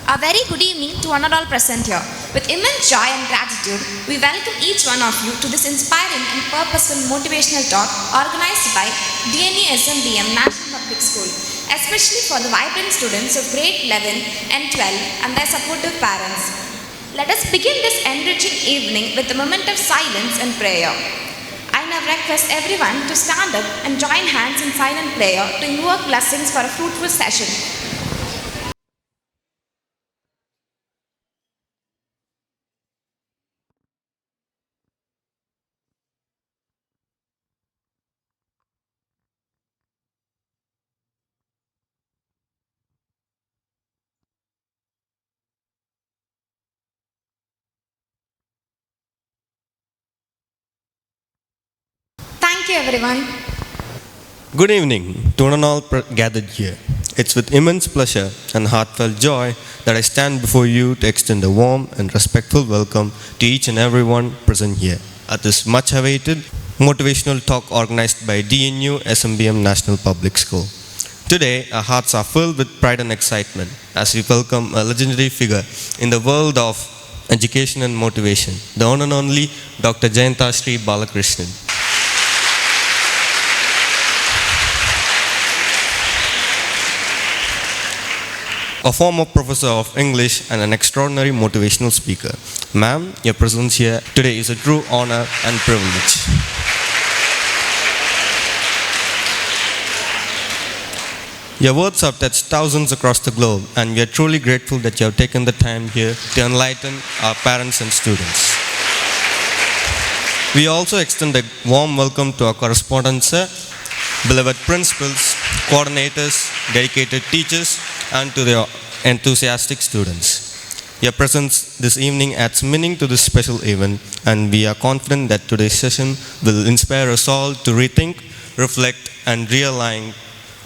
A very good evening to one and all present here. With immense joy and gratitude, we welcome each one of you to this inspiring and purposeful motivational talk organized by DNU SMBM National Public School, especially for the vibrant students of grade 11 and 12 and their supportive parents. Let us begin this enriching evening with a moment of silence and prayer. I now request everyone to stand up and join hands in silent prayer to invoke blessings for a fruitful session. Thank you, everyone. Good evening to one and all gathered here. It's with immense pleasure and heartfelt joy that I stand before you to extend a warm and respectful welcome to each and everyone present here at this much awaited motivational talk organized by DNU SMBM National Public School. Today, our hearts are filled with pride and excitement as we welcome a legendary figure in the world of education and motivation, the one and only Dr. Jayantashri Balakrishnan. A former professor of English and an extraordinary motivational speaker. Ma'am, your presence here today is a true honor and privilege. Your words have touched thousands across the globe, and we are truly grateful that you have taken the time here to enlighten our parents and students. We also extend a warm welcome to our correspondents, beloved principals, coordinators, dedicated teachers, and to their enthusiastic students. Your presence this evening adds meaning to this special event, and we are confident that today's session will inspire us all to rethink, reflect, and realign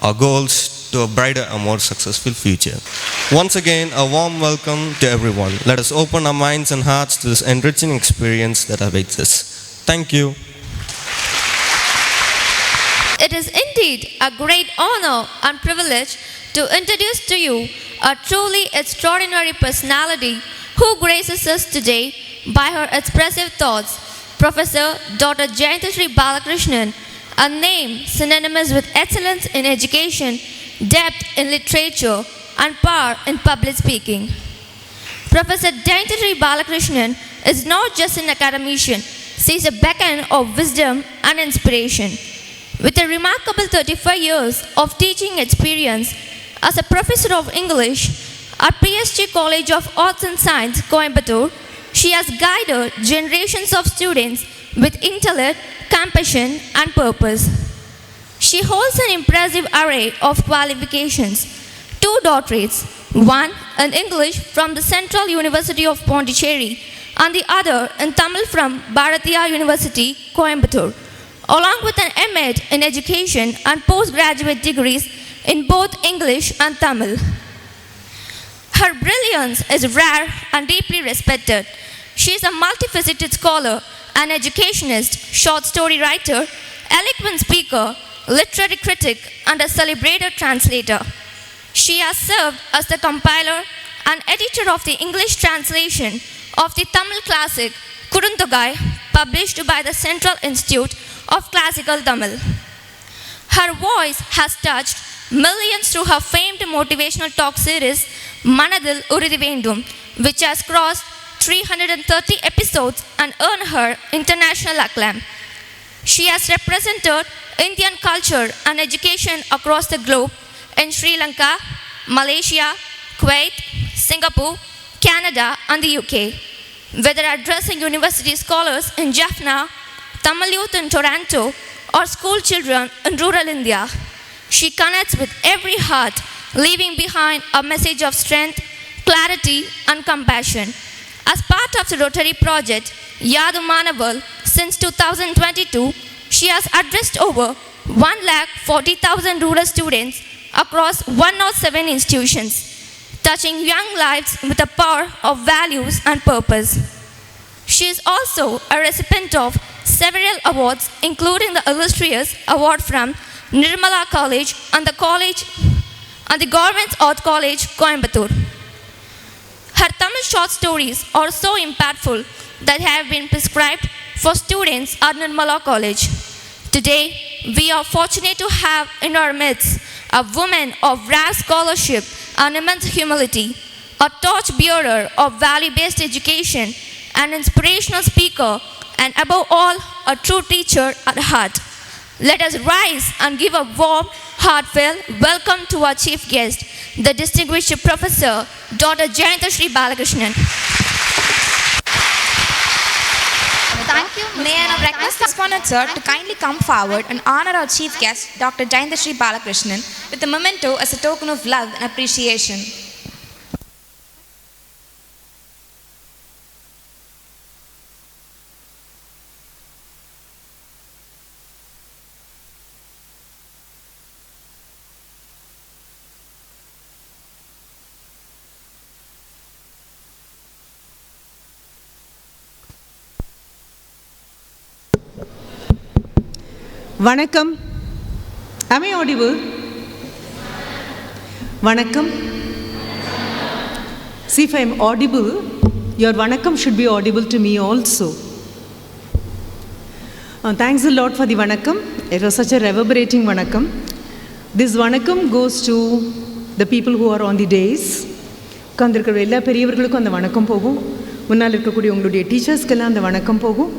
our goals to a brighter and more successful future. Once again, a warm welcome to everyone. Let us open our minds and hearts to this enriching experience that awaits us. Thank you. It is indeed a great honor and privilege to introduce to you a truly extraordinary personality who graces us today by her expressive thoughts, Professor Dr. Jayantashri Balakrishnan, a name synonymous with excellence in education, depth in literature, and power in public speaking. Professor Jayantashri Balakrishnan is not just an academician, she is a beacon of wisdom and inspiration. With a remarkable 35 years of teaching experience as a professor of English at PSG College of Arts and Science, Coimbatore, she has guided generations of students with intellect, compassion, and purpose. She holds an impressive array of qualifications, 2 doctorates, one in English from the Central University of Pondicherry and the other in Tamil from Bharatiya University, Coimbatore, along with an M.Ed in education and postgraduate degrees in both English and Tamil. Her brilliance is rare and deeply respected. She is a multifaceted scholar, an educationist, short story writer, eloquent speaker, literary critic, and a celebrated translator. She has served as the compiler and editor of the English translation of the Tamil classic Kuruntogai, published by the Central Institute of Classical Tamil. Her voice has touched millions through her famed motivational talk series Manadil Uridi Vendum, which has crossed 330 episodes and earned her international acclaim. She has represented Indian culture and education across the globe in Sri Lanka, Malaysia, Kuwait, Singapore, Canada, and the UK. Whether addressing university scholars in Jaffna, Tamil youth in Toronto, or school children in rural India, she connects with every heart, leaving behind a message of strength, clarity, and compassion. As part of the Rotary project Yadu Manaval since 2022, she has addressed over 140,000 rural students across 107 institutions, touching young lives with the power of values and purpose. She is also a recipient of several awards, including the Illustrious Award from Nirmala College and the Government Art College, Coimbatore. Her Tamil short stories are so impactful that have been prescribed for students at Nirmala College. Today, we are fortunate to have in our midst a woman of rare scholarship and immense humility, a torch-bearer of value-based education, an inspirational speaker, and above all, a true teacher at heart. Let us rise and give a warm, heartfelt welcome to our chief guest, the distinguished Professor Dr. Jayantashri Balakrishnan. Thank you. May I now request the respondent sir to kindly come forward and honor our chief guest, Dr. Jayantashri Balakrishnan, with a memento as a token of love and appreciation. Vanakkam. Am I audible? Vanakkam. See, if I am audible, your Vanakkam should be audible to me also. Thanks a lot for the Vanakkam. It was such a reverberating Vanakkam. This Vanakkam goes to the people who are on the days. உட்கார்ந்திருக்கிற எல்லா பெரியவர்களுக்கும் அந்த வணக்கம் போகும். முன்னால் இருக்கக்கூடிய உங்களுடைய டீச்சர்ஸ்க்கெல்லாம் அந்த வணக்கம் போகும்.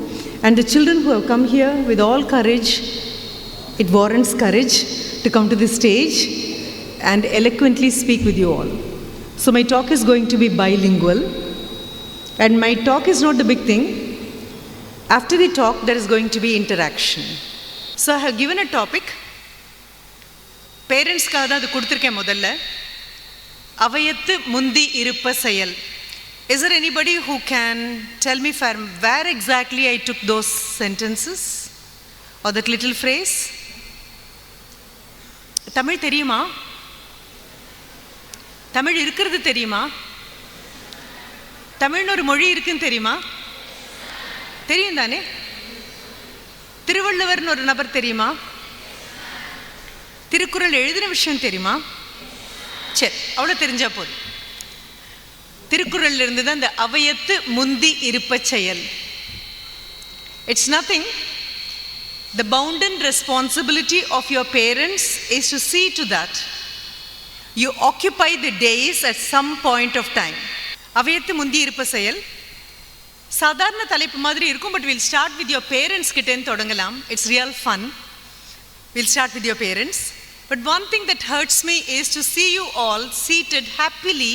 And the children who have come here with all courage, it warrants courage to come to this stage and eloquently speak with you all. So my talk is going to be bilingual, and my talk is not the big thing. After the talk, there is going to be interaction. So I have given a topic. Parents-க்காக தான் அது கொடுத்திருக்கேன் முதல்ல. அவையத்து முந்தி இருப்ப செயல். Is there anybody who can tell me from where exactly I took those sentences or that little phrase? Tamil தெரியுமா? தமிழ் இருக்கிறது தெரியுமா? தமிழ்னு ஒரு மொழி இருக்குன்னு தெரியுமா? தெரியும் தானே? திருவள்ளுவர்னு ஒரு நபர் தெரியுமா? திருக்குறள் எழுதின விஷயம் தெரியுமா? சரி, அவ்வளோ தெரிஞ்சா போதும். திருக்குறள்ல இருந்து தான் இந்த அவையத்து முந்தி இருப்ப செயல். It's nothing. The bounden responsibility of your parents is to see to that you occupy the days at some point of time. அவையத்து முந்தி இருப்ப செயல் சாதாரண தலைப்பு மாதிரி இருக்கும், but we'll start with your parents கிட்டேன்னு தொடங்கலாம். It's real fun. We'll start with your parents. But one thing that hurts me is to see you all seated happily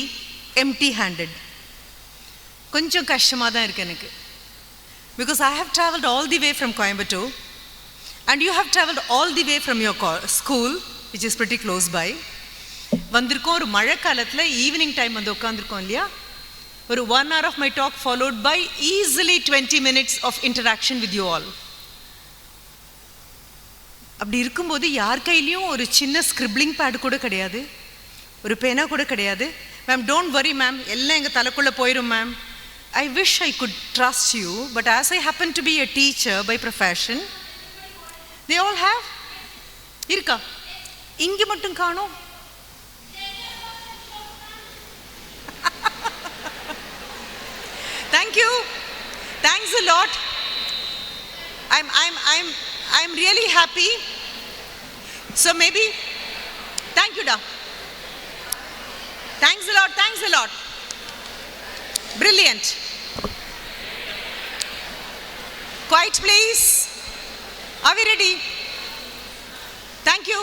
empty-handed. கொஞ்சம் கஷ்டமாக தான் இருக்கு எனக்கு. Because I have traveled all the way from Coimbatore and you have traveled all the way from your school, which is pretty close by. வந்திருக்கோம் ஒரு மழை காலத்தில் evening time வந்து உட்காந்துருக்கோம் இல்லையா? ஒரு 1 hour of my talk followed by easily 20 minutes of interaction with you all. அப்படி இருக்கும்போது யார் கையிலையும் ஒரு சின்ன ஸ்கிரிப்ளிங் பேட் கூட கிடையாது, ஒரு பேனா கூட கிடையாது. மேம், டோன்ட் வரி மேம், எல்லாம் எங்கள் தலைக்குள்ளே போயிடும் ma'am. I wish I could trust you, but as I happen to be a teacher by profession, they all have. இருக்கா? இங்கே மட்டும் காணோம். Thank you. Thanks a lot. I'm really happy. So maybe, thank you, Da. Thanks a lot. Thanks a lot. Brilliant. Quiet, please. Are we ready? Thank you.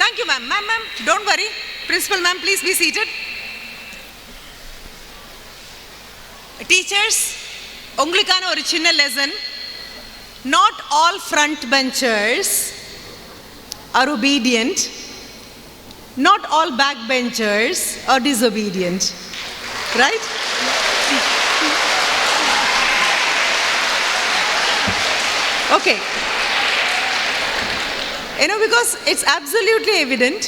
Thank you, ma'am. Ma'am, don't worry. Principal, ma'am, please be seated. Teachers, உங்களுக்கான ஒரு சின்ன lesson. Not all front benchers are obedient. Not all back benchers are disobedient. Right? Okay. You know, because it's absolutely evident.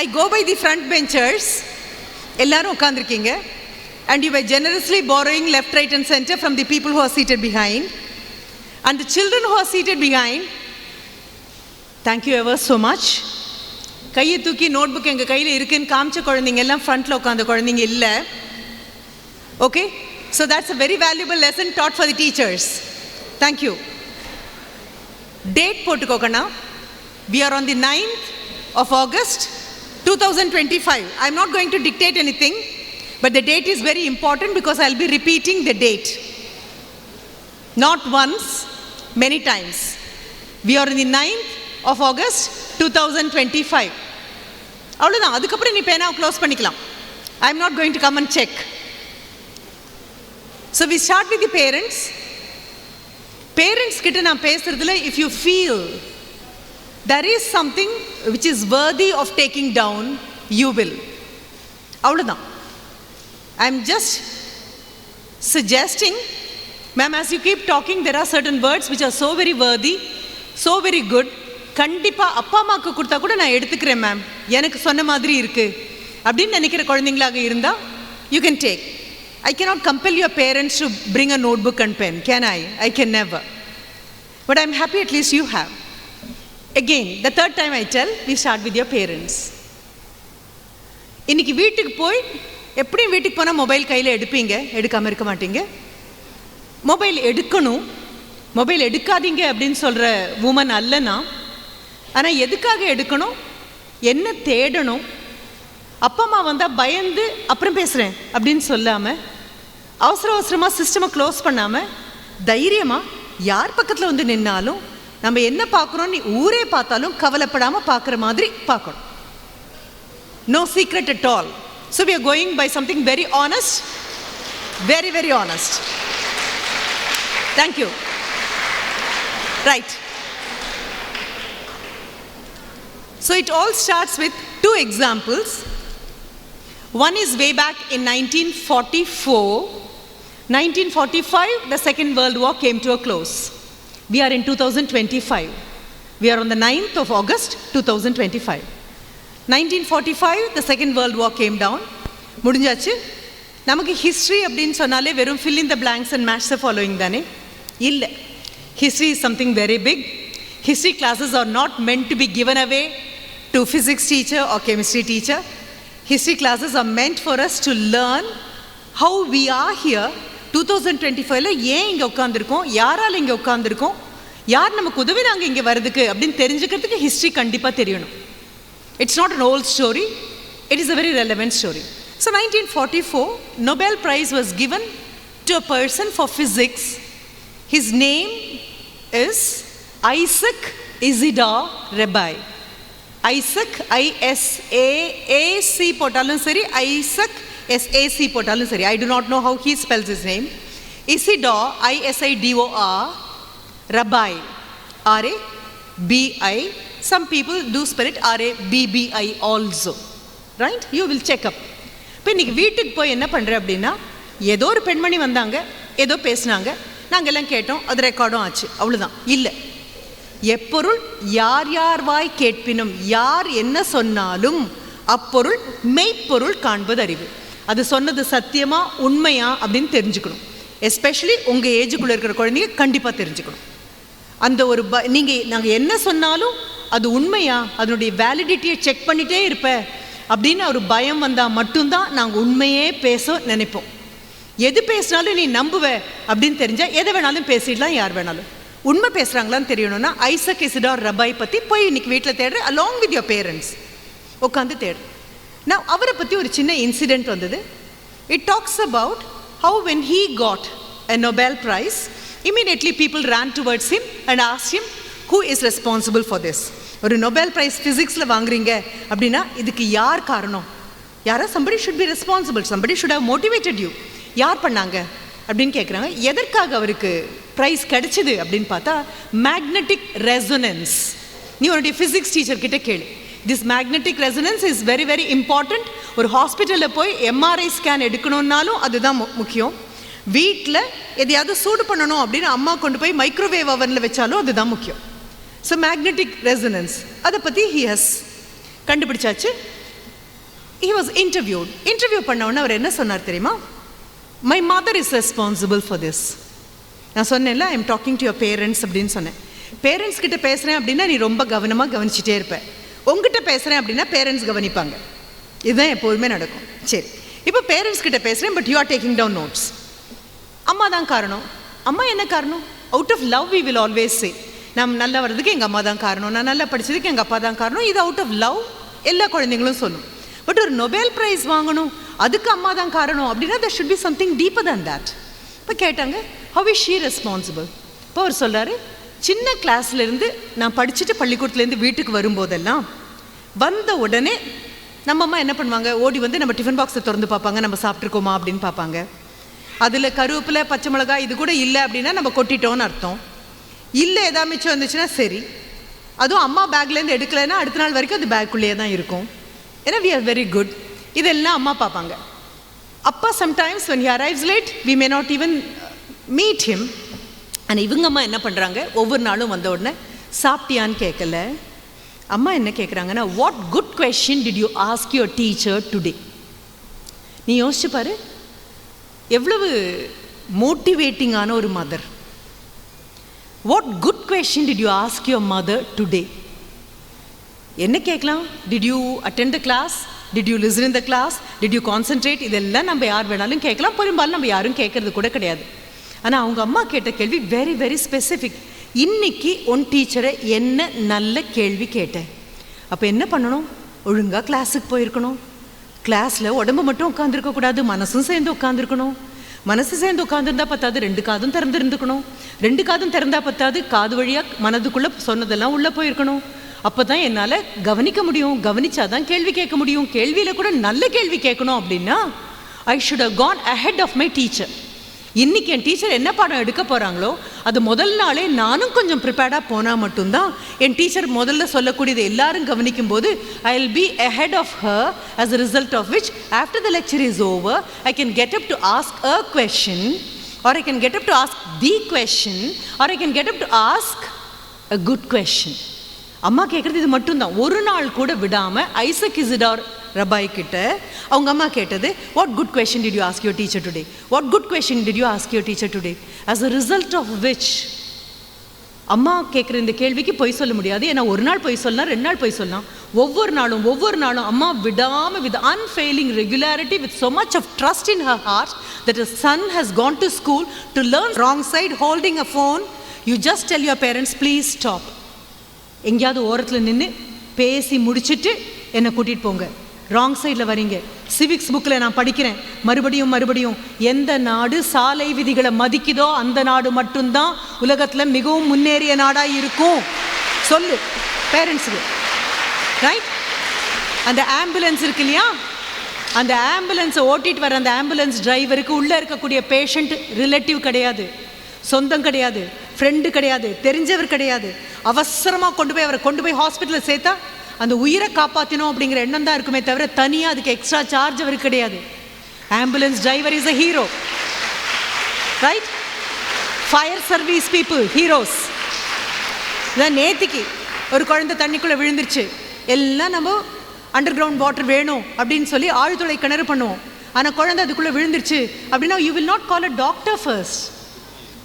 I go by the front benchers. எல்லாரும் உட்கார்ந்திருக்கீங்க. And you were generously borrowing left, right and center from the people who are seated behind. And the children who are seated behind, thank you ever so much. கையை தூக்கி notebook எங்கள் கையில் இருக்குன்னு காமிச்ச குழந்தைங்க எல்லாம் ஃப்ரண்ட்டில் உட்காந்த குழந்தைங்க இல்லை. Okay? So that's a very valuable lesson taught for the teachers. Thank you. Date போட்டுக்கோக்கண்ணா. We are on the 9th of August 2025. I'm not going to dictate anything, but the date is very important because I'll be repeating the date. Not once, many times. We are on the 9th of August 2025. அவ்வளோதான். அதுக்கப்புறம் நீ பேனாவை close பண்ணிக்கலாம். I'm not going to come and check. So we start with the parents. Parents கிட்ட நான் பேசுறதுல, if you feel there is something which is worthy of taking down, you will. அவ்வளோதான். I'm just suggesting, ma'am, as you keep talking, there are certain words which are so very worthy, so very good. கண்டிப்பாக அப்பா அம்மாவுக்கு கொடுத்தா கூட நான் எடுத்துக்கிறேன் ma'am, எனக்கு சொன்ன மாதிரி இருக்குது அப்படின்னு நினைக்கிற குழந்தைங்களாக இருந்தால் you can take. I cannot compel your parents to bring a notebook and pen, can I? I can never. But I'm happy at least you have. Again, the third time I tell, we start with your parents. இன்னைக்கு வீட்டுக்கு போய், எப்படியும் வீட்டுக்கு போனால் mobile கையில் எடுப்பீங்க, எடுக்காமல் இருக்க மாட்டீங்க. மொபைல் எடுக்கணும், மொபைல் எடுக்காதீங்க அப்படின்னு சொல்கிற உமன் அல்லனா. ஆனால் எதுக்காக எடுக்கணும், என்ன தேடணும், அப்பா அம்மா வந்தால் பயந்து அப்புறம் பேசுகிறேன் அப்படின்னு சொல்லாமல், அவசரமாக சிஸ்டமை க்ளோஸ் பண்ணாமல், தைரியமாக யார் பக்கத்தில் வந்து நின்னாலும் நம்ம என்ன பார்க்குறோம், நீ ஊரே பார்த்தாலும் கவலைப்படாமல் பார்க்குற மாதிரி பார்க்கணும். No secret at all. So we are going by something very honest, very, very honest. Thank you. Right. So it all starts with two examples. One is way back in 1944. 1945, the Second World War came to a close. We are in 2025. We are on the 9th of August 2025. 1945, the Second World War came down. முடிஞ்சாச்சு. நமக்கு history அப்படின்னு சொன்னாலே வெறும் fill in the blanks and match the following தானே? இல்லை. History is something very big. History classes are not meant to be given away to physics teacher or chemistry teacher. History classes are meant for us to learn how we are here 2025ல ஏன் இங்கே உட்காந்துருக்கோம், யாரால் இங்கே உட்காந்துருக்கோம், யார் நமக்கு உதவினாங்க இங்கே வர்றதுக்கு அப்படின்னு தெரிஞ்சுக்கிறதுக்கு ஹிஸ்ட்ரி கண்டிப்பாக தெரியணும். It's not an old story, it is a very relevant story. So 1944, Nobel Prize was given to a person for physics. His name is Isaac Isidore Rabi. Isaac, I-S-A-A-C போட்டாலும் சரி, Isaac S-A-C போட்டாலும் சரி. I do not know how he spells his name. Isidore, I-S-I-D-O-R, Rabi, R-A-B-I. Some people do spell it R-A-B-B-I also. Right? You will check up. இப்போ இன்றைக்கி வீட்டுக்கு போய் என்ன பண்ணுறேன் அப்படின்னா, ஏதோ ஒரு பெண்மணி வந்தாங்க, ஏதோ பேசினாங்க, நாங்கள் எல்லாம் கேட்டோம், அது ரெக்கார்டும் ஆச்சு, அவ்வளோதான். இல்லை, எப்பொருள் யார் யார் வாய் கேட்பினும், யார் என்ன சொன்னாலும் அப்பொருள் மெய்ப்பொருள் காண்பது அறிவு. அது சொன்னது சத்தியமா உண்மையா அப்படின்னு தெரிஞ்சுக்கணும். எஸ்பெஷலி உங்கள் ஏஜுக்குள்ளே இருக்கிற குழந்தைங்க கண்டிப்பாக தெரிஞ்சுக்கணும். அந்த ஒரு நாங்கள் என்ன சொன்னாலும் அது உண்மையா, அதனுடைய வேலிடிட்டியை செக் பண்ணிகிட்டே இருப்பேன் அப்படின்னு ஒரு பயம் வந்தால் மட்டும்தான் நாங்கள் உண்மையே பேச நினைப்போம். எது பேசினாலும் நீ நம்புவ அப்படின்னு தெரிஞ்சால் எதை வேணாலும் பேசிடலாம், யார் வேணாலும். உண்மை பேசுகிறாங்களான்னு தெரியணும்னா ஐசக் இசிடார் ரபாய் பற்றி போய் இன்னைக்கு வீட்டில் தேடுறேன், அலாங் வித் யோர் பேரண்ட்ஸ் உட்காந்து தேடுறேன். நான் அவரை பற்றி ஒரு சின்ன இன்சிடெண்ட் வந்தது. It talks about how when he got a Nobel Prize, immediately people ran towards him and asked him, who is responsible for this? ஒரு நொபேல் ப்ரைஸ் ஃபிசிக்ஸில் வாங்குறீங்க அப்படின்னா இதுக்கு யார் காரணம்? யாரோ somebody should be responsible, somebody should have motivated you. யார் பண்ணாங்க அப்படின்னு கேட்குறாங்க. எதற்காக அவருக்கு ப்ரைஸ் கிடைச்சிது அப்படின்னு பார்த்தா, மேக்னெட்டிக் ரெசொனன்ஸ். நீ உன்னுடைய ஃபிசிக்ஸ் டீச்சர் கிட்ட கேளு. This magnetic resonance is very very important. ஒரு ஹாஸ்பிட்டலில் போய் எம்ஆர்ஐ ஸ்கேன் எடுக்கணுன்னாலும் அதுதான் முக்கியம். வீட்டில் எதையாவது சூடு பண்ணணும் அப்படின்னு அம்மா கொண்டு போய் மைக்ரோவேவ் அவனில் வச்சாலும் அதுதான் முக்கியம். ஸோ மேக்னெட்டிக் ரெசனன்ஸ் அதை பற்றி ஹி ஹஸ் கண்டுபிடிச்சாச்சு. ஹி வாஸ் இன்டர்வியூ பண்ணவுடனே அவர் என்ன சொன்னார் தெரியுமா? My mother is responsible for this. நான் சொன்னேன்ல, I am talking to your parents அப்படின்னு சொன்னேன். பேரண்ட்ஸ் கிட்ட பேசுகிறேன் அப்படின்னா நீ ரொம்ப கவனமாக கவனிச்சிட்டே இருப்பேன். உங்ககிட்ட பேசுகிறேன் அப்படின்னா பேரண்ட்ஸ் கவனிப்பாங்க. இதுதான் எப்போதுமே நடக்கும். சரி, இப்போ பேரண்ட்ஸ் கிட்ட பேசுகிறேன், but you are taking down notes. அம்மா தான் காரணம். அம்மா என்ன காரணம்? Out of love we will always say, நம்ம நல்லா வர்றதுக்கு எங்கள் அம்மா தான் காரணம், நான் நல்லா படித்ததுக்கு எங்கள் அப்பா தான் காரணம். இது அவுட் ஆஃப் லவ் எல்லா குழந்தைங்களும் சொல்லும். பட் ஒரு நொபேல் ப்ரைஸ் வாங்கணும் அதுக்கு அம்மா தான் காரணம் அப்படின்னா there should be something deeper than that. இப்போ கேட்டாங்க, how is she responsible? இப்போ அவர் சொல்கிறாரு, சின்ன கிளாஸ்லேருந்து நான் படிச்சுட்டு பள்ளிக்கூடத்துலேருந்து வீட்டுக்கு வரும்போதெல்லாம் வந்த உடனே நம்ம அம்மா என்ன பண்ணுவாங்க, ஓடி வந்து நம்ம டிஃபன் பாக்ஸை திறந்து பார்ப்பாங்க, நம்ம சாப்பிட்ருக்கோமா அப்படின்னு பார்ப்பாங்க. அதில் கருவேப்பிலை பச்சை மிளகாய் இது கூட இல்லை அப்படின்னா நம்ம கொட்டிட்டோன்னு அர்த்தம். இல்லை எதாவது மிச்சம் வந்துச்சுன்னா சரி, அதுவும் அம்மா பேக்லேருந்து எடுக்கலைன்னா அடுத்த நாள் வரைக்கும் அது பேக்குள்ளேயே தான் இருக்கும். ஏன்னா வி ஆர் வெரி குட். இதெல்லாம் அம்மா பார்ப்பாங்க. அப்பா sometimes when he arrives late we may not even meet him. ஆனால் இவங்க அம்மா என்ன பண்ணுறாங்க, ஒவ்வொரு நாளும் வந்த உடனே சாப்பிட்டியான்னு கேட்கல, அம்மா என்ன கேட்குறாங்கன்னா, what good question did you ask your teacher today? நீ யோசிச்சு பாரு, எவ்வளவு மோட்டிவேட்டிங்கான ஒரு mother. What good question did you ask your mother today? என்ன கேட்கலாம்? Did you attend the class? Did you listen in the class? Did you concentrate? இதெல்லாம் நம்ம யார் வேணாலும் கேட்கலாம். பெரும்பாலும் நம்ம யாரும் கேட்கறது கூட கிடையாது. ஆனால் அவங்க அம்மா கேட்ட கேள்வி வெரி வெரி ஸ்பெசிஃபிக். இன்னைக்கு உன் டீச்சரை என்ன நல்ல கேள்வி கேட்டேன். அப்போ என்ன பண்ணணும்? ஒழுங்காக கிளாஸுக்கு போயிருக்கணும். கிளாஸில் உடம்பு மட்டும் உட்காந்துருக்கக்கூடாது, மனசும் சேர்ந்து உட்காந்துருக்கணும். மனசு சேர்ந்து உட்காந்துருந்தா பத்தாது, 2 காதும் திறந்துருந்துக்கணும். 2 காதும் திறந்தா பத்தாது, காது வழியாக மனதுக்குள்ளே சொன்னதெல்லாம் உள்ளே போயிருக்கணும். அப்போ தான் என்னால் கவனிக்க முடியும். கவனிச்சாதான் கேள்வி கேட்க முடியும். கேள்வியில் கூட நல்ல கேள்வி கேட்கணும் அப்படின்னா I should have gone ahead of my teacher. இன்றைக்கி என் டீச்சர் என்ன பாடம் எடுக்க போகிறாங்களோ அது முதல் நாளே நானும் கொஞ்சம் ப்ரிப்பேர்டாக போனால் மட்டும்தான் என் டீச்சர் முதல்ல சொல்லக்கூடியது எல்லாரும் கவனிக்கும் போது I will be ahead of her, as a result of which after the lecture is over I can get up to ask a question, or I can get up to ask the question, or I can get up to ask a good question. அம்மா கேட்குறது இது மட்டும்தான். ஒரு நாள் கூட விடாமல் Isaac இசிடார் rabbi கிட்ட அவங்க அம்மா கேட்டது, what good question did you ask your teacher today? What good question did you ask your teacher today? As a result of which அம்மா கேட்குற இந்த கேள்விக்கு பொய் சொல்ல முடியாது. ஏன்னா ஒரு நாள் பொய் சொல்லலாம், 2 நாள் பொய் சொல்லலாம். ஒவ்வொரு நாளும் அம்மா விடாமல் with unfailing regularity, with so much of trust in her heart that her son has gone to school to learn wrong side holding a phone. You just tell your parents, please stop. எங்கேயாவது ஓரத்தில் நின்று பேசி முடிச்சுட்டு என்னை கூட்டிகிட்டு போங்க. Wrong சைடில் வரீங்க. சிவிக்ஸ் புக்கில் நான் படிக்கிறேன் மறுபடியும் எந்த நாடு சாலை விதிகளை மதிக்குதோ அந்த நாடு மட்டும்தான் உலகத்தில் மிகவும் முன்னேறிய நாடாக இருக்கும் சொல்லு பேரண்ட்ஸுக்கு. ரைட்? அந்த ஆம்புலன்ஸ் இருக்கு இல்லையா, அந்த ஆம்புலன்ஸை ஓட்டிகிட்டு வர அந்த ஆம்புலன்ஸ் டிரைவருக்கு உள்ளே இருக்கக்கூடிய பேஷண்ட் ரிலேட்டிவ் கிடையாது, சொந்தம் கிடையாது, ஃப்ரெண்டு கிடையாது, தெரிஞ்சவர் கிடையாது. அவசரமாக அவரை கொண்டு போய் ஹாஸ்பிட்டலில் சேர்த்தா அந்த உயிரை காப்பாற்றணும் அப்படிங்கிற எண்ணம் தான் இருக்குமே தவிர தனியாக அதுக்கு எக்ஸ்ட்ரா சார்ஜ் அவருக்கு கிடையாது. Ambulance driver is a hero. Right? Fire service people heroes. இதான் நேத்திக்கு ஒரு குழந்தை தண்ணிக்குள்ளே விழுந்துருச்சு, எல்லாம் நம்ம அண்டர் கிரவுண்ட் வாட்டர் வேணும் அப்படின்னு சொல்லி ஆழ்துளை கிணறு பண்ணுவோம். ஆனால் குழந்தை அதுக்குள்ளே விழுந்துருச்சு அப்படின்னா you will not call a doctor first,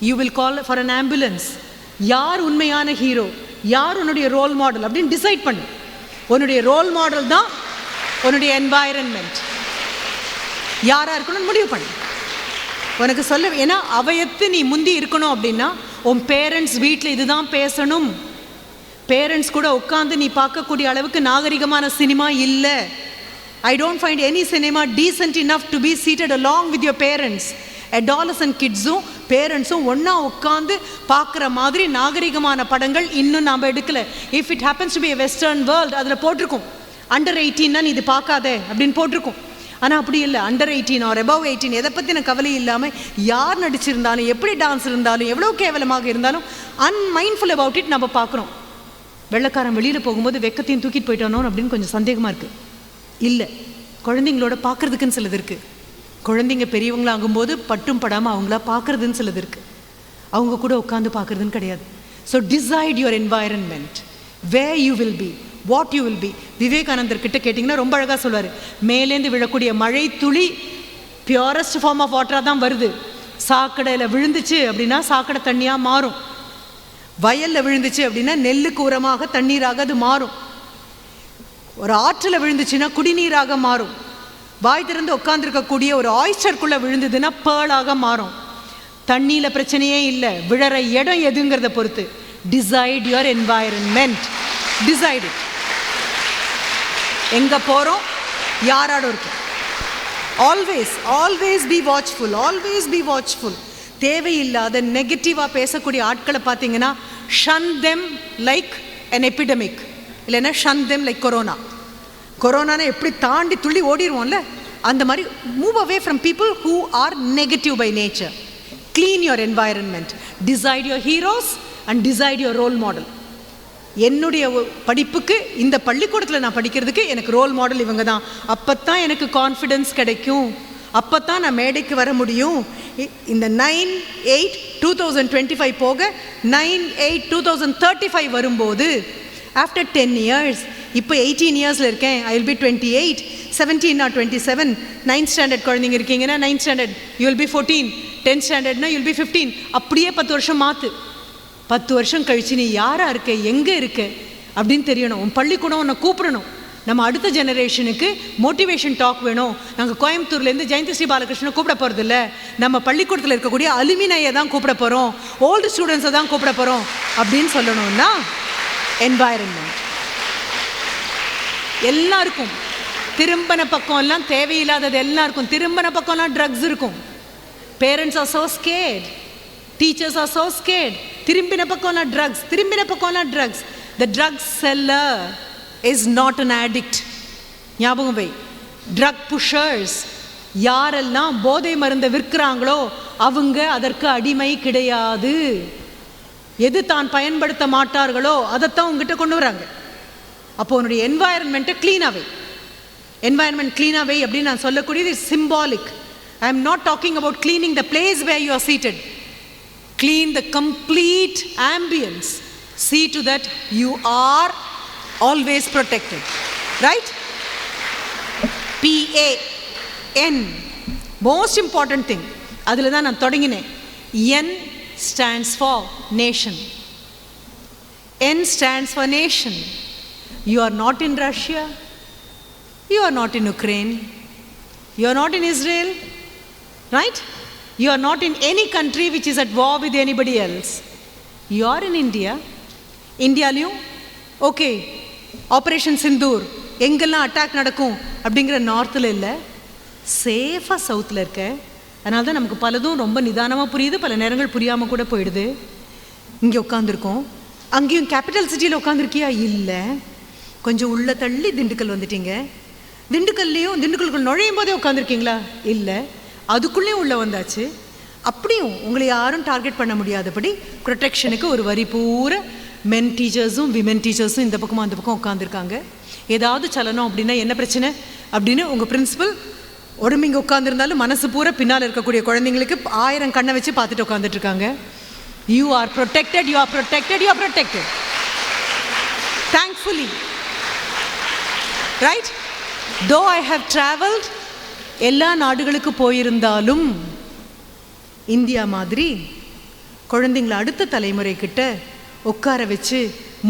you will call for an ambulance. யார் உண்மையான ஹீரோ, யார் உன்னுடைய ரோல் மாடல் அப்படின்னு டிசைட் பண்ணு. உன்னுடைய ரோல் மாடல் தான் உன்னுடைய என்வாயரன்மெண்ட். யாராக இருக்கணும்னு முடிவு பண்ணு. உனக்கு சொல்ல, ஏன்னா அவையத்து நீ முந்தி இருக்கணும் அப்படின்னா உன் பேரண்ட்ஸ் வீட்டில் இதுதான் பேசணும். பேரண்ட்ஸ் கூட உட்காந்து நீ பார்க்கக்கூடிய அளவுக்கு நாகரிகமான சினிமா இல்லை. I don't find any cinema decent enough to be seated along with your parents. Adolescent kidsum பேரண்ட்ஸும் ஒன்றா உட்காந்து பார்க்குற மாதிரி நாகரிகமான படங்கள் இன்னும் நாம் எடுக்கலை. If it happens to be a western world அதில் போட்டிருக்கோம் அண்டர் 18 நீ இது பார்க்காதே அப்படின்னு போட்டிருக்கோம். ஆனால் அப்படி இல்லை. அண்டர் 18 ஆர் above 18 எதை பற்றின கவலை இல்லாமல் யார் நடிச்சிருந்தாலும் எப்படி டான்ஸ் இருந்தாலும் எவ்வளோ கேவலமாக இருந்தாலும் அன்மைண்ட்ஃபுல் அபவுட் இட் நம்ம பார்க்குறோம். வெள்ளைக்காரன் வெளியில் போகும்போது வெக்கத்தையும் தூக்கிட்டு போயிட்டானோ அப்படின்னு கொஞ்சம் சந்தேகமாக இருக்குது. இல்லை, குழந்தைங்களோட பார்க்குறதுக்குன்னு சிலது இருக்குது. குழந்தைங்க பெரியவங்களாகும்போது பட்டும் படாமல் அவங்களா பார்க்குறதுன்னு சிலது இருக்குது. அவங்க கூட உட்காந்து பார்க்குறதுன்னு கிடையாது. So decide your environment, where you will be, what you will be. விவேகானந்தர் கிட்ட கேட்டிங்கன்னா ரொம்ப அழகாக சொல்லுவார், மேலேருந்து விழக்கூடிய மழை துளி பியூரஸ்ட் ஃபார்ம் ஆஃப் வாட்டராக தான் வருது. சாக்கடையில் விழுந்துச்சு அப்படின்னா சாக்கடை தண்ணியாக மாறும். வயலில் விழுந்துச்சு அப்படின்னா நெல்லுக்கு உரமாக தண்ணீராக அது மாறும். ஒரு ஆற்றில் விழுந்துச்சுன்னா குடிநீராக மாறும். வாய் திறந்து உட்காந்துருக்கக்கூடிய ஒரு ஆய்ஸ்டருக்குள்ளே விழுந்ததுன்னா பேர்லாக மாறும். தண்ணியில் பிரச்சனையே இல்லை, விழற இடம் எதுங்கிறத பொறுத்து. Decide your environment, decide it. எங்கே போகிறோம், யாரோட இருக்கும். Always always be watchful, always be watchful. தேவையில்லாத நெகட்டிவாக பேசக்கூடிய ஆட்களை பார்த்தீங்கன்னா ஷன் தெம் லைக் அன் எபிடமிக், இல்லைன்னா ஷன் தெம் லைக் கொரோனா. கொரோனானா எப்படி தாண்டி துள்ளி ஓடிடுவோம்ல, அந்த மாதிரி move away from people who are negative by nature. Clean your environment, decide your heroes and decide your role model. என்னுடைய படிப்புக்கு இந்த பள்ளிக்கூடத்தில் நான் படிக்கிறதுக்கு எனக்கு ரோல் மாடல் இவங்க தான். அப்போ தான் எனக்கு கான்ஃபிடென்ஸ் கிடைக்கும், அப்போ தான் நான் மேடைக்கு வர முடியும். இந்த 9/8/2025 போக 9/8/2035 வரும்போது ஆஃப்டர் 10 years, இப்போ 18 yearsல இருக்கேன், I will be 28, 17 or 27. 9th standard குழந்தைங்க இருக்கீங்கன்னா 9th standard you will be 14, 10th standardனா you will be 15. அப்படியே 10 வருஷம் மாற்று. 10 வருஷம் கழிச்சு நீ யாராக இருக்க, எங்கே இருக்க அப்படின்னு தெரியணும். உன் பள்ளிக்கூடம் உன்னை கூப்பிடணும். நம்ம அடுத்த ஜெனரேஷனுக்கு மோட்டிவேஷன் டாக் வேணும். நாங்கள் கோயம்புத்தூர்லேருந்து ஜெயந்தி ஸ்ரீ பாலகிருஷ்ணனை கூப்பிட போகிறது இல்லை, நம்ம பள்ளிக்கூடத்தில் இருக்கக்கூடிய அலுமினையை தான் கூப்பிட போகிறோம், ஓல்டு ஸ்டூடெண்ட்ஸை தான் கூப்பிட போகிறோம் அப்படின்னு சொல்லணும்னா என்வாயரன்மெண்ட் எல்லாருக்கும். திரும்பின பக்கம்லாம் தேவையில்லாதது எல்லாருக்கும். திரும்பின பக்கம்லாம் ட்ரக்ஸ் இருக்கும். Parents are so scared, teachers are so scared. திரும்பின பக்கம்லாம் ட்ரக்ஸ், திரும்பின பக்கம்லாம் drugs. The drugs seller is not an addict. ஞாபகம் வை. ட்ரக் புஷர்ஸ், யாரெல்லாம் போதை மருந்தை விற்கிறாங்களோ அவங்க அதற்கு அடிமை கிடையாது. எது தான் பயன்படுத்த மாட்டார்களோ அதைத்தான் உங்ககிட்ட கொண்டு வராங்க. அப்போ உன்னுடைய என்வாயரன்மெண்ட்டை க்ளீனாகவே, என்வாயரன்மெண்ட் க்ளீனாகவே அப்படின்னு நான் சொல்லக்கூடியது symbolic. I am not talking about cleaning the place where you are seated. Clean the complete ambience. See to that you are always protected. Right? PAN, most important thing. அதில் தான் நான் தொடங்கினேன். N stands for nation. N stands for nation. You are not in Russia. You are not in Ukraine. You are not in Israel. Right? You are not in any country which is at war with anybody else. You are in India. இந்தியாலையும் okay operation Sindoor எங்கெல்லாம் attack நடக்கும் அப்படிங்கிற நார்த்தில் இல்லை, சேஃபாக சவுத்தில் இருக்க. அதனால தான் நமக்கு பலதும் ரொம்ப நிதானமாக புரியுது, பல நேரங்கள் புரியாமல் கூட போயிடுது. இங்கே உட்காந்துருக்கோம், அங்கேயும் கேபிட்டல் சிட்டியில் உட்காந்துருக்கியா? இல்லை, கொஞ்சம் உள்ள தள்ளி திண்டுக்கல் வந்துட்டீங்க. திண்டுக்கல்லையும் திண்டுக்கல்குள் நுழையும் போதே உட்காந்துருக்கீங்களா? இல்லை, அதுக்குள்ளேயும் உள்ளே வந்தாச்சு. அப்படியும் உங்களை யாரும் டார்கெட் பண்ண முடியாதபடி ப்ரொடெக்ஷனுக்கு ஒரு வரி பூரா மென் டீச்சர்ஸும் விமென் டீச்சர்ஸும் இந்த பக்கமும் அந்த பக்கம் உட்காந்துருக்காங்க. ஏதாவது சலனம் அப்படின்னா என்ன பிரச்சனை அப்படின்னு உங்கள் பிரின்சிபல் உடம்பு இங்கே உட்காந்துருந்தாலும் மனசு பூரா பின்னால் இருக்கக்கூடிய குழந்தைங்களுக்கு 1000 கண்ணை வச்சு பார்த்துட்டு உட்காந்துட்டு இருக்காங்க. You are protected, you are protected, you are protected. Thankfully. Right? தோ ஐ ஹவ் ட்ராவல்ட், எல்லா நாடுகளுக்கு போயிருந்தாலும் இந்தியா மாதிரி குழந்தைங்களை அடுத்த தலைமுறைக்கிட்ட உட்கார வச்சு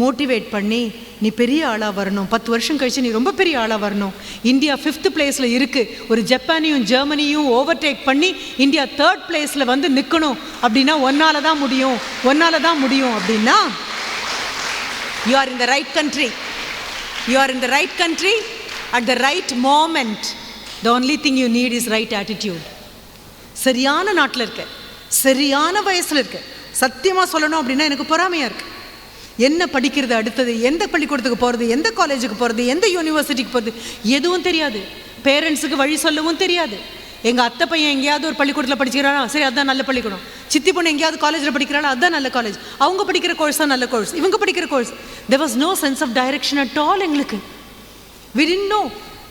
மோட்டிவேட் பண்ணி நீ பெரிய ஆளாக வரணும், 10 வருஷம் கழிச்சு நீ ரொம்ப பெரிய ஆளாக வரணும். இந்தியா 5th பிளேஸில் இருக்குது, ஒரு ஜப்பானையும் ஜெர்மனியும் ஓவர்டேக் பண்ணி இந்தியா 3rd பிளேஸில் வந்து நிற்கணும் அப்படின்னா ஒன்னால தான் முடியும், ஒன்னால தான் முடியும். அப்படின்னா you are in the right country, you are in the right country at the right moment. The only thing you need is right attitude. சரியான நாட்டில் இருக்க, சரியான வயசில் இருக்க. சத்தியமாக சொல்லணும் அப்படின்னா எனக்கு பொறாமையாக இருக்குது. என்ன படிக்கிறது, அடுத்தது எந்த பள்ளிக்கூடத்துக்கு போகிறது, எந்த காலேஜுக்கு போகிறது, எந்த யூனிவர்சிட்டிக்கு போகிறது எதுவும் தெரியாது. பேரண்ட்ஸுக்கு வழி சொல்லவும் தெரியாது. எங்கள் அத்தை பையன் எங்கேயாவது ஒரு பள்ளிக்கூடத்தில் படிச்சுக்கிறானா, சரி அதுதான் நல்ல பள்ளிக்கூடம். சித்தி பொண்ணு எங்கேயாவது காலேஜில் படிக்கிறாளா, அதுதான் நல்ல காலேஜ். அவங்க படிக்கிற கோர்ஸ் தான் நல்ல கோர்ஸ், இவங்க படிக்கிற course. there was no sense of direction at all. எங்களுக்கு we didn't know.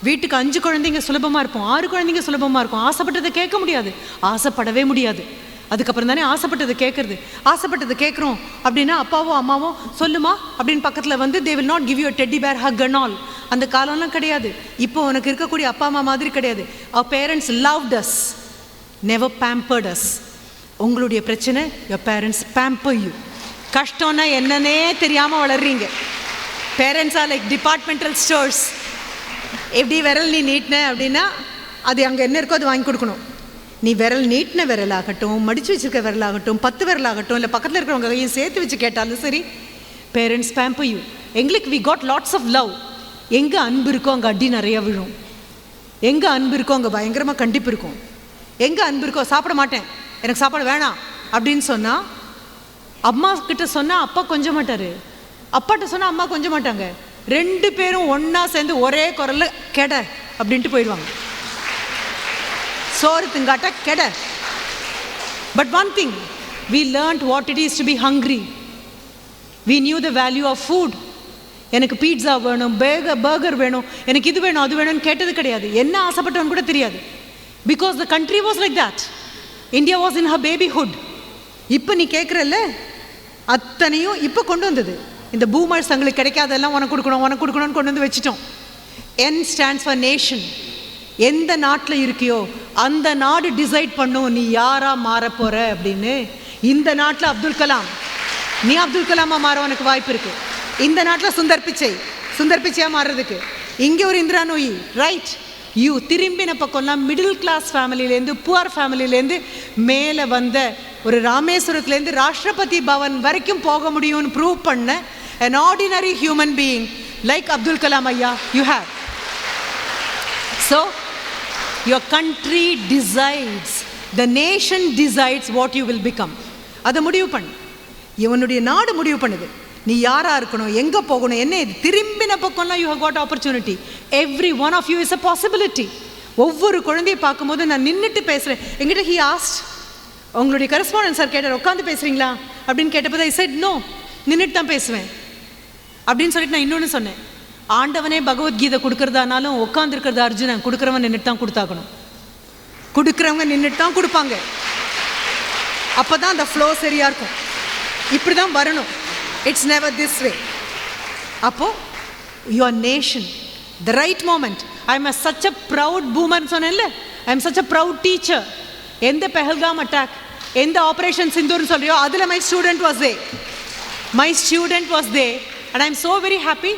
வீட்டுக்கு 5 குழந்தைங்க சுலபமாக இருப்போம், 6 குழந்தைங்க சுலபமாக இருக்கும். ஆசைப்பட்டதை கேட்க முடியாது, ஆசைப்படவே முடியாது. அதுக்கப்புறம் தானே ஆசைப்பட்டது கேட்குறது. ஆசைப்பட்டது கேட்குறோம் அப்படின்னா அப்பாவோ அம்மாவோ சொல்லுமா அப்படின்னு பக்கத்தில் வந்து they will not give you a teddy bear hug and all. அந்த காலம்லாம் கிடையாது. இப்போ உனக்கு இருக்கக்கூடிய அப்பா அம்மா மாதிரி கிடையாது. our parents loved us, never pampered us. உங்களுடைய பிரச்சனை your parents pamper you. கஷ்டம்னா என்னன்னே தெரியாமல் வளர்றீங்க. Parents are like departmental stores. எப்படி விரல் நீ நீட்டின அப்படின்னா அது அங்கே என்ன இருக்கோ அது வாங்கி கொடுக்கணும். நீ விரல் நீட்டின விரலாகட்டும், மடித்து வச்சுருக்க விரலாகட்டும், 10 விரலாகட்டும், இல்லை பக்கத்தில் இருக்கிறவங்க கையும் சேர்த்து வச்சு கேட்டாலும் சரி, பேரண்ட்ஸ் பேம்பர் யூ. எங்களுக்கு we got lots of love. எங்கே அன்பு இருக்கோ அங்கே அடி நிறையா விழும். எங்கே அன்பு இருக்கோ அங்கே பயங்கரமாக கண்டிப்பு இருக்கும். எங்கே அன்பு இருக்கோ, சாப்பிட மாட்டேன், எனக்கு சாப்பாடு வேணாம் அப்படின்னு சொன்னால், அம்மா கிட்ட சொன்னால் அப்பா கொஞ்சம் மாட்டார், அப்பாட்ட சொன்னால் அம்மா கொஞ்சம் மாட்டாங்க. 2 பேரும் ஒன்றா சேர்ந்து ஒரே குரலில் கெட அப்படின்ட்டு போயிடுவாங்க. சோறு திங்காட்டா கெட. But one thing, we learned what it is to be hungry. We knew the value of food. எனக்கு பீட்சா வேணும், பர்கர் வேணும், எனக்கு இது வேணும் அது வேணும்னு கேட்டது கிடையாது. என்ன ஆசைப்பட்டவன் கூட தெரியாது. Because the country was like that. India was in her babyhood. இப்போ நீ கேட்குறல்ல, அத்தனையும் இப்போ கொண்டு வந்தது. இந்த பூமர்ஸ் தங்களுக்கு கிடைக்காதெல்லாம் உனக்கு கொடுக்கணும்னு கொண்டு வந்து வச்சுட்டோம். N stands for nation. எந்த நாட்டில் இருக்கியோ அந்த நாடு டிசைட் பண்ணும் நீ யாரா மாற போற அப்படின்னு. இந்த நாட்டில் அப்துல் கலாம், நீ அப்துல் கலாமா மாற உனக்கு வாய்ப்பு இருக்கு. இந்த நாட்டில் சுந்தர் பிச்சையா மாறுறதுக்கு. இங்கே ஒரு இந்திரா நோயி, ரைட்? யூ திரும்பின பக்கம்லாம் மிடில் கிளாஸ் ஃபேமிலியிலேருந்து, புவர் ஃபேமிலியிலேருந்து மேலே வந்த ஒரு ராமேஸ்வரத்துலேருந்து ராஷ்டிரபதி பவன் வரைக்கும் போக முடியும்னு ப்ரூவ் பண்ண an ordinary human being like Abdul Kalam Ayya you have. So your country decides, the nation decides what you will become. அதை முடிவு பண்ணு. இவனுடைய நாடு முடிவு பண்ணுது நீ யாரா இருக்கணும், எங்கே போகணும், என்ன. இது திரும்பின பக்கம்லாம் you have got opportunity. Every one of you is a possibility. ஒவ்வொரு குழந்தையை பார்க்கும்போது நான் நின்றுட்டு பேசுகிறேன். எங்கிட்ட he asked, உங்களுடைய கரஸ்பாண்டன்ட் சார் கேட்டார், உட்காந்து பேசுகிறீங்களா அப்படின்னு கேட்டப்போ I said no, நின்றுட்டு தான் பேசுவேன் அப்படின்னு சொல்லிட்டு நான் இன்னொன்று சொன்னேன். ஆண்டவனே பகவத்கீதை கொடுக்குறதானாலும் உட்காந்துருக்கிறது அர்ஜுனன், கொடுக்குறவன் நின்றுட்டு தான் கொடுத்தாக்கணும். கொடுக்குறவங்க நின்றுட்டு தான் கொடுப்பாங்க. அப்போ தான் அந்த ஃப்ளோ சரியாக இருக்கும். இப்படி தான் வரணும். It's never this way. அப்போது your nation, the right moment. I am such a proud பூமர்னு சொன்னேன்ல, I am such a proud teacher. எந்த பெஹல்காம் அட்டாக், எந்த ஆப்ரேஷன் சிந்தூர்னு சொல்றியோ அதில் my student was there. And I am so very happy.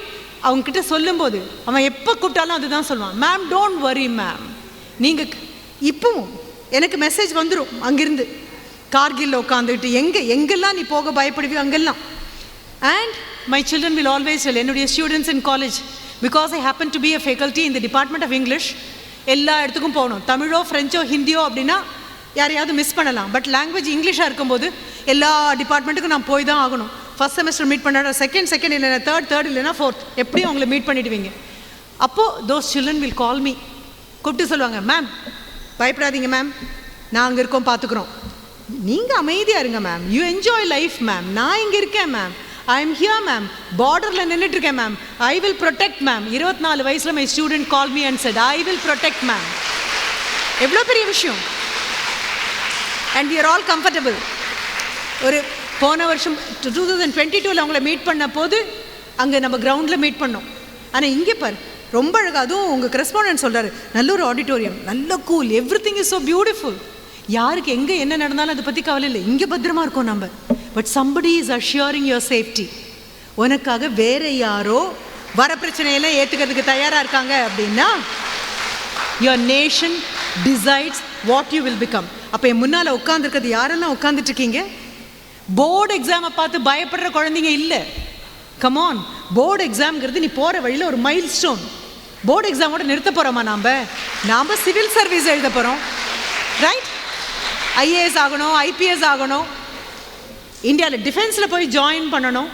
அவங்கக்கிட்ட சொல்லும்போது அவன் எப்போ கூப்பிட்டாலும் அதுதான் சொல்லுவான், மேம் டோன்ட் வரி மேம். நீங்கள் இப்பவும் எனக்கு மெசேஜ் வந்துடும் அங்கிருந்து, கார்கில்ல உட்காந்துக்கிட்டு எங்கெல்லாம் நீ போக பயப்படுவியோ அங்கெல்லாம். And my children will always tell, என்னுடைய students in college, because I happen to be a faculty in the department of English. எல்லா இடத்துக்கும் போகணும். தமிழோ ஃப்ரெஞ்சோ ஹிந்தியோ அப்படின்னா யாரையாவது மிஸ் பண்ணலாம். பட் லாங்குவேஜ் இங்கிலீஷாக இருக்கும்போது எல்லா டிபார்ட்மெண்ட்டுக்கும் நான் போய் தான் ஆகணும். ஃபஸ்ட் செமஸ்டர் மீட் பண்ணாட செகண்ட் இல்லைன்னா தேர்ட் இல்லைன்னா ஃபோர்த், எப்படியும் அவங்கள மீட் பண்ணிவிடுவீங்க. அப்போது those children will call me, கூப்பிட்டு சொல்லுவாங்க, மேம் பயப்படாதீங்க மேம், நாங்கள் இருக்கோம் பார்த்துக்குறோம், நீங்கள் அமைதியாக இருங்க ma'am, you enjoy life ma'am, நான் இங்கே இருக்கேன் ma'am, I am here ma'am, பார்டரில் நின்றுட்டுருக்கேன் மேம், ஐ வில் ப்ரொடெக்ட் மேம். 24 வயசில் my student call me and said I will protect ma'am. எவ்வளோ பெரிய விஷயம். And we are all comfortable. ஒரு போன வருஷம் 2022 அவங்கள மீட் பண்ண போது அங்கே நம்ம கிரவுண்டில் மீட் பண்ணோம். ஆனால் இங்கே பார் ரொம்ப அழகாக, அதுவும் உங்கள் கரெஸ்பாண்டன்ட் சொல்கிறாரு, நல்ல ஒரு ஆடிட்டோரியம், நல்ல cool, every thing is so beautiful. யாருக்கு எங்கே என்ன நடந்தாலும் அதை பற்றி கவலை இல்லை, இங்கே பத்திரமா இருக்கோம் நம்ம. But somebody is assuring your safety. உனக்காக வேற யாரோ வர பிரச்சனையெல்லாம் ஏற்றுக்கிறதுக்கு தயாராக இருக்காங்க அப்படின்னா your nation decides what you will become. அப்போ என் முன்னால் உட்காந்துருக்கிறது யாரெல்லாம் உட்காந்துட்ருக்கீங்க? போர்டு எக்ஸாமை பார்த்து பயப்படுற குழந்தைங்க இல்லை. கமான், போர்டு எக்ஸாம்ங்கிறது நீ போகிற வழியில் ஒரு மைல் ஸ்டோன். போர்டு எக்ஸாமோட நிறுத்த போகிறோமா நாம் சிவில் சர்வீஸ் எழுத போகிறோம், ரைட்? ஐஏஎஸ் ஆகணும், ஐபிஎஸ் ஆகணும், இந்தியாவில் டிஃபென்ஸில் போய் ஜாயின் பண்ணணும்,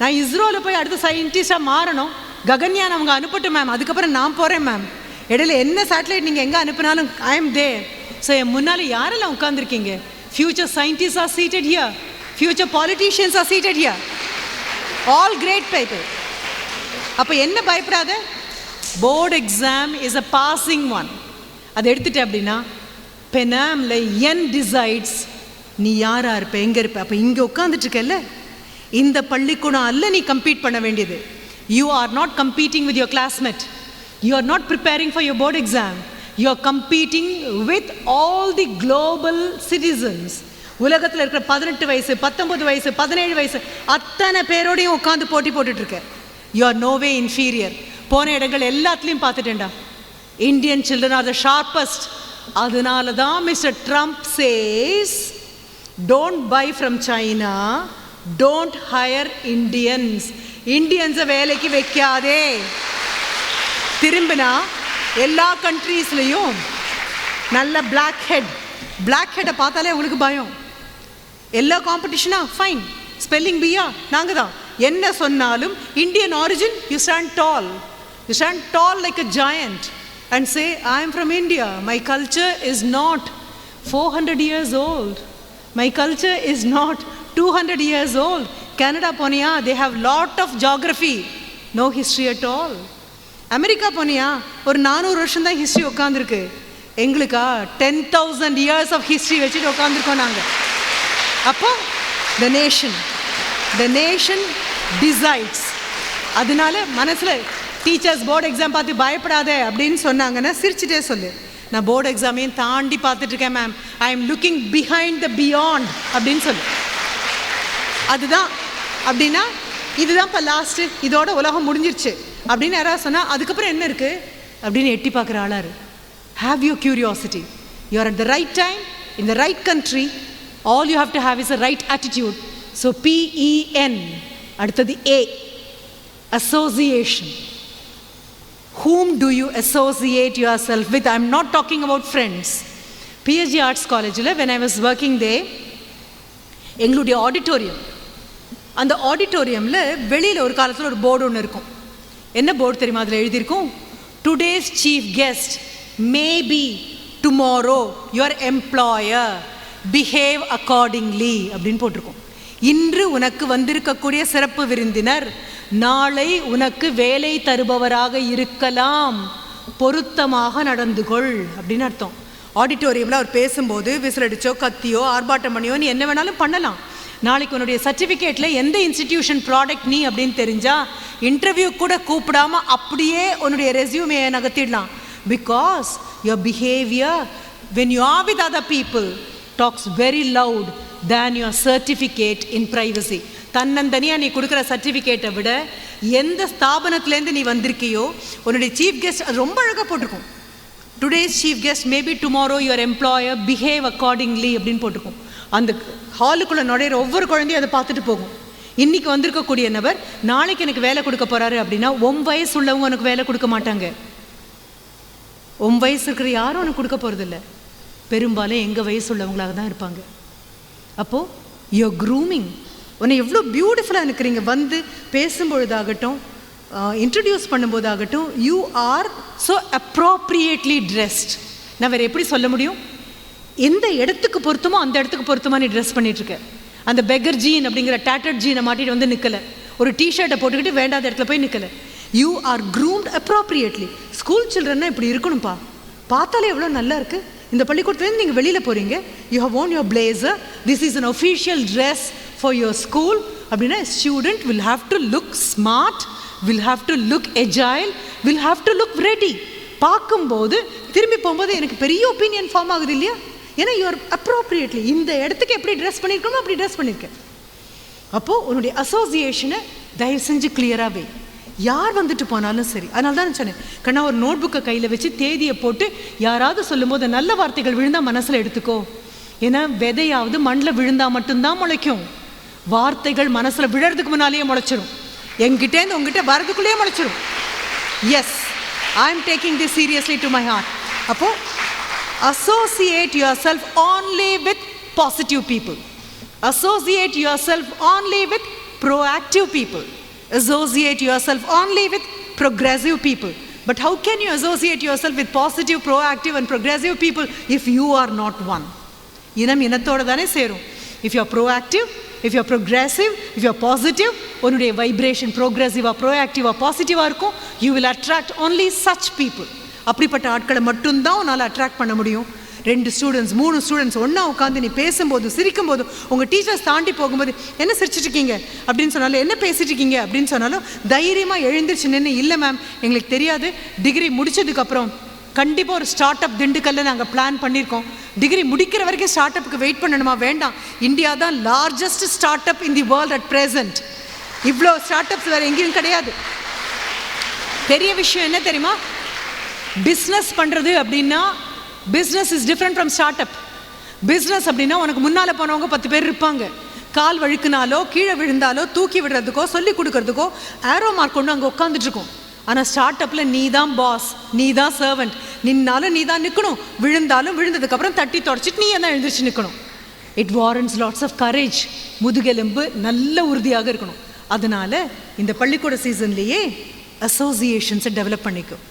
நான் இஸ்ரோவில் போய் அடுத்த சயின்டிஸ்டாக மாறணும், ககன்யான் அவங்க அனுப்பட்டும் மேம், அதுக்கப்புறம் நான் போகிறேன் மேம். இடையில என்ன சேட்டலைட் நீங்கள் எங்கே அனுப்பினாலும் ஐ எம் தேர். ஸோ என் முன்னால் யாரெல்லாம் உட்காந்துருக்கீங்க? Future scientist are seated here, future politicians are seated here, all great people. அப்போ என்ன பயப்படாத, board exam is a passing one. அதை எடுத்துட்டேன் அப்படின்னா பெனாமில் என் டிசைட்ஸ் நீ யாராக இருப்ப, எங்கே இருப்ப. அப்போ இங்கே உட்காந்துட்ருக்கல, இந்த பள்ளிக்கூடம் அல்ல நீ கம்பீட் பண்ண வேண்டியது. You are not competing with your classmate, you are not preparing for your board exam, you are competing with all the global citizens. உலகத்தில் இருக்கிற 18 வயசு 19 வயசு 17 வயசு அத்தனை பேரோடையும் உட்காந்து போட்டி போட்டுட்ருக்க. You are no way inferior. போன இடங்கள் எல்லாத்துலேயும் பார்த்துட்டேன்டா, Indian children are the sharpest. அதனால தான் mister Trump says, don't buy from China, don't hire Indians. இந்தியன்ஸை வேலைக்கு வைக்காதே. திரும்பினா எல்லா கண்ட்ரீஸ்லையும் நல்ல பிளாக் ஹெட்டை பார்த்தாலே உங்களுக்கு பயம். எல்லா காம்படிஷனா ஃபைன், ஸ்பெல்லிங் பியா நாங்கள் தான். என்ன சொன்னாலும் Indian origin, you stand tall like a giant and say, I am from India. My culture is not 400 years old. My culture is not 200 years old. Canada poniya, they have lot of geography, no history at all. America poniya, ஒரு 400 வருஷம் தான் history உட்காந்துருக்கு. எங்களுக்கா 10,000 years of history வச்சுட்டு உட்காந்துருக்கோம் நாங்கள். அப்போ the nation decides. அதனால மனசில் டீச்சர்ஸ் போர்டு எக்ஸாம் பார்த்து பயப்படாத அப்படின்னு சொன்னாங்கன்னா சிரிச்சுட்டே சொல்லு, நான் போர்டு எக்ஸாமையும் தாண்டி பார்த்துட்ருக்கேன் ma'am, I am looking behind the beyond அப்படின்னு சொல்லு. அதுதான் அப்படின்னா இதுதான் இப்போ லாஸ்ட்டு, இதோட உலகம் முடிஞ்சிருச்சு அப்படின்னு யாராவது சொன்னால் அதுக்கப்புறம் என்ன இருக்குது அப்படின்னு எட்டி பார்க்குற ஆளாரு. Have your curiosity, you are at the right time in the right country, all you have to have is a right attitude. So PEN. அடுத்தது A, association. Whom do you associate yourself with? I'm not talking about friends. PSG Arts College, when I was working there, எங்களுடைய auditorium, அந்த ஆடிட்டோரியமில் வெளியில் ஒரு காலத்தில் ஒரு board ஒன்று இருக்கும். என்ன போர்டு தெரியுமா? அதில் எழுதியிருக்கும், today's chief guest may be tomorrow your employer, behave accordingly அப்படின்னு போட்டிருக்கோம். இன்று உனக்கு வந்திருக்கக்கூடிய சிறப்பு விருந்தினர் நாளை உனக்கு வேலை தருபவராக இருக்கலாம், பொருத்தமாக நடந்து கொள் அப்படின்னு அர்த்தம். ஆடிட்டோரியமில் அவர் பேசும்போது விசிலடிச்சோ கத்தியோ ஆர்ப்பாட்டம் பண்ணியோ நீ என்ன வேணாலும் பண்ணலாம். நாளைக்கு உன்னுடைய சர்டிஃபிகேட்டில் எந்த இன்ஸ்டிடியூஷன் ப்ராடக்ட் நீ அப்படின்னு தெரிஞ்சால் இன்டர்வியூ கூட கூப்பிடாம அப்படியே உன்னுடைய ரெஸ்யூமையை நகர்த்திடலாம். Because your behaviour when you are with other people talks very loud than your certificate in privacy. தன்னந்தனியாக நீ கொடுக்குற சர்டிஃபிகேட்டை விட எந்த ஸ்தாபனத்துலேருந்து நீ வந்திருக்கியோ உன்னுடைய சீஃப் கெஸ்ட், அது ரொம்ப அழகாக போட்டிருக்கும். Today's chief guest maybe tomorrow your employer, behave accordingly அப்படின்னு போட்டிருக்கும். அந்த ஹாலுக்குள்ளே நுழையிற ஒவ்வொரு குழந்தையும் அதை பார்த்துட்டு போகும். இன்றைக்கி வந்திருக்கக்கூடிய நபர் நாளைக்கு எனக்கு வேலை கொடுக்க போகிறாரு அப்படின்னா 9 வயசு உள்ளவங்க உனக்கு வேலை கொடுக்க மாட்டாங்க. 9 வயசு இருக்கிற யாரும் உனக்கு கொடுக்க போகிறதில்ல. பெரும்பாலும் எங்கள் வயசு உள்ளவங்களாக தான் இருப்பாங்க. அப்போது யுவர் க்ரூமிங், உன்னை எவ்வளோ பியூட்டிஃபுல்லாக இருக்கிறீங்க, வந்து பேசும்பொழுதாகட்டும், இன்ட்ரடியூஸ் பண்ணும்போதாகட்டும், you are so appropriately dressed. நான் வேறு எப்படி சொல்ல முடியும்? எந்த இடத்துக்கு பொருத்தமோ அந்த இடத்துக்கு பொருத்தமாக நீ ட்ரெஸ் பண்ணிகிட்ருக்க. அந்த பெக்கர் ஜீன் அப்படிங்கிற டேட்டர்ட் ஜீனை மாட்டிட்டு வந்து நிற்கலை, ஒரு டிஷர்ட்டை போட்டுக்கிட்டு வேண்டாத இடத்துல போய் நிற்கலை. You are groomed appropriately. School சில்ட்ரன்னா இப்படி இருக்கணும்ப்பா, பார்த்தாலே எவ்வளோ நல்லா இருக்குது. இந்த பள்ளிக்கூடத்துலேருந்து நீங்கள் வெளியில் போகிறீங்க, you have own your blazer, this is an official dress for your school அப்படின்னா student will have to look smart, will have to look agile, will have to look ready. பார்க்கும்போது திரும்பி போகும்போது எனக்கு பெரிய ஒப்பீனியன் ஃபார்ம் ஆகுது இல்லையா? ஏன்னா you are அப்ரோப்ரியேட்லி இந்த இடத்துக்கு எப்படி ட்ரெஸ் பண்ணியிருக்கணுமோ அப்படி ட்ரெஸ் பண்ணியிருக்கேன். அப்போது உன்னுடைய அசோசியேஷனை தயவு செஞ்சு கிளியராக வை. யார் வந்துட்டு போனாலும் சரி. அதனால தான் சொன்னேன், கண்ணா ஒரு நோட் புக்கை கையில் வச்சு தேதியை போட்டு யாராவது சொல்லும்போது நல்ல வார்த்தைகள் விழுந்தால் மனசில் எடுத்துக்கோ. ஏன்னா விதையாவது மண்ணில் விழுந்தால் மட்டும்தான் முளைக்கும். வார்த்தைகள் மனசில் விழறதுக்கு முன்னாலேயே முளைச்சிடும். என்கிட்டேருந்து உங்ககிட்ட வரதுக்குள்ளேயே முளைச்சிடும். Yes, I am taking this seriously to my heart. அப்போது associate yourself only with positive people. Associate yourself only with proactive people. Associate yourself only with progressive people. But how can you associate yourself with positive, proactive and progressive people if you are not one? இனம் இனத்தோடு தானே சேரும். If you are proactive, if you are progressive, if you are positive, உன்னுடைய vibration ப்ரோக்ரெசிவாக ப்ரோஆக்டிவாக பாசிட்டிவாக இருக்கும். You will attract only such people. அப்படிப்பட்ட ஆட்களை மட்டும்தான் உன்னால் அட்ராக்ட் பண்ண முடியும். 2 ஸ்டூடெண்ட்ஸ் 3 ஸ்டூடெண்ட்ஸ் ஒன்றா உட்காந்து நீ பேசும்போது சிரிக்கும்போது உங்கள் டீச்சர்ஸ் தாண்டி போகும்போது என்ன சிரிச்சிட்ருக்கீங்க அப்படின்னு சொன்னாலும், என்ன பேசிட்டு இருக்கீங்க அப்படின்னு சொன்னாலும் தைரியமாக எழுந்திரிச்சு நின்று, இல்லை மேம் எங்களுக்கு தெரியாது, டிகிரி முடித்ததுக்கப்புறம் கண்டிப்பாக ஒரு ஸ்டார்ட் அப் திண்டுக்கல்ல நாங்கள் பிளான் பண்ணியிருக்கோம். டிகிரி முடிக்கிற வரைக்கும் ஸ்டார்ட் அப்புக்கு வெயிட் பண்ணணுமா? வேண்டாம், இந்தியா தான் largest start up in the world at present. இவ்வளோ ஸ்டார்ட் அப்ஸ் வேறு எங்கேயும் கிடையாது. பெரிய விஷயம் என்ன தெரியுமா? பிஸ்னஸ் பண்ணுறது அப்படின்னா business is different from start up. Business அப்படின்னா உனக்கு முன்னால் போனவங்க 10 பேர் இருப்பாங்க. கால் வழுக்குனாலோ கீழே விழுந்தாலோ தூக்கி விடுறதுக்கோ சொல்லி கொடுக்கறதுக்கோ ஆரோ மார்க் கொண்டு அங்கே உட்காந்துட்ருக்கோம். ஆனால் ஸ்டார்ட் அப்பில் நீ தான் பாஸ், நீ தான் சர்வெண்ட். நின்னாலும் நீ தான் நிற்கணும், விழுந்தாலும் விழுந்ததுக்கப்புறம் தட்டி தொடச்சிட்டு நீ தான் எழுந்திரிச்சு நிற்கணும். It warrants lots of courage. முதுகெலும்பு நல்ல உறுதியாக இருக்கணும். அதனால் இந்த பள்ளிக்கூட சீசன்லேயே அசோசியேஷன்ஸை டெவலப் பண்ணிக்கும்.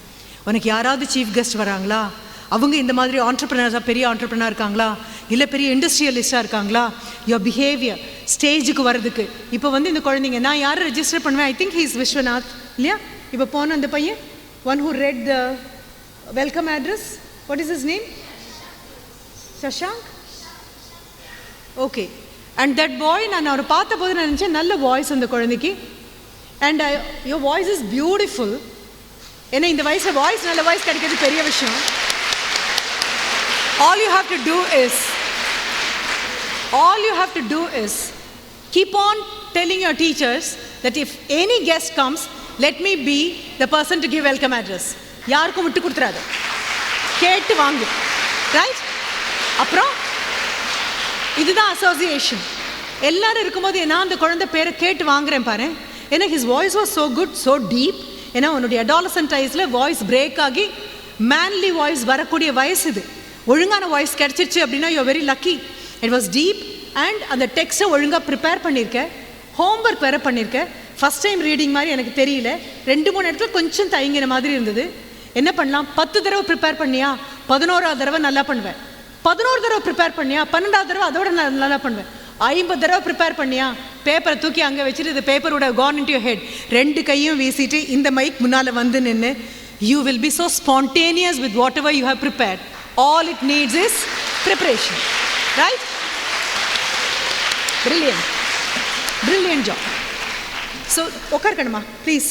உனக்கு யாராவது சீஃப் கெஸ்ட் வராங்களா, அவங்க இந்த மாதிரி ஆண்டர்ப்ரனர்ஸாக பெரிய ஆண்டர்ப்ரனர் இருக்காங்களா, இல்லை பெரிய இண்டஸ்ட்ரியலிஸ்டாக இருக்காங்களா, யோர் பிஹேவியர் ஸ்டேஜுக்கு வர்றதுக்கு. இப்போ இந்த குழந்தைங்க நான் யாரை ரெஜிஸ்டர் பண்ணுவேன், ஐ திங்க் ஹீஸ் விஸ்வநாத் இல்லையா? இப்போ போன அந்த பையன் one who read the welcome address, what is his name? Shashank. Okay. And that boy, நான் அவரை பார்த்த போது நான் நினச்சேன் நல்ல வாய்ஸ் அந்த குழந்தைக்கு. And your voice is beautiful. ஏன்னா இந்த வயசில் வாய்ஸ் நல்ல வாய்ஸ் கிடைக்கிறது பெரிய விஷயம். All you have to do is keep on telling your teachers that if any guest comes, let me be the person to give welcome address. யாருக்கும் விட்டு கொடுத்துறாது, கேட்டு வாங்கு. ரைட்? அப்புறம் இதுதான் அசோசியேஷன். எல்லாரும் இருக்கும்போது நான் அந்த குழந்தை பேரை கேட்டு வாங்குறேன் பாரு. ஏன்னா his voice was so good, so deep. ஏன்னா உன்னுடைய அடாலசன்ட் ஐஸில் வாய்ஸ் பிரேக் ஆகி மேன்லி வாய்ஸ் வரக்கூடிய வயசு இது. ஒழுங்கான வாய்ஸ் கிடச்சிருச்சு அப்படின்னா you are very lucky. It was deep. And அந்த டெக்ஸ்ட்டை ஒழுங்காக ப்ரிப்பேர் பண்ணியிருக்கேன், ஹோம்ஒர்க் வேறு பண்ணியிருக்கேன். ஃபஸ்ட் டைம் ரீடிங் மாதிரி எனக்கு தெரியல, 2-3 இடத்துல கொஞ்சம் தயங்கின மாதிரி இருந்தது. என்ன பண்ணலாம், 10 தடவை ப்ரிப்பேர் பண்ணியா 11ஆவது தடவை நல்லா பண்ணுவேன், 11 தடவை ப்ரிப்பேர் பண்ணியா 12ஆவது தடவை அதோட நல்லா பண்ணுவேன், 50 தடவை ப்ரிப்பேர் பண்ணியா பேப்பரை தூக்கி அங்கே வச்சுட்டு இந்த பேப்பரோட கான் இன்டு யுவர் ஹெட், 2 கையும் வீசிட்டு இந்த மைக் முன்னால் வந்து நின்று you will B so spontaneous with what ever you have prepared. All it needs is preparation. Right? Brilliant job. So, okkarkanama, please.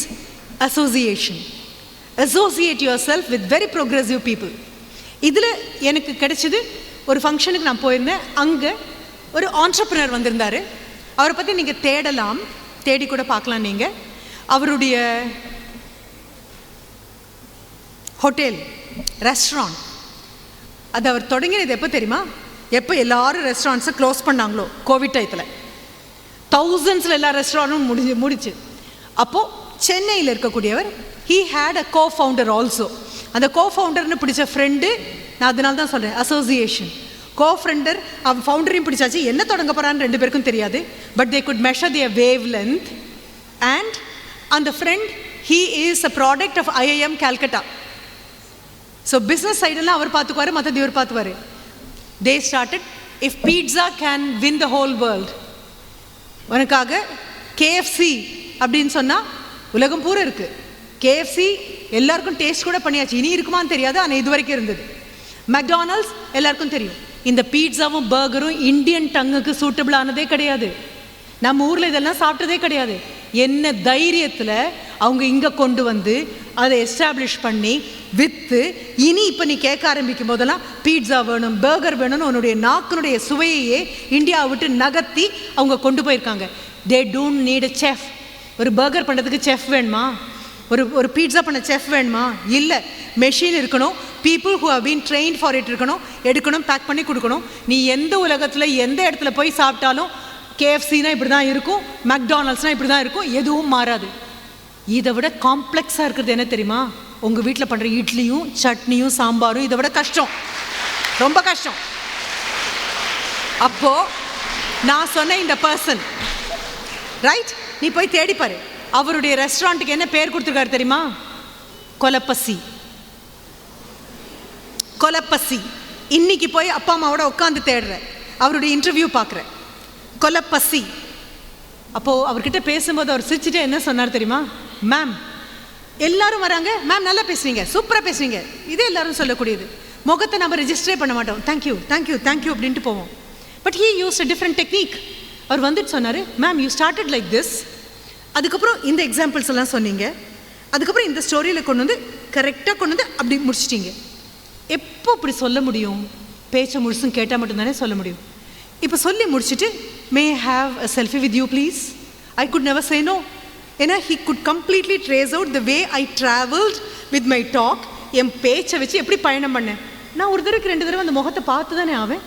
Association. Associate yourself with very progressive people. இதில் எனக்கு கிடைச்சது ஒரு ஃபங்க்ஷனுக்கு நான் போயிருந்தேன். அங்கே ஒரு ஆண்டர்ப்ரனர் வந்திருந்தார். அவரை பற்றி நீங்கள் தேடலாம், தேடி கூட பார்க்கலாம். நீங்கள் அவருடைய ஹோட்டல், ரெஸ்டாரண்ட், அது அவர் தொடங்கினது எப்போ தெரியுமா? எப்போ எல்லாரும் ரெஸ்டாரண்ட்ஸை க்ளோஸ் பண்ணாங்களோ கோவிட் டயத்தில், தௌசண்ட்ஸில் எல்லா ரெஸ்டாரண்ட்டும் முடிச்சு. அப்போது சென்னையில் இருக்கக்கூடியவர், ஹீ ஹேட் அ கோ-ஃபவுண்டர் ஆல்சோ. அந்த கோ-ஃபவுண்டர்னு பிடிச்ச ஃப்ரெண்டு, நான் அதனால தான் சொல்கிறேன் அசோசியேஷன். கோ-ஃபவுண்டர் அவன் ஃபவுண்டரையும் பிடிச்சாச்சு. என்ன தொடங்க போகிறான்னு 2 பேருக்கும் தெரியாது. But they could measure their wavelength. And அந்த friend, he is a product of IIM Calcutta. So business சைடெல்லாம் அவர் பார்த்துக்குவார், மற்றது இவர் பார்த்துக்குவார். They started, if pizza can win the whole world. உனக்காக KFC அப்படின்னு சொன்னால் உலகம் பூரா இருக்குது. KFC எல்லாருக்கும் டேஸ்ட் கூட பண்ணியாச்சு, இனி இருக்குமான்னு தெரியாது, ஆனால் இது வரைக்கும் இருந்தது. மெக்டானல்ட்ஸ் எல்லாருக்கும் தெரியும். இந்த பீட்ஸாவும் பர்கரும் இந்தியன் டங்குக்கு சூட்டபிளானதே கிடையாது. நம்ம ஊரில் இதெல்லாம் சாப்பிட்டதே கிடையாது. என்ன தைரியத்தில் அவங்க இங்கே கொண்டு வந்து அதை எஸ்டாப்ளிஷ் பண்ணி விற்று, இனி இப்போ நீ கேட்க ஆரம்பிக்கும் போதெல்லாம் பீட்ஸா வேணும், பர்கர் வேணும்னு உன்னுடைய நாக்கினுடைய சுவையையே இந்தியாவை விட்டு நகர்த்தி அவங்க கொண்டு போயிருக்காங்க. They don't need a chef. ஒரு பர்கர் பண்ணுறதுக்கு செஃப் வேணுமா? ஒரு பீட்ஸா பண்ண செஃப் வேணுமா? இல்லை. மெஷின் இருக்கணும், people who have been trained for it இருக்கணும், எடுக்கணும், பேக் பண்ணி கொடுக்கணும். நீ எந்த உலகத்தில் எந்த இடத்துல போய் சாப்பிட்டாலும் KFCனா இப்படி தான் இருக்கும், மெக்டானல்ட்ஸ்னால் இப்படி தான் இருக்கும், எதுவும் மாறாது. இதை விட காம்ப்ளெக்ஸாக இருக்கிறது என்ன தெரியுமா? உங்கள் வீட்டில் பண்ணுற இட்லியும் சட்னியும் சாம்பாரும் இதை விட கஷ்டம், ரொம்ப கஷ்டம். அப்போது நான் சொன்ன இந்த பர்சன், ரைட், நீ போய் தேடிப்பாரு. அவருடைய ரெஸ்டாரண்ட்டுக்கு என்ன பேர் கொடுத்துருக்காரு தெரியுமா? கொலப்பசி. கொலப்பசி. இன்னைக்கு போய் அப்பா அம்மாவோட உட்காந்து தேடுறேன், அவருடைய இன்டர்வியூ பார்க்குறேன். கொலப்பசி. அப்போது அவர்கிட்ட பேசும்போது அவர் சிரிச்சுட்டு என்ன சொன்னார் தெரியுமா? மேம், எல்லாரும் வராங்க, மேம் நல்லா பேசுவீங்க, சூப்பராக பேசுவீங்க, இதே எல்லாரும் சொல்லக்கூடியது. முகத்தை நம்ம ரெஜிஸ்டரே பண்ண மாட்டோம், தேங்க்யூ தேங்க்யூ தேங்க்யூ அப்படின்ட்டு போவோம். But he use a different technique. அவர் வந்துட்டு சொன்னார், ma'am you started like this, அதுக்கப்புறம் இந்த எக்ஸாம்பிள்ஸ் எல்லாம் சொன்னீங்க, அதுக்கப்புறம் இந்த ஸ்டோரியில் கொண்டு வந்து கரெக்டாக கொண்டு வந்து அப்படி முடிச்சிட்டிங்க. எப்போ அப்படி சொல்ல முடியும்? பேச்சை முழுசும் கேட்டால் மட்டும்தானே சொல்ல முடியும். இப்போ சொல்லி முடிச்சுட்டு, may have a selfie with you please, I could never say no. ஏன்னா he could completely trace out the way I traveled with my talk. என் பேச்சை வச்சு எப்படி பயணம் பண்ணேன். நான் ஒரு தடவைக்கு 2 தடவை அந்த முகத்தை பார்த்து தானே ஆவேன்.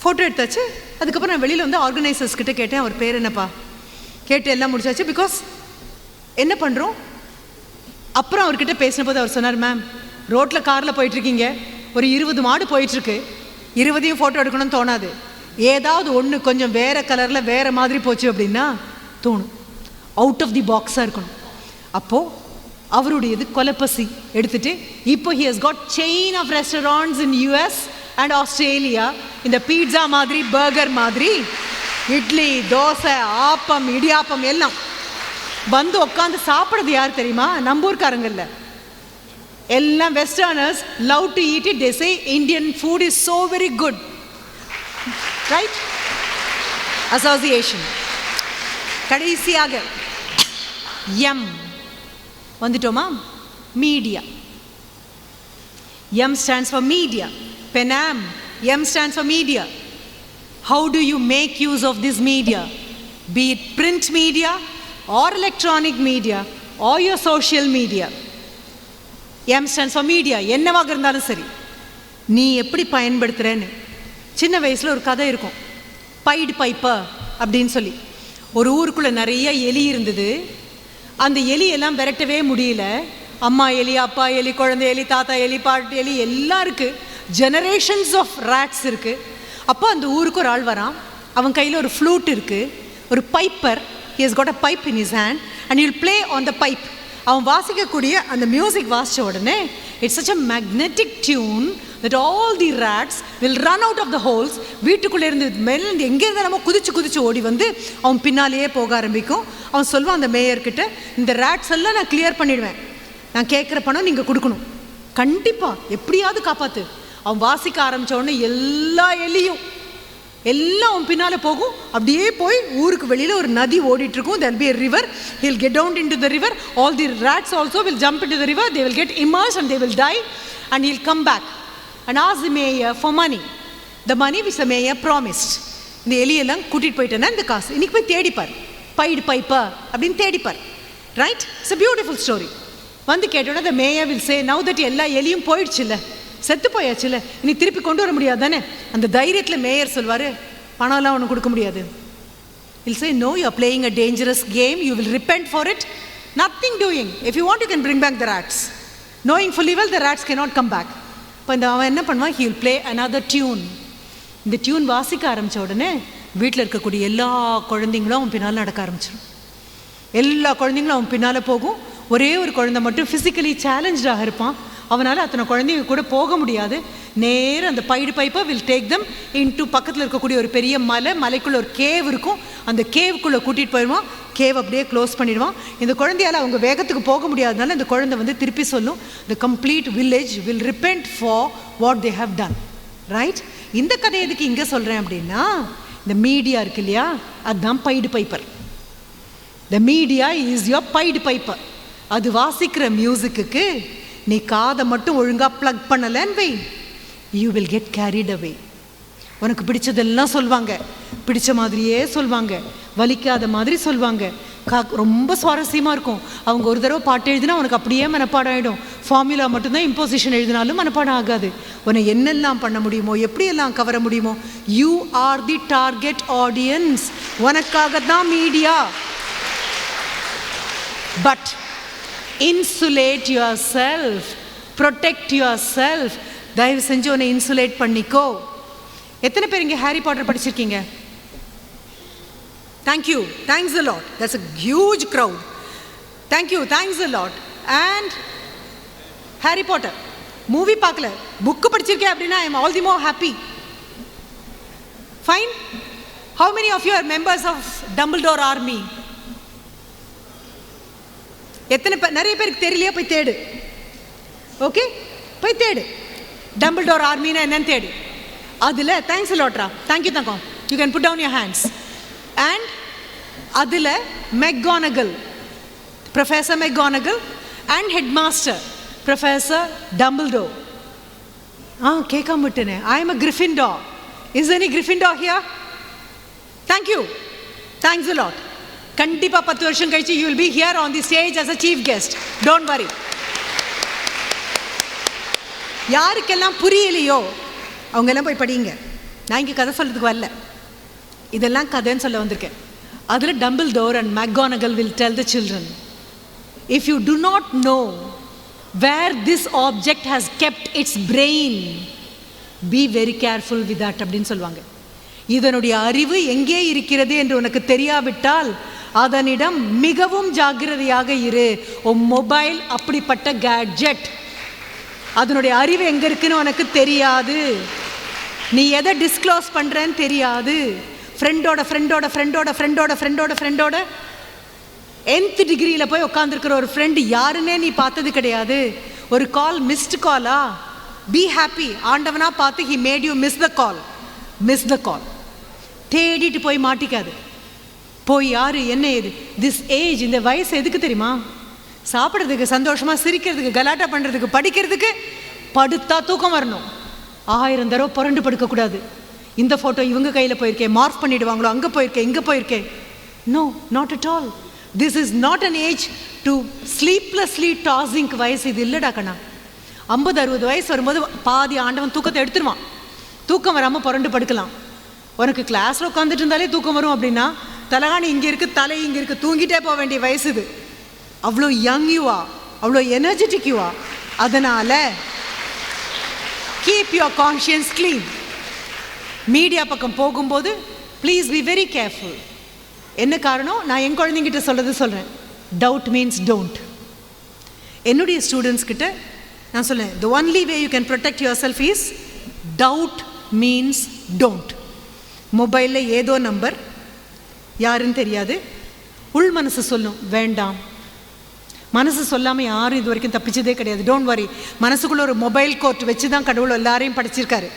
ஃபோட்டோ எடுத்தாச்சு. அதுக்கப்புறம் நான் வெளியில் வந்து ஆர்கனைசர்ஸ் கிட்ட கேட்டேன், அவர் பேர் என்னப்பா கேட்டு எல்லாம் முடிச்சாச்சு. பிகாஸ் என்ன பண்ணுறோம். அப்புறம் அவர்கிட்ட பேசின போது அவர் சொன்னார், மேம் ரோட்டில் காரில் போயிட்டுருக்கீங்க, ஒரு 20 மாடு போயிட்டுருக்கு, 20ஐயும் ஃபோட்டோ எடுக்கணும்னு தோணாது. ஏதாவது ஒன்று கொஞ்சம் வேறு கலரில் வேறு மாதிரி போச்சு அப்படின்னா தோணும். அவுட் ஆஃப் தி பாக்ஸாக இருக்கணும். அப்போது அவருடையது கொலப்பசி எடுத்துகிட்டு இப்போ he has got chain of restaurants in US and Australia. இந்த பீட்சா மாதிரி பர்கர் மாதிரி இட்லி தோசை ஆப்பம் இடியாப்பம் எல்லாம் வந்து உட்காந்து சாப்பிட்றது யார் தெரியுமா? நம்பூர்காரங்கள்ல எல்லாம் westerners love to eat it. they say Indian food is so very good, right? Association. கடைசியாக எம் வந்துட்டோமா? Media. M stands for media. Penam, M stands for media. How do you make use of this media? Be it print media or electronic media or your social media. M stands for media. என்னவாக இருந்தாலும் சரி, நீ எப்படி பயன்படுத்துகிறேன்னு. சின்ன வயசில் ஒரு கதை இருக்கும், பைடு பைப்பர் அப்படின்னு சொல்லி. ஒரு ஊருக்குள்ளே நிறைய எலி இருந்தது. அந்த எலியெல்லாம் விரட்டவே முடியல. அம்மா எலி, அப்பா எலி, குழந்தை எலி, தாத்தா எலி, பாட்டி எலி எல்லாம் இருக்குது. ஜெனரேஷன்ஸ் ஆஃப் ரேட்ஸ் இருக்குது. அப்போ அந்த ஊருக்கு ஒரு ஆள் வரான். அவன் கையில் ஒரு ஃப்ளூட் இருக்குது, ஒரு piper. he has got a pipe in his hand and he will play on the pipe. அவன் வாசிக்கக்கூடிய அந்த மியூசிக் வாசித்த உடனே it's such a magnetic tune that all the rats will run out of the holes. வீட்டுக்குள்ளே இருந்து மேலே எங்கேருந்து நம்ம குதிச்சு ஓடி வந்து அவன் பின்னாலேயே போக ஆரம்பிக்கும். அவன் சொல்லுவான் அந்த மேயர்கிட்ட, இந்த ரேட்ஸ் எல்லாம் நான் கிளியர் பண்ணிடுவேன், நான் கேட்குற பணம் நீங்கள் கொடுக்கணும், கண்டிப்பாக எப்படியாவது காப்பாற்று. அவன் வாசிக்க ஆரம்பித்த உடனே எல்லா எலியும் எல்லாம் அவன் பின்னால் போகும். அப்படியே போய் ஊருக்கு வெளியில் ஒரு நதி ஓடிட்டுருக்கும். there will be a river. he will get down into the river. all the rats also will jump into the river. they will get immersed and they will die and he will come back and ask the mayor for money. the money which the mayor promised. இந்த எலியெல்லாம் கூட்டிகிட்டு போயிட்டேன்னா இந்த காசு இன்றைக்கி போய் தேடிப்பார், Pied Piper அப்படின்னு தேடிப்பார். Right? It's a beautiful story. வந்து கேட்டோன்னா the mayor will say, now that எல்லா எலியும் போயிடுச்சுல்ல, செத்து போயாச்சுல்ல, இனி திருப்பி கொண்டு வர முடியாது தானே. அந்த தைரியத்தில் மேயர் சொல்வார், பணம்லாம் ஒன்று கொடுக்க முடியாது. he'll say, no, you are playing a dangerous game, you will repent for it. nothing doing. if you want you can bring back the rats. knowing fully well the rats cannot come back. இப்போ இந்த அவன் என்ன பண்ணுவான், he will play another tune. இந்த tune வாசிக்க ஆரம்பித்த உடனே வீட்டில் இருக்கக்கூடிய எல்லா குழந்தைங்களும் அவன் பின்னால் நடக்க ஆரம்பிச்சிடும். எல்லா குழந்தைங்களும் அவன் பின்னால் போகும். ஒரே ஒரு குழந்தை மட்டும் ஃபிசிக்கலி சேலஞ்சாக இருப்பான். அவனால் அத்தனை குழந்தைங்க கூட போக முடியாது. நேராக அந்த பைடு பைப்பை வில் டேக் தம் இன்ட்டு பக்கத்தில் இருக்கக்கூடிய ஒரு பெரிய மலைக்குள்ளே ஒரு கேவ் இருக்கும். அந்த கேவுக்குள்ளே கூட்டிகிட்டு போயிடுவான். கேவ் அப்படியே க்ளோஸ் பண்ணிடுவான். இந்த குழந்தையால் அவங்க வேகத்துக்கு போக முடியாதனால இந்த குழந்தை வந்து திருப்பி சொல்லும், the complete village will repent for what they have done. Right? இந்த கதை எதுக்கு இங்கே சொல்கிறேன் அப்படின்னா, இந்த மீடியா இருக்கு இல்லையா, அதுதான் Pied Piper. The media is your Pied Piper. அது வாசிக்கிற மியூசிக்கு நீ காதை மட்டும் ஒழுங்காக ப்ளக் பண்ணலன்னு வை, you will get carried away. உனக்கு பிடிச்சதெல்லாம் சொல்லுவாங்க, பிடிச்ச மாதிரியே சொல்லுவாங்க, வலிக்காத மாதிரி சொல்லுவாங்க. ரொம்ப சுவாரஸ்யமாக இருக்கும். அவங்க ஒரு தடவை பாட்டு எழுதினா உனக்கு அப்படியே மனப்பாடம் ஆகிடும். ஃபார்முலா மட்டும்தான் இம்போசிஷன் எழுதினாலும் மனப்பாடம் ஆகாது. உன்னை என்னெல்லாம் பண்ண முடியுமோ, எப்படியெல்லாம் கவர முடியுமோ, you are the target audience. உனக்காக தான் media. But insulate your self, protect your self. தயவு செஞ்சு உன்னை இன்சுலேட் பண்ணிக்கோ. எத்தனை பேர் இங்கே ஹாரி பாட்டர் படிச்சிருக்கீங்க? Thank you. Thanks a lot. That's a huge crowd. Thank you. Thanks a lot. And Harry Potter. Movie பார்க்கல, புக்கு படிச்சிருக்கேன் அப்படின்னா I am all the more happy. Fine. How many of you are members of Dumbledore Army? எத்தனை பேர்? நிறைய பேருக்கு தெரியலையா? போய் தேடு. ஓகே, போய் தேடு. Dumbledore Army-னா என்னன்னு தேடு. அதில் தேங்க்ஸ் லாட்ரா, தேங்க்யூ தங்கம், you can put down your hands. And அதில் McGonagall, professor McGonagall and headmaster professor Dumbledore. கேட்காம விட்டேனே, I am a Gryffindor. Is any Gryffindor here? Thank you, thanks a lot. கண்டிப்பாக 10 வருஷம் கழிச்சு you will be here on the stage as a chief guest. Don't worry. யாருக்கெல்லாம் புரியலையோ அவங்கெல்லாம் போய் படிங்க. நான் இங்கே கதை சொல்கிறதுக்கு வரல, இதெல்லாம் கதைன்னு சொல்ல வந்திருக்கேன். அதில் Dumbledore and McGonagall will tell the children, if you do not know where this object has kept its brain, be very careful with that அப்படின்னு சொல்லுவாங்க. இதனுடைய அறிவு எங்கே இருக்கிறது என்று உனக்கு தெரியாவிட்டால் அதனிடம் மிகவும் ஜாக்கிரதையாக இரு. மொபைல் அப்படிப்பட்ட கேட்ஜெட், அதனுடைய அறிவு எங்கே இருக்குன்னு உனக்கு தெரியாது. நீ எதை டிஸ்க்ளோஸ் பண்ணுறேன்னு தெரியாது. ஃப்ரெண்டோட ஃப்ரெண்டோட ஃப்ரெண்டோட ஃப்ரெண்டோட ஃப்ரெண்டோட ஃப்ரெண்டோட nth டிகிரியில் போய் உட்காந்துருக்கிற ஒரு ஃப்ரெண்டு யாருன்னே நீ பார்த்தது கிடையாது. ஒரு கால் மிஸ்டு காலா, பி ஹாப்பி, ஆண்டவனா பார்த்து he made you miss the call. Miss the call தேடிட்டு போய் மாட்டிக்காது. போய் யார் என்ன ஏது. திஸ் ஏஜ், இந்த வயசு எதுக்கு தெரியுமா? சாப்பிட்றதுக்கு, சந்தோஷமாக சிரிக்கிறதுக்கு, கலாட்டா பண்ணுறதுக்கு, படிக்கிறதுக்கு. படுத்தா தூக்கம் வரணும். 1000 தடவை புரண்டு படுக்கக்கூடாது. இந்த ஃபோட்டோ இவங்க கையில் போயிருக்கேன், மார்க் பண்ணிவிடுவாங்களோ, அங்கே போயிருக்கேன், இங்கே போயிருக்கேன். No, not at all. This is not an age to sleeplessly டாஸிங்க்கு வயசு இது இல்லைடா கண்ணா. 50-60 வயசு வரும்போது பாதி ஆண்டவன் தூக்கத்தை எடுத்துருவான். தூக்கம் வராமல் புரண்டு படுக்கலாம். உனக்கு கிளாஸில் உட்காந்துட்டு இருந்தாலே தூக்கம் வரும் அப்படின்னா, தலைகாணி இங்கே இருக்குது, தலை இங்கே இருக்குது, தூங்கிட்டே போக வேண்டிய வயசு இது. அவ்வளோ யங் யூவா, அவ்வளோ எனர்ஜெட்டிக் யூவா. அதனால் keep your conscience clean. Media பக்கம் போகும்போது ப்ளீஸ் பி வெரி கேர்ஃபுல். என்ன காரணம்? நான் என் குழந்தைங்கிட்ட சொல்கிறேன், டவுட் மீன்ஸ் டோன்ட். என்னுடைய ஸ்டூடெண்ட்ஸ் கிட்ட நான் சொல்லேன், the only way you can protect your self is doubt means don't. மொபைலில் ஏதோ நம்பர், யாருன்னு தெரியாது, உள் மனசு சொல்லும் வேண்டாம். மனசு சொல்லாமல் யாரும் இது வரைக்கும் தப்பிச்சதே கிடையாது. Don't worry. மனசுக்குள்ளே ஒரு மொபைல் கோர்ட் வச்சு தான் கடவுள் எல்லாரையும் படைச்சிருக்காரு.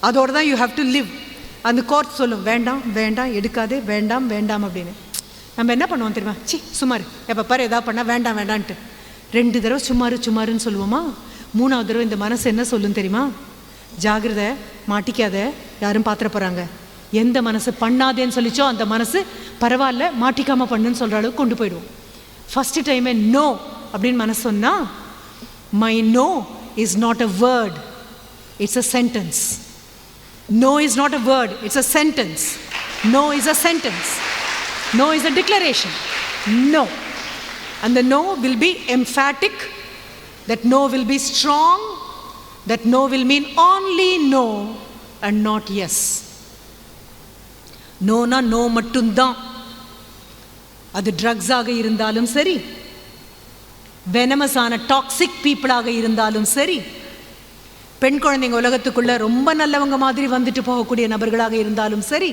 அதோடு தான் யூ ஹாவ் டு லிவ். அந்த கோர்ட் சொல்லும் வேண்டாம் வேண்டாம், எடுக்காதே, வேண்டாம் வேண்டாம் அப்படின்னு. நம்ம என்ன பண்ணுவோம் தெரியுமா? சி சுமார், எப்போ பாரு எதாவது பண்ணால் வேண்டாம் வேண்டான்ட்டு 2 தடவை சுமாரு சுமாருன்னு சொல்லுவோமா? 3ஆவது தடவை இந்த மனசு என்ன சொல்லும் தெரியுமா? ஜாகிரதை, மாட்டிக்காத, யாரும் பாத்திர போகிறாங்க. எந்த மனசு பண்ணாதேன்னு சொல்லிச்சோ அந்த மனசு பரவாயில்ல மாட்டிக்காமல் பண்ணுன்னு சொல்கிற அளவுக்கு கொண்டு போயிடுவோம். ஃபஸ்ட்டு டைமே நோ அப்படின்னு மனசு சொன்னால், my no is not a word, it's a sentence. No is not a word, it's a sentence. No is a sentence. No is a declaration. No. And the no will be emphatic. That no will be strong. That no will mean only no and not yes. No na no mattumdan. அது drugs ஆக இருந்தாலும் சரி, venomous ஆன toxic people ஆக இருந்தாலும் சரி, பெண் குழந்தைங்க உலகத்துக்குள்ளே ரொம்ப நல்லவங்க மாதிரி வந்துட்டு போகக்கூடிய நபர்களாக இருந்தாலும் சரி,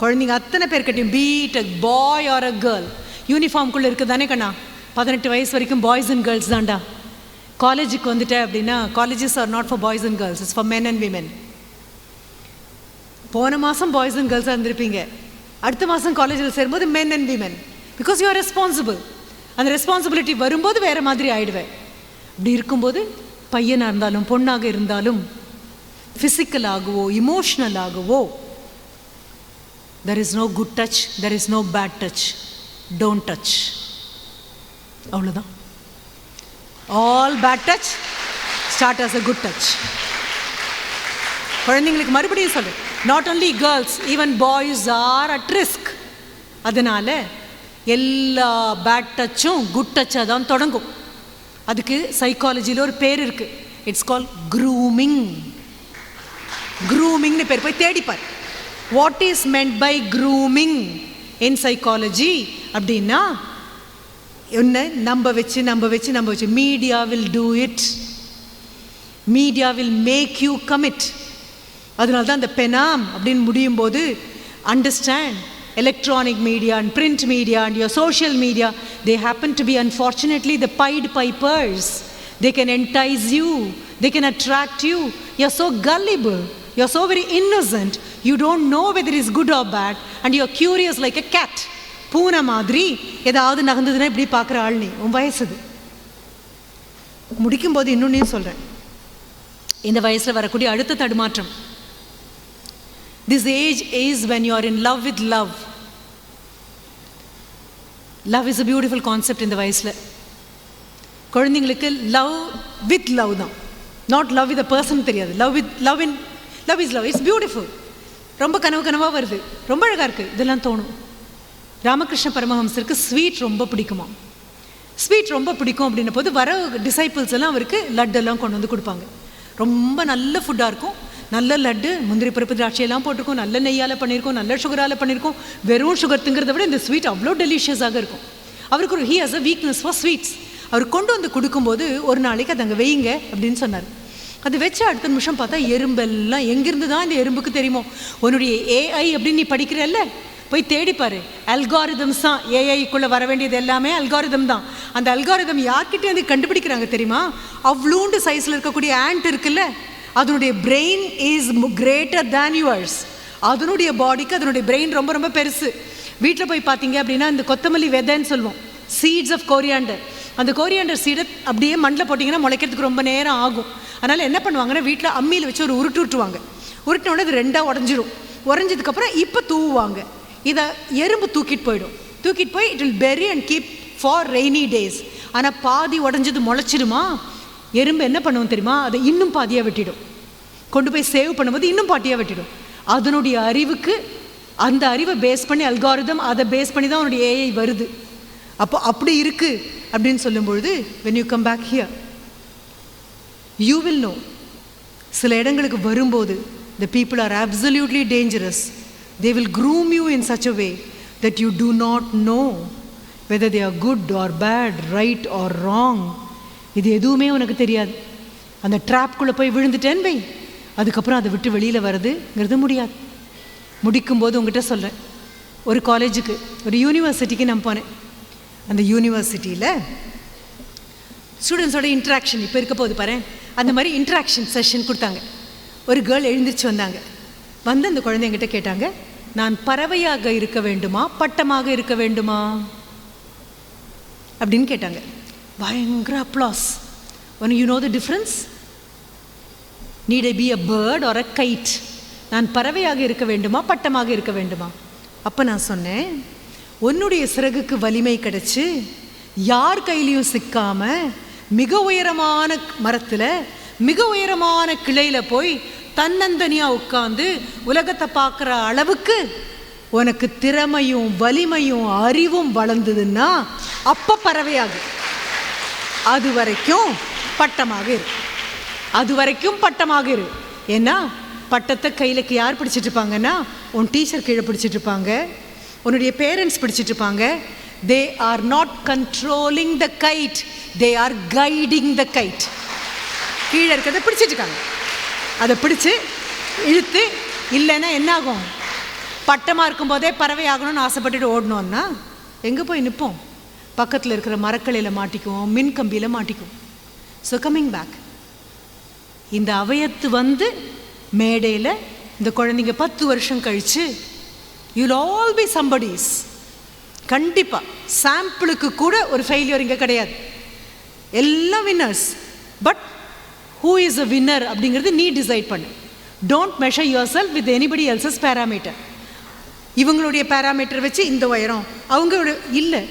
குழந்தைங்க அத்தனை பேர்கிட்டையும் be it a boy or a girl, யூனிஃபார்ம்குள்ளே இருக்குது தானே கண்ணா. 18 வயசு வரைக்கும் பாய்ஸ் அண்ட் கேர்ள்ஸ் தான்டா. காலேஜுக்கு வந்துட்டேன் அப்படின்னா, colleges are not for boys and girls, it's for men and women. போன மாதம் பாய்ஸ் அண்ட் கேர்ள்ஸாக இருந்திருப்பீங்க, அடுத்த மாதம் காலேஜில் சேரும்போது மென் and women. Because you are responsible. அந்த ரெஸ்பான்சிபிலிட்டி வரும்போது வேறு மாதிரி ஆகிடுவேன். அப்படி இருக்கும்போது பையனாக இருந்தாலும் பொண்ணாக இருந்தாலும் ஃபிசிக்கலாகவோ இமோஷ்னலாகவோ, there is no good touch, there is no bad touch, don't touch. அவ்வளோதான். All bad touch start as a good touch. குழந்தைங்களுக்கு மறுபடியும் சொல்லு, not only girls, even boys are at risk. அதனால் எல்லா பேட் டச்சும் குட் டச்சாக தான் தொடங்கும். அதுக்கு சைக்காலஜியில் ஒரு பேர் இருக்குது, இட்ஸ் கால் க்ரூமிங். க்ரூமிங்னு பேர், போய் தேடிப்பார். What is meant by grooming in psychology அப்படின்னா, என்ன நம்ப வச்சு media will do it, media will make you commit. அதனால தான் அந்த பெனாம் அப்படின்னு முடியும் போது, understand electronic media and print media and your social media, they happen to be unfortunately the Pied Pipers. They can entice you, they can attract you. You're so gullible, you're so very innocent, you don't know whether it's good or bad, and you're curious like a cat. பூனை மாதிரி ஏதாவது நகர்ந்ததுன்னா இப்படி பார்க்குற ஆள் நீ. உன் வயசுது. முடிக்கும்போது இன்னொன்னையும் சொல்கிறேன், இந்த வயசில் வரக்கூடிய அடுத்த தடுமாற்றம். This age is when you are in love with love. Love is a beautiful concept இந்த வயசில். குழந்தைங்களுக்கு லவ் வித் லவ் தான். Not love with a person தெரியாது, love is love, it's beautiful. ரொம்ப கனவாக வருது, ரொம்ப அழகாக இருக்குது, இதெல்லாம் தோணும். ராமகிருஷ்ண பரமஹம்சருக்கு ஸ்வீட் ரொம்ப பிடிக்குமா. ஸ்வீட் ரொம்ப பிடிக்கும் அப்படின்ன போது வர டிசைபிள்ஸ் எல்லாம் அவருக்கு லட்டெல்லாம் கொண்டு வந்து கொடுப்பாங்க. ரொம்ப நல்ல ஃபுட்டாக இருக்கும், நல்ல லட்டு, முந்திரி பருப்பு திராட்சையெல்லாம் போட்டிருக்கோம், நல்ல நெய்யால் பண்ணியிருக்கோம், நல்ல சுகரால் பண்ணியிருக்கோம். வெறும் சுகர் திங்கிறத விட இந்த ஸ்வீட் அவ்வளோ டெலிஷியஸாக இருக்கும். அவருக்கு ஒரு he has a weakness for sweets. அவர் கொண்டு வந்து கொடுக்கும்போது ஒரு நாளைக்கு அதை அங்கே வைங்க அப்படின்னு சொன்னார். அது வச்ச அடுத்த நிமிஷம் பார்த்தா எறும்பெல்லாம் எங்கேருந்து தான் இந்த எறும்புக்கு தெரியுமோ, உன்னுடைய ஏஐ அப்படின்னு நீ படிக்கிறல்ல, போய் தேடிப்பாரு. அல்காரிதம்ஸ் தான் ஏஐக்குள்ளே வர வேண்டியது, எல்லாமே அல்காரிதம் தான். அந்த அல்காரிதம் யார்கிட்டே வந்து கண்டுபிடிக்கிறாங்க தெரியுமா? அவ்வளோண்டு சைஸில் இருக்கக்கூடிய ஆண்ட் இருக்குல்ல, அதனுடைய brain is greater than yours. அதனுடைய பாடிக்கு அதனுடைய பிரெயின் ரொம்ப ரொம்ப பெருசு. வீட்டில் போய் பார்த்தீங்க அப்படின்னா இந்த கொத்தமல்லி விதைன்னு சொல்லுவோம், சீட்ஸ் ஆஃப் கோரியாண்டர். அந்த கோரியாண்டர் சீடை அப்படியே மண்ணில் போட்டிங்கன்னா முளைக்கிறதுக்கு ரொம்ப நேரம் ஆகும். அதனால் என்ன பண்ணுவாங்கன்னா வீட்டில் அம்மியில் வச்சு ஒரு உருட்டுவாங்க. உருட்டினோட இது ரெண்டாக உடஞ்சதுக்கப்புறம் இப்போ தூவுவாங்க. இதை எறும்பு தூக்கிட்டு போய் it will bury and keep for rainy days. ஆனால் பாதி உடஞ்சது முளைச்சிடுமா, எறும்பு என்ன பண்ணுவோம் தெரியுமா, அதை இன்னும் பாதியாக வெட்டிடும். கொண்டு போய் சேவ் பண்ணும்போது இன்னும் பாட்டியாக வெட்டிடும். அதனுடைய அறிவுக்கு, அந்த அறிவை பேஸ் பண்ணி அல்காரிதம், அதை பேஸ் பண்ணி தான் அவனுடைய ஏஐ வருது. அப்போ அப்படி இருக்குது அப்படின்னு சொல்லும்பொழுது when you come back here you will know. சில இடங்களுக்கு வரும்போது the people are absolutely dangerous. They will groom you in such a way that you do not know whether they are good or bad, right or wrong. இது எதுவுமே உனக்கு தெரியாது. அந்த ட்ராப்குள்ளே போய் விழுந்துட்டேன்னு வை, அதுக்கப்புறம் அதை விட்டு வெளியில் வருதுங்கிறது முடியாது. முடிக்கும்போது உங்ககிட்ட சொல்கிறேன், ஒரு காலேஜுக்கு, ஒரு யூனிவர்சிட்டிக்கு நான் போனேன். அந்த யூனிவர்சிட்டியில் ஸ்டூடெண்ட்ஸோட இன்ட்ராக்ஷன் இப்போ இருக்க போது பாரு, அந்த மாதிரி இன்ட்ராக்ஷன் செஷன் கொடுத்தாங்க. ஒரு கேர்ள் எழுந்திரிச்சு வந்தாங்க. வந்து அந்த குழந்தைங்கிட்ட கேட்டாங்க, நான் பறவையாக இருக்க வேண்டுமா பட்டமாக இருக்க வேண்டுமா அப்படின்னு கேட்டாங்க. பயங்கர applause. One you know the difference? Need I be a bird or a kite? நான் பறவையாக இருக்க வேண்டுமா பட்டமாக இருக்க வேண்டுமா? அப்போ நான் சொன்னேன், உன்னுடைய சிறகுக்கு வலிமை கிடைச்சி யார் கையிலையும் சிக்காம மிக உயரமான மரத்தில் மிக உயரமான கிளையில் போய் தன்னந்தனியாக உட்காந்து உலகத்தை பார்க்குற அளவுக்கு உனக்கு திறமையும் வலிமையும் அறிவும் வளர்ந்ததுன்னா அப்போ பறவையாகு. அது வரைக்கும் பட்டமாக இரு, அது வரைக்கும் பட்டமாக இரு. ஏன்னா பட்டத்தை கையில் யார் பிடிச்சிட்டு இருப்பாங்கன்னா, உன் டீச்சர் கீழே பிடிச்சிட்டு இருப்பாங்க, உன்னுடைய பேரண்ட்ஸ் பிடிச்சிட்டு இருப்பாங்க. They are not controlling the kite, they are guiding the kite. கீழே இருக்கிறத பிடிச்சிட்டு இருக்காங்க, அதை பிடிச்சி இழுத்து. இல்லைன்னா என்ன ஆகும்? பட்டமாக இருக்கும்போதே பறவை ஆகணும்னு ஆசைப்பட்டுட்டு ஓடணும்னா எங்கே போய் நிற்போம்? பக்கத்தில் இருக்கிற மரக்கலையில் மாட்டிக்குவோம், மின் கம்பியில் மாட்டிக்குவோம். ஸோ கம்மிங் பேக், இந்த அவையத்து வந்து மேடையில் இந்த குழந்தைங்க 10 வருஷம் கழித்து you'll all be somebody's. கண்டிப்பாக சாம்பிளுக்கு கூட ஒரு ஃபெயிலியர் இங்கே கிடையாது, எல்லாம் winners. But who is a winner அப்படிங்கிறது நீ டிசைட் பண்ணு. Don't measure your self with anybody else's parameter. இவங்களுடைய பேராமீட்டர் வச்சு இந்த உயரம், அவங்களோட இல்லை,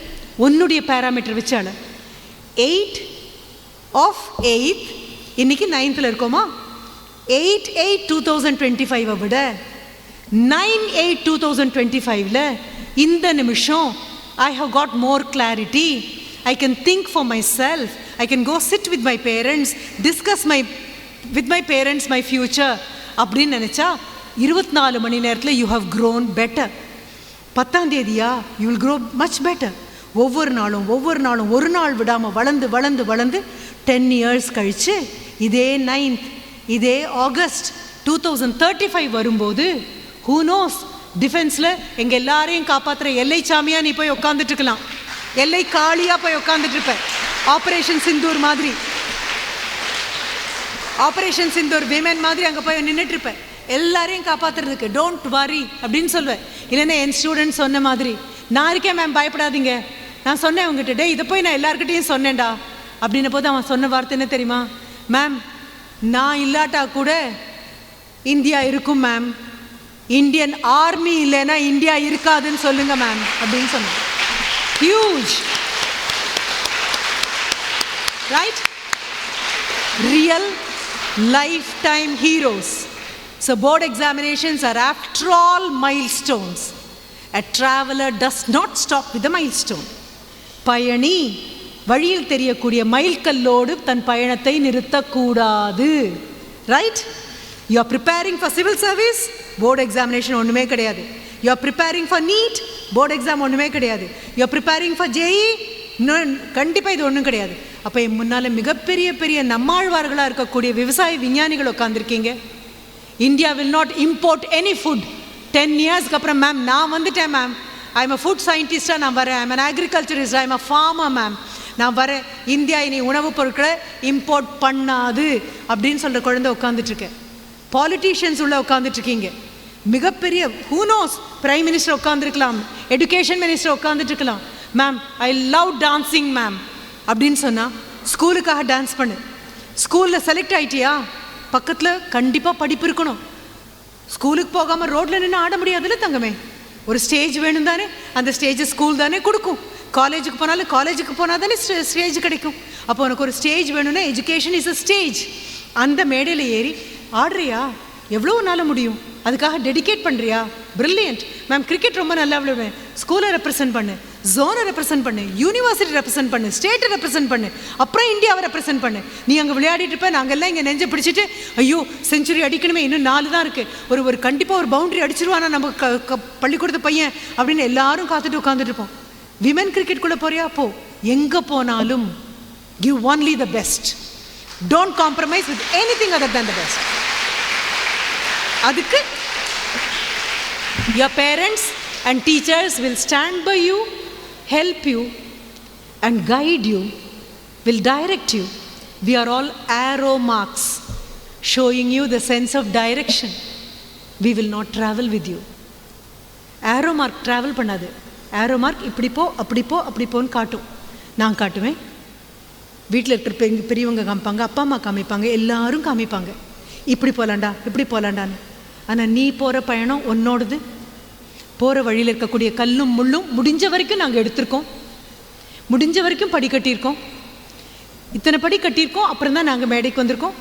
உன்னுடைய பேராமீட்டர் வச்சால. 8/8 இன்னைக்கு 9th இருக்கோமா? 8/8/2025 விட 9/8/2025 இந்த நிமிஷம் I have got more clarity. I can think for myself. I can go sit with my parents, discuss with my parents my future. அப்படின்னு நினச்சா 24 மணி நேரத்தில் you have grown better. 10ஆம் தேதியா you will grow much better. ஒவ்வொரு நாளும் ஒரு நாள் விடாமல் வளர்ந்து 10 years கழித்து இதே 9th இதே ஆகஸ்ட் 2035 வரும்போது who knows, டிஃபென்ஸில் எங்கள் எல்லாரையும் காப்பாற்றுற எல்லை சாமியாக நீ போய் உட்காந்துட்டு இருக்கலாம், எல்லை காளியாக போய் உட்காந்துட்டு இருப்ப. ஆப்ரேஷன் சிந்தூர் மாதிரி, ஆப்ரேஷன் சிந்தூர் விமன் மாதிரி அங்கே போய் நின்றுட்டு இருப்பேன், எல்லாரையும் காப்பாற்றுறதுக்கு. டோன்ட் வாரி அப்படின்னு சொல்வேன். இல்லைன்னா என் ஸ்டூடெண்ட் சொன்ன மாதிரி, நான் இருக்கேன் மேம் பயப்படாதீங்க. நான் சொன்னேன் அவங்ககிட்ட, டே இதை போய் நான் எல்லாருக்கிட்டையும் சொன்னேன்டா அப்படின்ன போது அவன் சொன்ன வார்த்தை என்ன தெரியுமா? மேம் நான் இல்லாட்டா கூட இந்தியா இருக்கும் மேம், இந்தியன் ஆர்மி இல்லைன்னா இந்தியா இருக்காதுன்னு சொல்லுங்க மேம் அப்படின்னு சொன்னேன். Huge right? Real lifetime heroes. So board examinations are after all milestones. A traveler does not stop with the milestone. பயணி வழியில் தெரியக்கூடிய மைல்கல்லோடு தன் பயணத்தை நிறுத்தக்கூடாது. Right? You are preparing for civil service, board examination ஒன்றுமே கிடையாது. You are preparing for NEET, board exam ஒன்றுமே கிடையாது. You are preparing for JEE, இன்னும் கண்டிப்பாக இது ஒன்றும் கிடையாது. அப்போ என் முன்னால் மிகப்பெரிய பெரிய நம்மாழ்வார்களாக இருக்கக்கூடிய விவசாய விஞ்ஞானிகள் உட்காந்துருக்கீங்க. India will not import any food. 10 இயர்ஸ்க்கு அப்புறம் மேம் நான் வந்துட்டேன் ma'am, I am a food சயின்டிஸ்டாக நான் வரேன், I am an agriculturist, I am a farmer ma'am, நான் வரேன், இந்தியா இனி உணவுப் பொருட்களை இம்போர்ட் பண்ணாது அப்படின்னு சொல்கிற குழந்தை உட்காந்துட்ருக்கேன். பாலிட்டிஷியன்ஸ் உள்ள உட்காந்துட்ருக்கீங்க. மிகப்பெரிய ஹூனோஸ் பிரைம் மினிஸ்டர் உட்காந்துருக்கலாம், எஜுகேஷன் மினிஸ்டர் உட்காந்துட்ருக்கலாம். Ma'am I love dancing ma'am அப்படின்னு சொன்னால் ஸ்கூலுக்காக டான்ஸ் பண்ணு. ஸ்கூலில் செலக்ட் ஆகிட்டியா, பக்கத்தில் கண்டிப்பாக படிப்பு இருக்கணும். ஸ்கூலுக்கு போகாமல் ரோட்டில் நின்று ஆட முடியாதுல்ல தங்கமே. ஒரு ஸ்டேஜ் வேணும் தானே, அந்த ஸ்டேஜ் ஸ்கூல் தானே கொடுக்கும். காலேஜுக்கு போனாலும் காலேஜுக்கு போனால் தானே ஸ்டேஜ் கிடைக்கும். அப்போ உனக்கு ஒரு ஸ்டேஜ் வேணும்னா எஜுகேஷன் இஸ் அ ஸ்டேஜ். அந்த மேடையில் ஏறி ஆடுறியா, எவ்வளோ நாள் முடியும், அதுக்காக டெடிகேட் பண்ணுறியா, பிரில்லியன்ட் மேம். கிரிக்கெட் ரொம்ப நல்லா விளையாடுவேன், ஸ்கூலை ரெப்ரசென்ட் பண்ணு, ஜோனை ரெப்ரசென்ட் பண்ணு, யூனிவர்சிட்டி ரெப்ரசென்ட் பண்ணு, ஸ்டேட்டை ரெப்ரசென்ட் பண்ணு, அப்புறம் இந்தியாவை ரெப்ரசென்ட் பண்ணு. நீ அங்கே விளையாடிட்டு இருப்ப, நாங்கள்லாம் இங்கே நெஞ்சை பிடிச்சிட்டு ஐயோ செஞ்சுரி அடிக்கணுமே, இன்னும் 4 தான் இருக்குது, ஒரு கண்டிப்பாக ஒரு பவுண்டரி அடிச்சிருவானா நம்ம பள்ளிக்கூடத்து பையன் அப்படின்னு எல்லாரும் காத்துட்டு உட்காந்துட்டு இருப்போம். விமென் கிரிக்கெட்குள்ளே போறியா, போ. எங்கே போனாலும் give only the best. Don't compromise with anything other than the best. அதுக்கு your parents and teachers will stand by you, help you and guide you, will direct you. We are all arrow marks showing you the sense of direction. We will not travel with you. Arrow mark travel பண்ணாது. arrow mark இப்படி போ அப்படி போ அப்படி போன்னு காட்டும். நான் காட்டுவேன், வீட்டில் இருக்கிற பெரியவங்க காமிப்பாங்க, அப்பா அம்மா காமிப்பாங்க, எல்லாரும் காமிப்பாங்க, இப்படி போகலாண்டா இப்படி போகலாண்டான்னு. ஆனால் நீ போகிற பயணம் உன்னோடது. போகிற வழியில் இருக்கக்கூடிய கல்லும் முள்ளும் முடிஞ்ச வரைக்கும் நாங்கள் எடுத்திருக்கோம், முடிஞ்ச வரைக்கும் படி கட்டியிருக்கோம். இத்தனை படி கட்டியிருக்கோம், அப்புறம் தான் நாங்கள் மேடைக்கு வந்திருக்கோம்.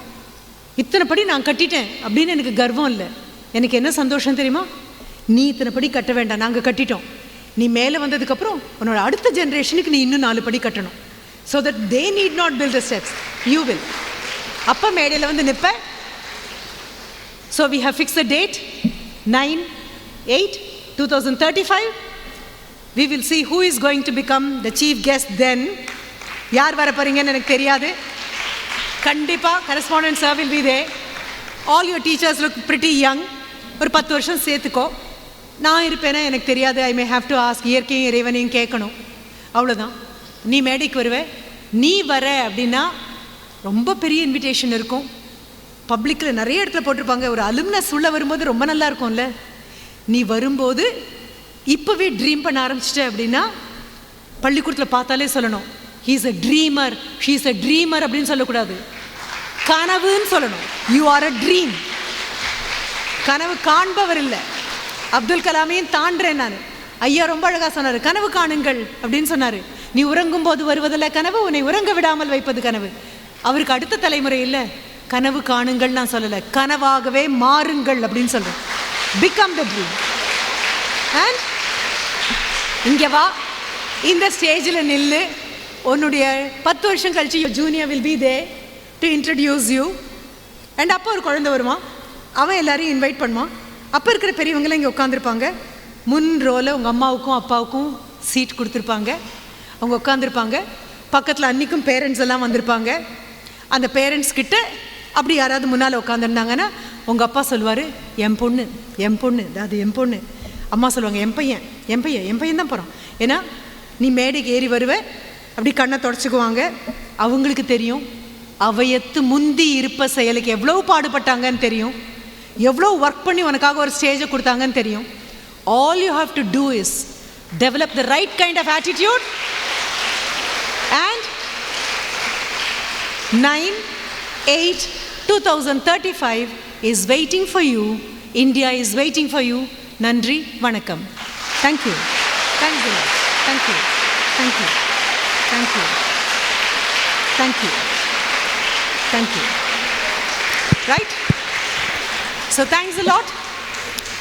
இத்தனை படி நான் கட்டிட்டேன் அப்படின்னு எனக்கு கர்வம் இல்லை. எனக்கு என்ன சந்தோஷம் தெரியுமா, நீ இத்தனை படி கட்ட வேண்டாம், நாங்கள் கட்டிட்டோம். நீ மேலே வந்ததுக்கப்புறம் உன்னோட அடுத்த ஜென்ரேஷனுக்கு நீ இன்னும் 4 படி கட்டணும். So that they need not build the steps, you will. அப்போ மேடையில் வந்து நிற்ப. So we have fix the date 9/8/2035. We will see who is going to become the chief guest then. யார் வர போறீங்கன்னு எனக்கு தெரியாது. கண்டிப்பாக correspondent sir will be there. All your teachers look pretty young. ஒரு 10 வருஷம் சேர்த்துக்கோ. நான் இருப்பேனா எனக்கு தெரியாது. ஐ மே ஹாவ் டு ஆஸ்க், இயற்கையும் இறைவனையும் கேட்கணும், அவ்வளோதான். நீ மேடைக்கு வருவே, நீ வர அப்படின்னா ரொம்ப பெரிய இன்விடேஷன் இருக்கும். பப்ளிக்கில் நிறைய இடத்துல போட்டிருப்பாங்க. ஒரு அலுமினஸ் உள்ளே வரும்போது ரொம்ப நல்லா இருக்கும்ல. நீ வரும்போது இப்போவே ட்ரீம் பண்ண ஆரம்பிச்சிட்ட அப்படின்னா பள்ளிக்கூடத்தில் பார்த்தாலே சொல்லணும், he is a trimmer, she is a trimmer அப்படின்னு சொல்லக்கூடாது, கனவுன்னு சொல்லணும். You are a dream. கனவு காண்பவர் இல்லை. அப்துல் கலாமையும் தாண்டேன் நான். ஐயா ரொம்ப அழகாக சொன்னார், கனவு காணுங்கள் அப்படின்னு சொன்னார். நீ உறங்கும் போது வருவதில்ல கனவு, உன்னை உறங்க விடாமல் வைப்பது கனவு. அவருக்கு அடுத்த தலைமுறை இல்லை, கனவு காணுங்கள் நான் சொல்லலை, கனவாகவே மாறுங்கள் அப்படின்னு சொல்கிறேன். Become the dream. அண்ட் இங்கே வா, இந்த ஸ்டேஜில் நில்லு. உன்னுடைய 10 வருஷம் கழிச்சு junior will be they to introduce you. And அப்போ ஒரு குழந்தை வருவான், அவன் எல்லாரையும் இன்வைட் பண்ணுவான். அப்போ இருக்கிற பெரியவங்களாம் இங்கே உட்காந்துருப்பாங்க. முன் ரோவில் உங்கள் அம்மாவுக்கும் அப்பாவுக்கும் சீட் கொடுத்துருப்பாங்க. அவங்க உட்காந்துருப்பாங்க. பக்கத்தில் அன்றைக்கும் பேரண்ட்ஸ் எல்லாம் வந்திருப்பாங்க. அந்த பேரண்ட்ஸ் கிட்ட அப்படி யாராவது முன்னால் உட்காந்துருந்தாங்கன்னா உங்கள் அப்பா சொல்லுவார், என் பொண்ணு என் பொண்ணு, அது என் பொண்ணு. அம்மா சொல்லுவாங்க, என் பையன் என் பையன் என் பையன் தான் போகிறான். ஏன்னா நீ மேடைக்கு ஏறி வருவ, அப்படி கண்ணை தொடச்சிக்குவாங்க. அவங்களுக்கு தெரியும் அவையத்து முந்தி இருப்ப செயலுக்கு எவ்வளோ பாடுபட்டாங்கன்னு தெரியும், எவ்வளோ ஒர்க் பண்ணி உனக்காக ஒரு ஸ்டேஜை கொடுத்தாங்கன்னு தெரியும். All you have to do is develop the right kind of attitude, and 9/8/2035 is waiting for you. India is waiting for you. Nandri, vanakkam. Thank you. Thank you. Thank you. Thank you. Thank you. Thank you. Thank you. Right? So thanks a lot.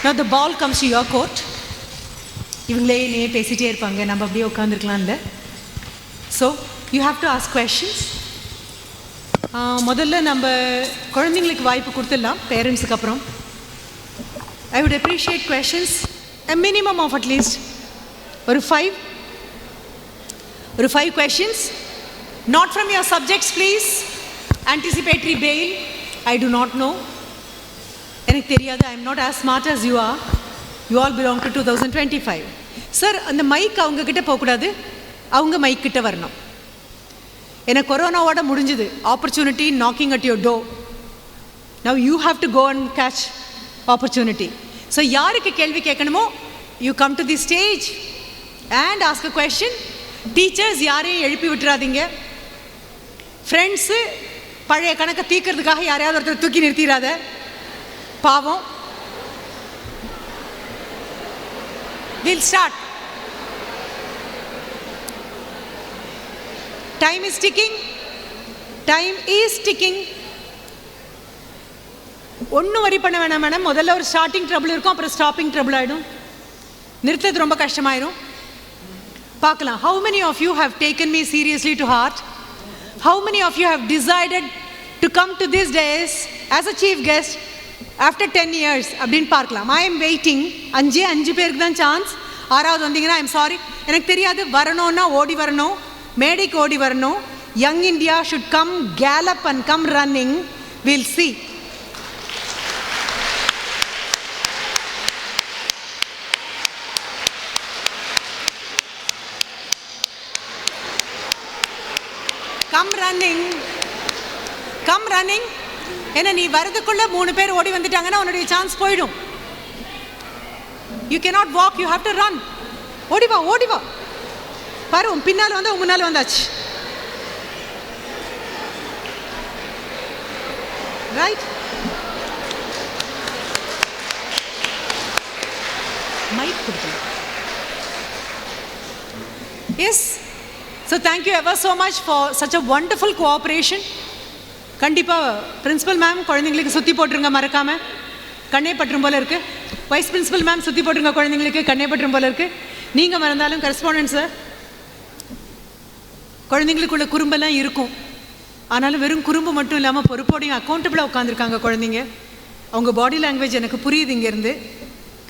Now the ball comes to your court. இவங்களே பேசிகிட்டே இருப்பாங்க, நம்ம அப்படியே உட்காந்துருக்கலாம் இல்லை. So you have to ask questions. முதல்ல நம்ம குழந்தைங்களுக்கு வாய்ப்பு கொடுத்துடலாம், பேரண்ட்ஸுக்கு அப்புறம். I would appreciate questions a minimum of at least ஒரு 5 questions. Not from your subjects, please. Anticipatory bail, I do not know. எனக்கு தெரியாது. I am not as smart as you are. You all belong to 2025. Sir, அந்த mic அவங்க கிட்ட போகக்கூடாது, அவங்க mic கிட்ட வரணும். ஏன்னா கொரோனாவோட முடிஞ்சுது. Opportunity knocking at your door. Now you have to go and catch opportunity. So யாருக்கு கேள்வி கேட்கணுமோ you come to the stage and ask a question. Teachers யாரையும் எழுப்பி விட்டுறாதீங்க. ஃப்ரெண்ட்ஸு பழைய கணக்கை தீக்கிறதுக்காக யாரையாவது ஒருத்தர் தூக்கி நிறுத்திடாத, பாவம். We'll start. Time is ticking. Time is ticking. ஒன்றும் வரி பண்ண வேணாம் மேடம். முதல்ல ஒரு ஸ்டார்டிங் ட்ரபிள் இருக்கும், அப்புறம் ஸ்டாப்பிங் ட்ரபிள் ஆகிடும். நிறுத்தது ரொம்ப கஷ்டமாயிடும். பார்க்கலாம். How many of you have taken me seriously to heart? How many of you have decided to come to this days as a chief guest after 10 years? அப்படின்னு பார்க்கலாம். I am waiting. 5 பேருக்கு தான் chance. 6வது வந்தீங்கன்னா I am sorry, எனக்கு தெரியாது. வரணும்னா ஓடி வரணும், மேடைக்கு ஓடி வரணும். Young India should come gallop and come running. We'll see. Come running, come running. ஏன்னா நீ வரதுக்குள்ள 3 பேர் ஓடி வந்துட்டாங்கன்னா உன்னுடைய சான்ஸ் போயிடும். You cannot walk, you have to run. ஓடி வா, ஓடி வா. பாரு, உன் பின்னால் வந்து உன் முன்னால் வந்தாச்சு. ரைட்? மைக் கொடுக்கலாம். S. So thank you ever so much for such a wonderful cooperation. கண்டிப்பாக பிரின்சிபல் மேம் குழந்தைங்களுக்கு சுற்றி போட்டுருங்க மறக்காமல். கண்ணே பற்றும் போல் இருக்குது. வைஸ் பிரின்சிபல் மேம் சுற்றி போட்டுருங்க குழந்தைங்களுக்கு, கண்ணே பற்றும் போல் இருக்குது. நீங்கள் மறந்தாலும் கரஸ்பாண்டன்ட் சார், குழந்தைங்களுக்குள்ள குறும்பெல்லாம் இருக்கும். ஆனாலும் வெறும் குறும்பு மட்டும் இல்லாமல் பொறுப்போடையும் அக்கௌண்டபிளாக உட்காந்துருக்காங்க குழந்தைங்க. அவங்க பாடி லாங்குவேஜ் எனக்கு புரியுது இங்கேருந்து.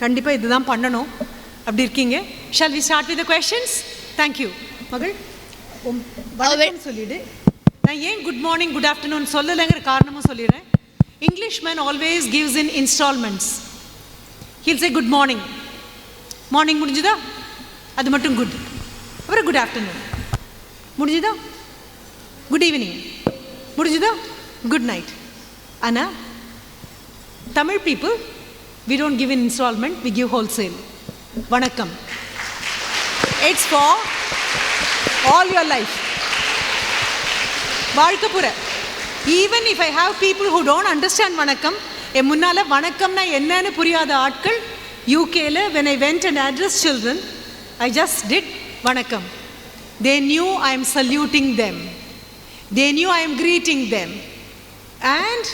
கண்டிப்பாக இதுதான் பண்ணணும். அப்படி இருக்கீங்க. Shall we start with the questions? Thank you. மகள் வணக்கம் சொல்லிடு. நான் ஏன் குட் மார்னிங் குட் ஆஃப்டர்நூன் சொல்லலைங்கிற காரணமும் சொல்லிடுறேன். English man always gives in instalments. He'll say good morning. Morning முடிஞ்சுதா, அது மட்டும் குட். அப்புறம் குட் ஆஃப்டர்நூன் முடிஞ்சுதா, குட் ஈவினிங் முடிஞ்சுதா, குட் நைட். ஆனால் தமிழ் people we don't give in installment, we give wholesale. வணக்கம். It's for all your life. வாழ்க்கை பூர. Even if I have people who don't understand வணக்கம், என் முன்னால் வணக்கம்னா என்னன்னு புரியாத ஆட்கள் யூகேல when I went and addressed children, I just did வணக்கம். They knew I am saluting them. They knew I am greeting them. And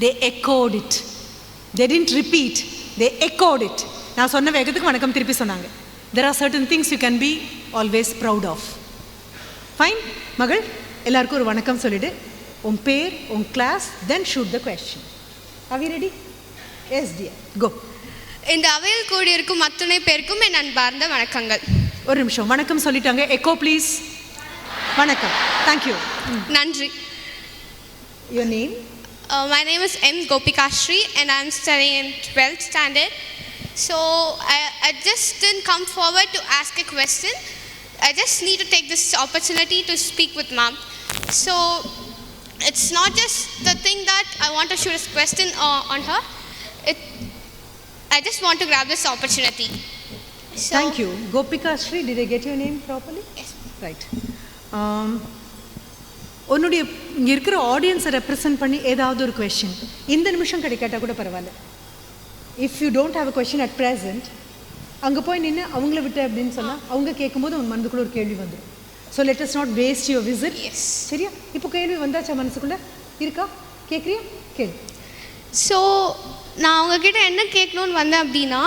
they echoed it. They didn't repeat, they echoed it. நான் சொன்ன வேகத்துக்கு வணக்கம் திருப்பி சொன்னாங்க. There are certain things you can be always proud of. Fine? மகள், எல்லாருக்கும் ஒரு வணக்கம் சொல்லிடு. உன் பேர், உன் class, then shoot the question. Are we ready? Yes dear, go. இந்த அவையில் கூடியிருக்கும் அத்தனை பேருக்கும் என் அன்பார்ந்த வணக்கங்கள். ஒரு நிமிஷம், வணக்கம் சொல்லிட்டாங்க. Echo please. வணக்கம். Thank you. நன்றி. Your name? My name is M. Gopikashri and I am studying in 12th standard. So I just didn't come forward to ask a question. I just need to take this opportunity to speak with mom. So it's not just the thing that I want to shoot a question on her. I just want to grab this opportunity. So, thank you. Gopikashri, did I get your name properly? Yes. Right. உன்னுடைய இங்கே இருக்கிற ஆடியன்ஸை represent பண்ணி ஏதாவது ஒரு question இந்த நிமிஷம் கிடைக்காட்டா கூட பரவாயில்ல. If you don't have a question at present, அங்கே போய் நின்று அவங்கள விட்டு அப்படின்னு சொன்னால் அவங்க கேட்கும்போது உன் மனதுக்குள்ளே ஒரு கேள்வி வந்துடும். So let us not waste your visit. சரியா? இப்போ கேள்வி வந்தாச்சா மனசுக்குள்ளே இருக்கா? கேட்குறியா? கேள்வி. ஸோ நான் அவங்கக்கிட்ட என்ன கேட்கணுன்னு வந்தேன் அப்படின்னா,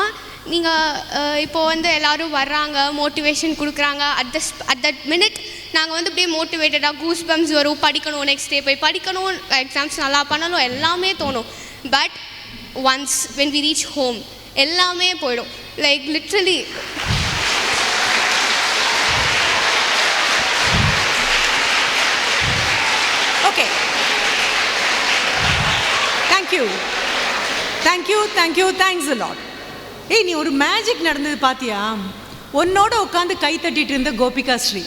நீங்கள் இப்போது வந்து எல்லோரும் வர்றாங்க, மோட்டிவேஷன் கொடுக்குறாங்க. அட் தட் மினிட் நாங்கள் வந்து அப்படியே மோட்டிவேட்டடாக கூஸ் பம்ப்ஸ் வரும், படிக்கணும், நெக்ஸ்ட் டே போய் படிக்கணும், எக்ஸாம்ஸ் நல்லா பண்ணணும், எல்லாமே தோணும். But once when we reach home எல்லாமே போயிடும். Like literally okay, thank you thank you thank you, thanks a lot. ஏய், நீ ஒரு மேஜிக் நடந்தது பார்த்தியா? உன்னோட உட்காந்து கை தட்டிட்டு இருந்த கோபிகா ஸ்ரீ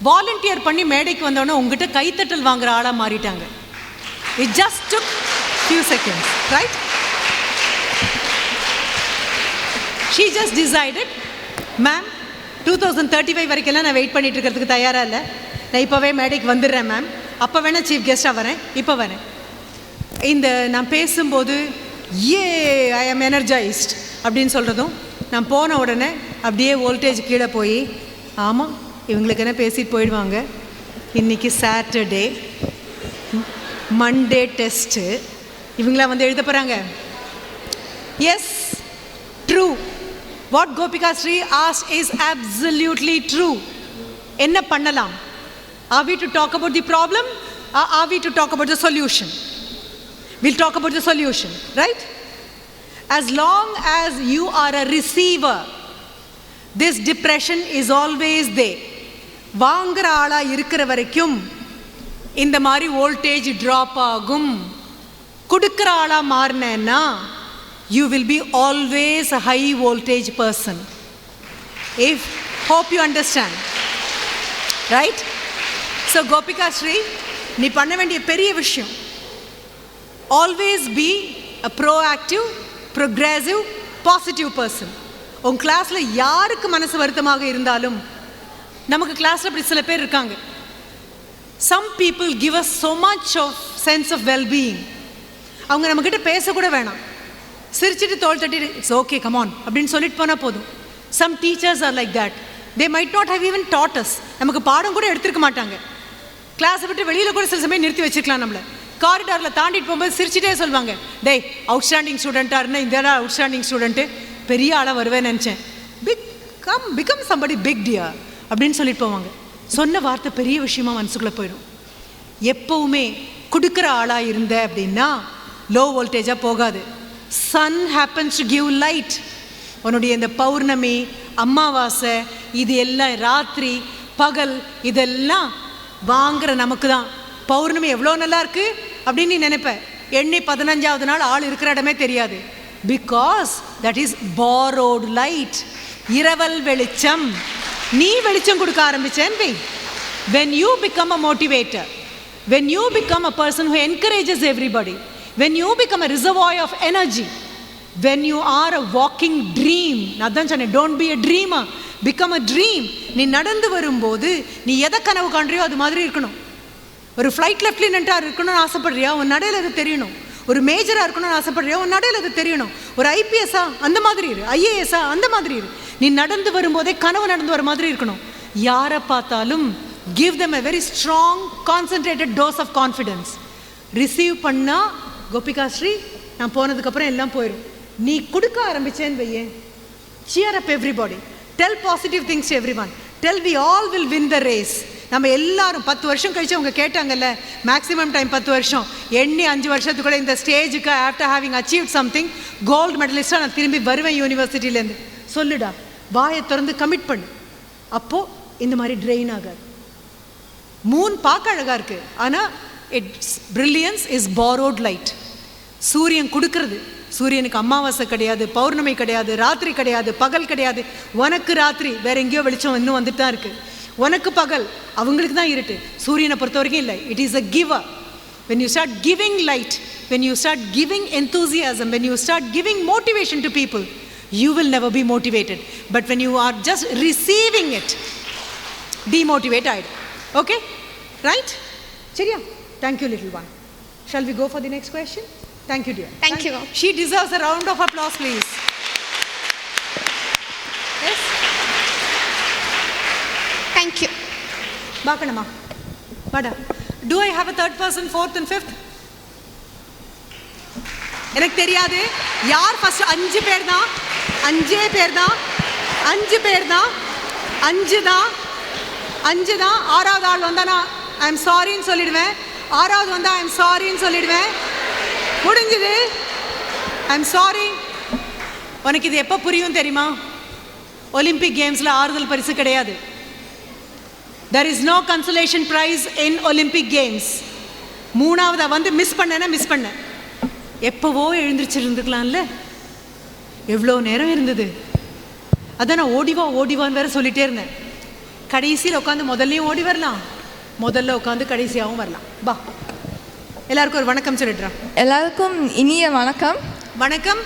வாலண்டியர் பண்ணி மேடைக்கு வந்தோடனே உங்ககிட்ட கைத்தட்டல் வாங்குற ஆளாக மாறிட்டாங்க. It just took few seconds, right? She just decided, ma'am 2035 வரைக்கெல்லாம் நான் வெயிட் பண்ணிட்டு இருக்கிறதுக்கு தயாராக இல்லை, நான் இப்போவே மேடைக்கு வந்துடுறேன் மேம், அப்போ வேணால் சீஃப் கெஸ்ட்டாக வரேன், இப்போ வரேன். இந்த நான் பேசும்போது ஐ ஆம் எனர்ஜைஸ்ட் அப்படின்னு சொல்கிறதும், நான் போன உடனே அப்படியே வோல்டேஜ் கீழே போய், ஆமாம் இவங்களுக்கு என்ன பேசிட்டு போயிடுவாங்க, இன்றைக்கி சாட்டர்டே, மண்டே டெஸ்ட்டு, இவங்களாம் வந்து எழுத போகிறாங்க. Yes, true. What Gopika Sri asked is absolutely true. என்ன பண்ணலாம்? Are we to talk about the problem or are we to talk about the solution? We'll talk about the solution, right? As long as you are a receiver, this depression is always there. வாங்குற ஆளா இருக்கிற வரைக்கும் இந்த மாதிரி voltage drop ஆகும். கொடுக்குற ஆளா மாறினேன்னா you will be always a high voltage person. Hope you understand, right? So Gopika Shri, நீ பண்ண வேண்டிய பெரிய விஷயம், always be a proactive, progressive, positive person. உன் கிளாஸில் யாருக்கு மனசு வருத்தமாக இருந்தாலும், நமக்கு கிளாஸில் அப்படி சில பேர் இருக்காங்க. Some people give us so much of sense of well-being. அவங்க நம்மக்கிட்ட பேசக்கூட வேணாம், சிரிச்சிட்டு தோள் தட்டி இட்ஸ் ஓகே கம் ஆன் அப்படின்னு சொல்லிட்டு போனால் போதும். Some teachers are like that. They might not have even taught us. நமக்கு பாடம் கூட எடுத்துருக்க மாட்டாங்க. கிளாஸை விட்டு வெளியில் கூட சில சமயம் நிறுத்தி வச்சுருக்கலாம். நம்மளை காரிடாரில் தாண்டிட்டு போகும்போது சிரிச்சிட்டே சொல்லுவாங்க, டேய் அவுட்ஸ்டாண்டிங் ஸ்டூடெண்ட்டாக இருந்தால் இந்த அவுட்ஸ்டாண்டிங் ஸ்டூடெண்ட்டு பெரிய ஆளாக வருவேன்னு நினச்சேன், பிகம் சம்படி பிக் டியர் அப்படின்னு சொல்லிட்டு போவாங்க. சொன்ன வார்த்தை பெரிய விஷயமா மனசுக்குள்ளே போயிடும். எப்போவுமே கொடுக்குற ஆளாக இருந்த அப்படின்னா லோ வோல்டேஜாக போகாது. Sun happens to give light. உன்னுடைய இந்த பௌர்ணமி, அமாவாசை, இது எல்லாம் ராத்திரி பகல், இதெல்லாம் வாங்குற நமக்கு தான். பௌர்ணமி எவ்வளோ நல்லா இருக்கு அப்படின்னு நீ நினைப்ப, எண்ணி 15வது நாள் ஆள் இருக்கிற இடமே தெரியாது. Because that is borrowed light. இரவல் வெளிச்சம். நீ வெளிச்சம் கொடுக்க ஆரம்பிச்சேன். when you become a motivator, when you become a person who encourages everybody, when you become a reservoir of energy, when you are a walking dream, அதான் சொன்னேன், don't be a dreamer, become a dream. நீ நடந்து வரும்போது நீ எதை கனவு காண்றியோ அது மாதிரி இருக்கணும். ஒரு ஃப்ளைட் லெஃப்டினெண்ட்டாக இருக்கணும்னு ஆசைப்படுறியா, உன் நடையில் அது தெரியணும். ஒரு மேஜராக இருக்கணும்னு ஆசைப்படுறியா, உன் நடையில் அது தெரியணும். ஒரு ஐபிஎஸ்ஸா அந்த மாதிரி இரு, ஐஏஎஸ்ஸா அந்த மாதிரி இரு. நீ நடந்து வரும்போதே கனவு நடந்து வர மாதிரி இருக்கணும். யாரை பார்த்தாலும் give them a very strong concentrated dose of confidence. Receive பண்ணால் கோபிகா ஸ்ரீ நான் போனதுக்கப்புறம் எல்லாம் போயிடும். நீ கொடுக்க ஆரம்பிச்சேன்னு வையே, cheer up everybody, tell positive things to everyone, tell we all will win the race. நம்ம எல்லாரும் 10 வருஷம் கழிச்சு அவங்க கேட்டாங்கல்ல, மேக்ஸிமம் டைம் 10 வருஷம், எண்ணி 5 வருஷத்துக்குள்ள இந்த ஸ்டேஜுக்கு after having achieved something gold மெடலிஸ்டாக நான் திரும்பி வருவேன் யூனிவர்சிட்டியிலேருந்து சொல்லுடா, வாயை திறந்து கமிட் பண்ணு. அப்போது இந்த மாதிரி ட்ரெயின் ஆகாது. மூன் பார்க்க அழகாக இருக்குது, ஆனால் it's brilliance is borrowed light. சூரியன் கொடுக்கறது. சூரியனுக்கு அமாவாசை கிடையாது, பௌர்ணமி கிடையாது, ராத்திரி கிடையாது, பகல் கிடையாது. உனக்கு ராத்திரி வேற எங்கேயோ வெளிச்சம் இன்னும் வந்துட்டு தான் இருக்குது. உனக்கு பகல், அவங்களுக்கு தான் இருட்டு. சூரியனை பொறுத்த வரைக்கும் இல்லை. It is a giver. when you start giving light, when you start giving enthusiasm, when you start giving motivation to people, you will never be motivated. But when you are just receiving it, demotivated. Okay, right? சரியா? Thank you little one. Shall we go for the next question? Thank you dear. Thank you. She deserves a round of applause please. Yes, Thank you. Bakanama Bada, do I have a third person, fourth and fifth? எனக்கு தெரியாது யார் first. 5 பேர் தான், 5 பேர் தான், 5 பேர் தான், 5 தான், 5 தான். 6வது ஆள் வந்தா நான் ஐ எம் சாரின்னு சொல்லிடுவேன். 6வது வந்தா ஐ எம் சாரின்னு சொல்லிடுவேன். முடிஞ்சது. I am sorry. உனக்கு இது எப்போ புரியும் தெரியுமா? ஒலிம்பிக் கேம்ஸில் ஆறுதல் பரிசு கிடையாது. There is no consolation prize in Olympic Games. 3வது வந்து மிஸ் பண்ண எப்போவோ எழுந்திரிச்சிருந்துக்கலாம்ல. எவ்வளோ நேரம் இருந்தது. அதான் நான் ஓடிவான்னு வேற சொல்லிட்டே இருந்தேன். கடைசியில் உட்காந்து முதல்லையும் ஓடி வரலாம், முதல்ல உட்காந்து கடைசியாகவும் வரலாம். பா, எல்லாருக்கும் ஒரு வணக்கம் சொல்லிடுறோம். எல்லாருக்கும் இனிய வணக்கம். வணக்கம்.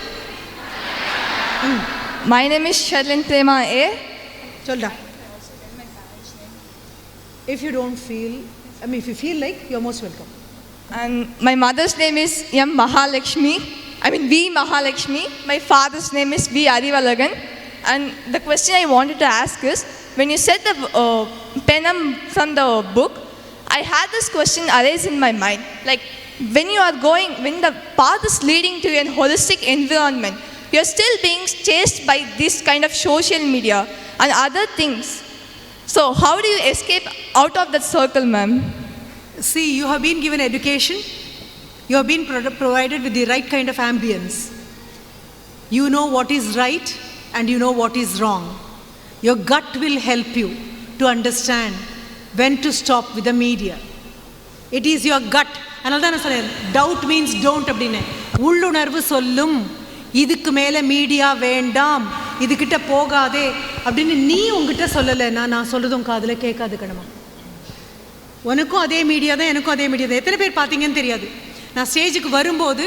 My name is Sharlin Prema A. சொல்டா. If you don't feel, if you feel like, you're most welcome. And my mother's name is M. Mahalakshmi. V. Mahalakshmi. My father's name is V. Arivalagan. And the question I wanted to ask is, when you said the penam from the book, I had this question arise in my mind. Like, when the path is leading to a holistic environment, you're still being chased by this kind of social media and other things. So how do you escape out of that circle, ma'am? See, you have been given education. You have been provided with the right kind of ambience. You know what is right and you know what is wrong. Your gut will help you to understand when to stop with the media. It is your gut. அதனால தான் நான் சொன்னேன், doubt means don't அப்படின்னு. உள்ளுணர்வு சொல்லும் இதுக்கு மேலே media வேண்டாம், இதுக்கிட்ட போகாதே அப்படின்னு. நீ உங்ககிட்ட சொல்லலைன்னா நான் சொல்கிறதும் காதில் கேட்காது கணமா. உனக்கும் அதே மீடியா தான், எனக்கும் அதே மீடியா தான். எத்தனை பேர் பார்த்தீங்கன்னு தெரியாது. நான் ஸ்டேஜுக்கு வரும்போது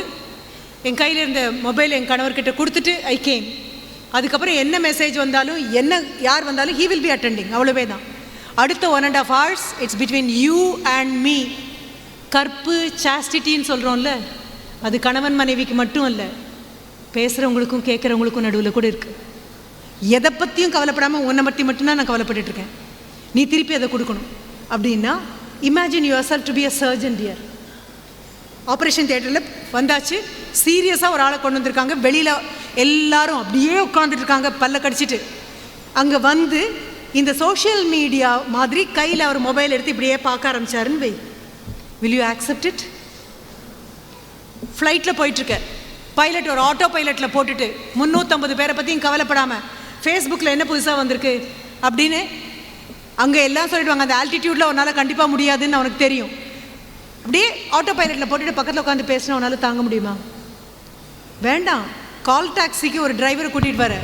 என் கையில் இருந்த மொபைல் என் கணவர்கிட்ட கொடுத்துட்டு ஐ கேம். அதுக்கப்புறம் என்ன மெசேஜ் வந்தாலும் யார் வந்தாலும் ஹீ வில் பி அட்டெண்டிங், அவ்வளோவே தான். அடுத்த 1.5 hours it's between you and me. கற்பு சாஸ்டிட்டின்னு சொல்கிறோம்ல, அது கணவன் மனைவிக்கு மட்டும் இல்லை, பேசுகிறவங்களுக்கும் கேட்குறவங்களுக்கும் நடுவில் கூட இருக்குது. எதை பற்றியும் கவலைப்படாமல் உன்னை பற்றி மட்டும்தான் நான் கவலைப்பட்டுருக்கேன். நீ திருப்பி அதை கொடுக்கணும் அப்படின்னா, imagine your self to be a surgeon dear. Operation தியேட்டரில் வந்தாச்சு, சீரியஸாக ஒரு ஆளை கொண்டு வந்திருக்காங்க. வெளியில் எல்லாரும் அப்படியே உட்காந்துட்டு இருக்காங்க பல்ல கடிச்சிட்டு. அங்கே வந்து இந்த சோஷியல் மீடியா மாதிரி கையில் அவர் மொபைல் எடுத்து இப்படியே பார்க்க ஆரம்பிச்சாருன்னு வை. Will you accept it? ஃப்ளைட்டில் போயிட்டுருக்க பைலட் ஒரு ஆட்டோ பைலட்டில் போட்டுட்டு 350 பேரை பற்றியும் கவலைப்படாமல் ஃபேஸ்புக்கில் என்ன புதுசாக வந்திருக்கு அப்படின்னு அங்கே எல்லாம் சொல்லிடுவாங்க. அந்த ஆல்டிடியூடில் உன்னால் கண்டிப்பாக முடியாதுன்னு அவனுக்கு தெரியும். அப்படியே ஆட்டோ பைலட்டில் போட்டுட்டு பக்கத்தில் உட்காந்து பேசினா உன்னால் தாங்க முடியுமா? வேண்டாம். கால் டாக்ஸிக்கு ஒரு டிரைவரை கூட்டிகிட்டு வர,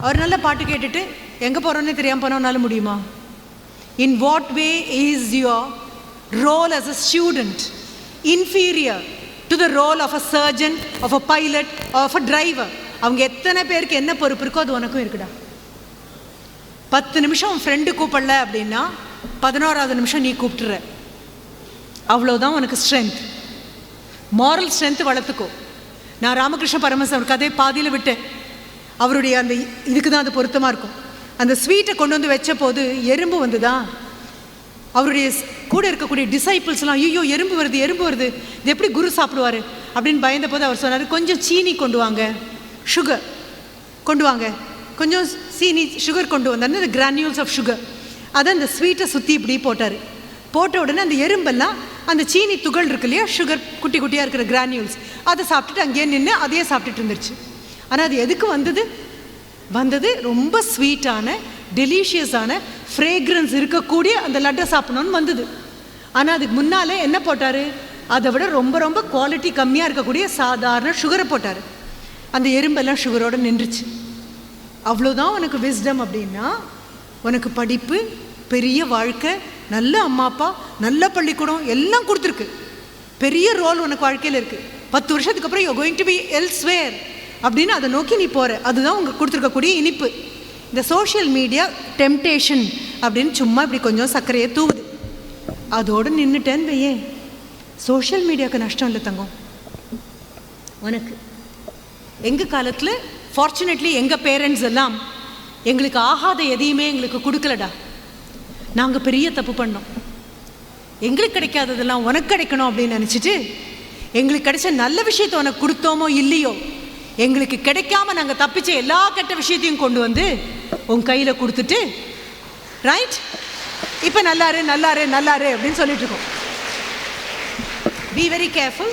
அவர் நல்ல பாட்டு கேட்டுட்டு எங்கே போகிறோன்னே தெரியாமல் போனோம்னால முடியுமா? In what way is your role as a student inferior to the role of a surgeon, of a pilot, of a driver? அவங்க எத்தனை பேருக்கு என்ன பொறுப்பு இருக்கோ அது உனக்கும் இருக்குடா. 10 நிமிஷம் உன் ஃப்ரெண்டு கூப்பிடல அப்படின்னா 11வது நிமிஷம் நீ கூப்பிட்டுற. அவ்வளோதான் உனக்கு ஸ்ட்ரென்த். Moral strength வளர்த்துக்கோ. நான் ராமகிருஷ்ண பரமஹம்சர் அவர் கதையை பாதியில் விட்டேன். அவருடைய அந்த இதுக்கு தான் அது பொருத்தமாக இருக்கும். அந்த ஸ்வீட்டை கொண்டு வந்து வச்ச போது எறும்பு வந்துதா, அவருடைய கூட இருக்கக்கூடிய டிசைபிள்ஸ்லாம் ஐயோ எறும்பு வருது இது எப்படி குரு சாப்பிடுவார் அப்படின்னு பயந்த போது அவர் சொன்னார், கொஞ்சம் சீனி கொண்டு வாங்க, சுகர் கொண்டு வாங்க, கொஞ்சம் சீனி சுகர் கொண்டு வந்தார். அந்த கிரானியூல்ஸ் ஆஃப் சுகர் அதை அந்த ஸ்வீட்டை சுற்றி இப்படி போட்டார். போட்ட உடனே அந்த எறும்பெல்லாம் அந்த சீனி துகள் இருக்கு இல்லையா, சுகர் குட்டி குட்டியாக இருக்கிற கிரானியூல்ஸ், அதை சாப்பிட்டுட்டு அங்கேயே நின்று அதையே சாப்பிட்டுட்டு இருந்துருச்சு. ஆனால் அது எதுக்கு வந்தது ரொம்ப ஸ்வீட்டான டெலிஷியஸான ஃப்ரேக்ரன்ஸ் இருக்கக்கூடிய அந்த லட்டை சாப்பிடணும்னு வந்தது. ஆனால் அதுக்கு முன்னால் என்ன போட்டார்? அதை விட ரொம்ப ரொம்ப குவாலிட்டி கம்மியாக இருக்கக்கூடிய சாதாரண சுகரை போட்டார். அந்த எறும்பெல்லாம் சுகரோடு நின்றுச்சு. அவ்வளோதான் உனக்கு விஸ்டம் அப்படின்னா, உனக்கு படிப்பு, பெரிய வாழ்க்கை, நல்ல அம்மா அப்பா, நல்ல பள்ளிக்கூடம் எல்லாம் கொடுத்துருக்கு. பெரிய ரோல் உனக்கு வாழ்க்கையில் இருக்குது. 10 வருஷத்துக்கு அப்புறம் you going to be elsewhere அப்படின்னு அதை நோக்கி நீ போகிற. அதுதான் உங்களுக்கு கொடுத்துருக்கக்கூடிய இனிப்பு. இந்த சோஷியல் மீடியா டெம்டேஷன் அப்படின்னு சும்மா இப்படி கொஞ்சம் சர்க்கரையை தூவுது. அதோடு நின்றுட்டேன்னு வையே, சோஷியல் மீடியாவுக்கு நஷ்டம் இல்லை தங்கம் உனக்கு. எங்கள் காலத்தில் ஃபார்ச்சுனேட்லி எங்கள் பேரண்ட்ஸ் எல்லாம் எங்களுக்கு ஆகாத எதையுமே எங்களுக்கு கொடுக்கலடா. நாங்கள் பெரிய தப்பு பண்ணோம். எங்களுக்கு கிடைக்காததெல்லாம் உனக்கு கிடைக்கணும் அப்படின்னு நினச்சிட்டு எங்களுக்கு கிடைச்ச நல்ல விஷயத்தை உனக்கு கொடுத்தோமோ இல்லையோ, எங்களுக்கு கிடைக்காம நாங்கள் தப்பிச்ச எல்லா கெட்ட விஷயத்தையும் கொண்டு வந்து உன் கையில் கொடுத்துட்டு, ரைட், இப்போ நல்லாரு நல்லாரு நல்லாரு அப்படின்னு சொல்லிட்டு இருக்கோம். Be very careful.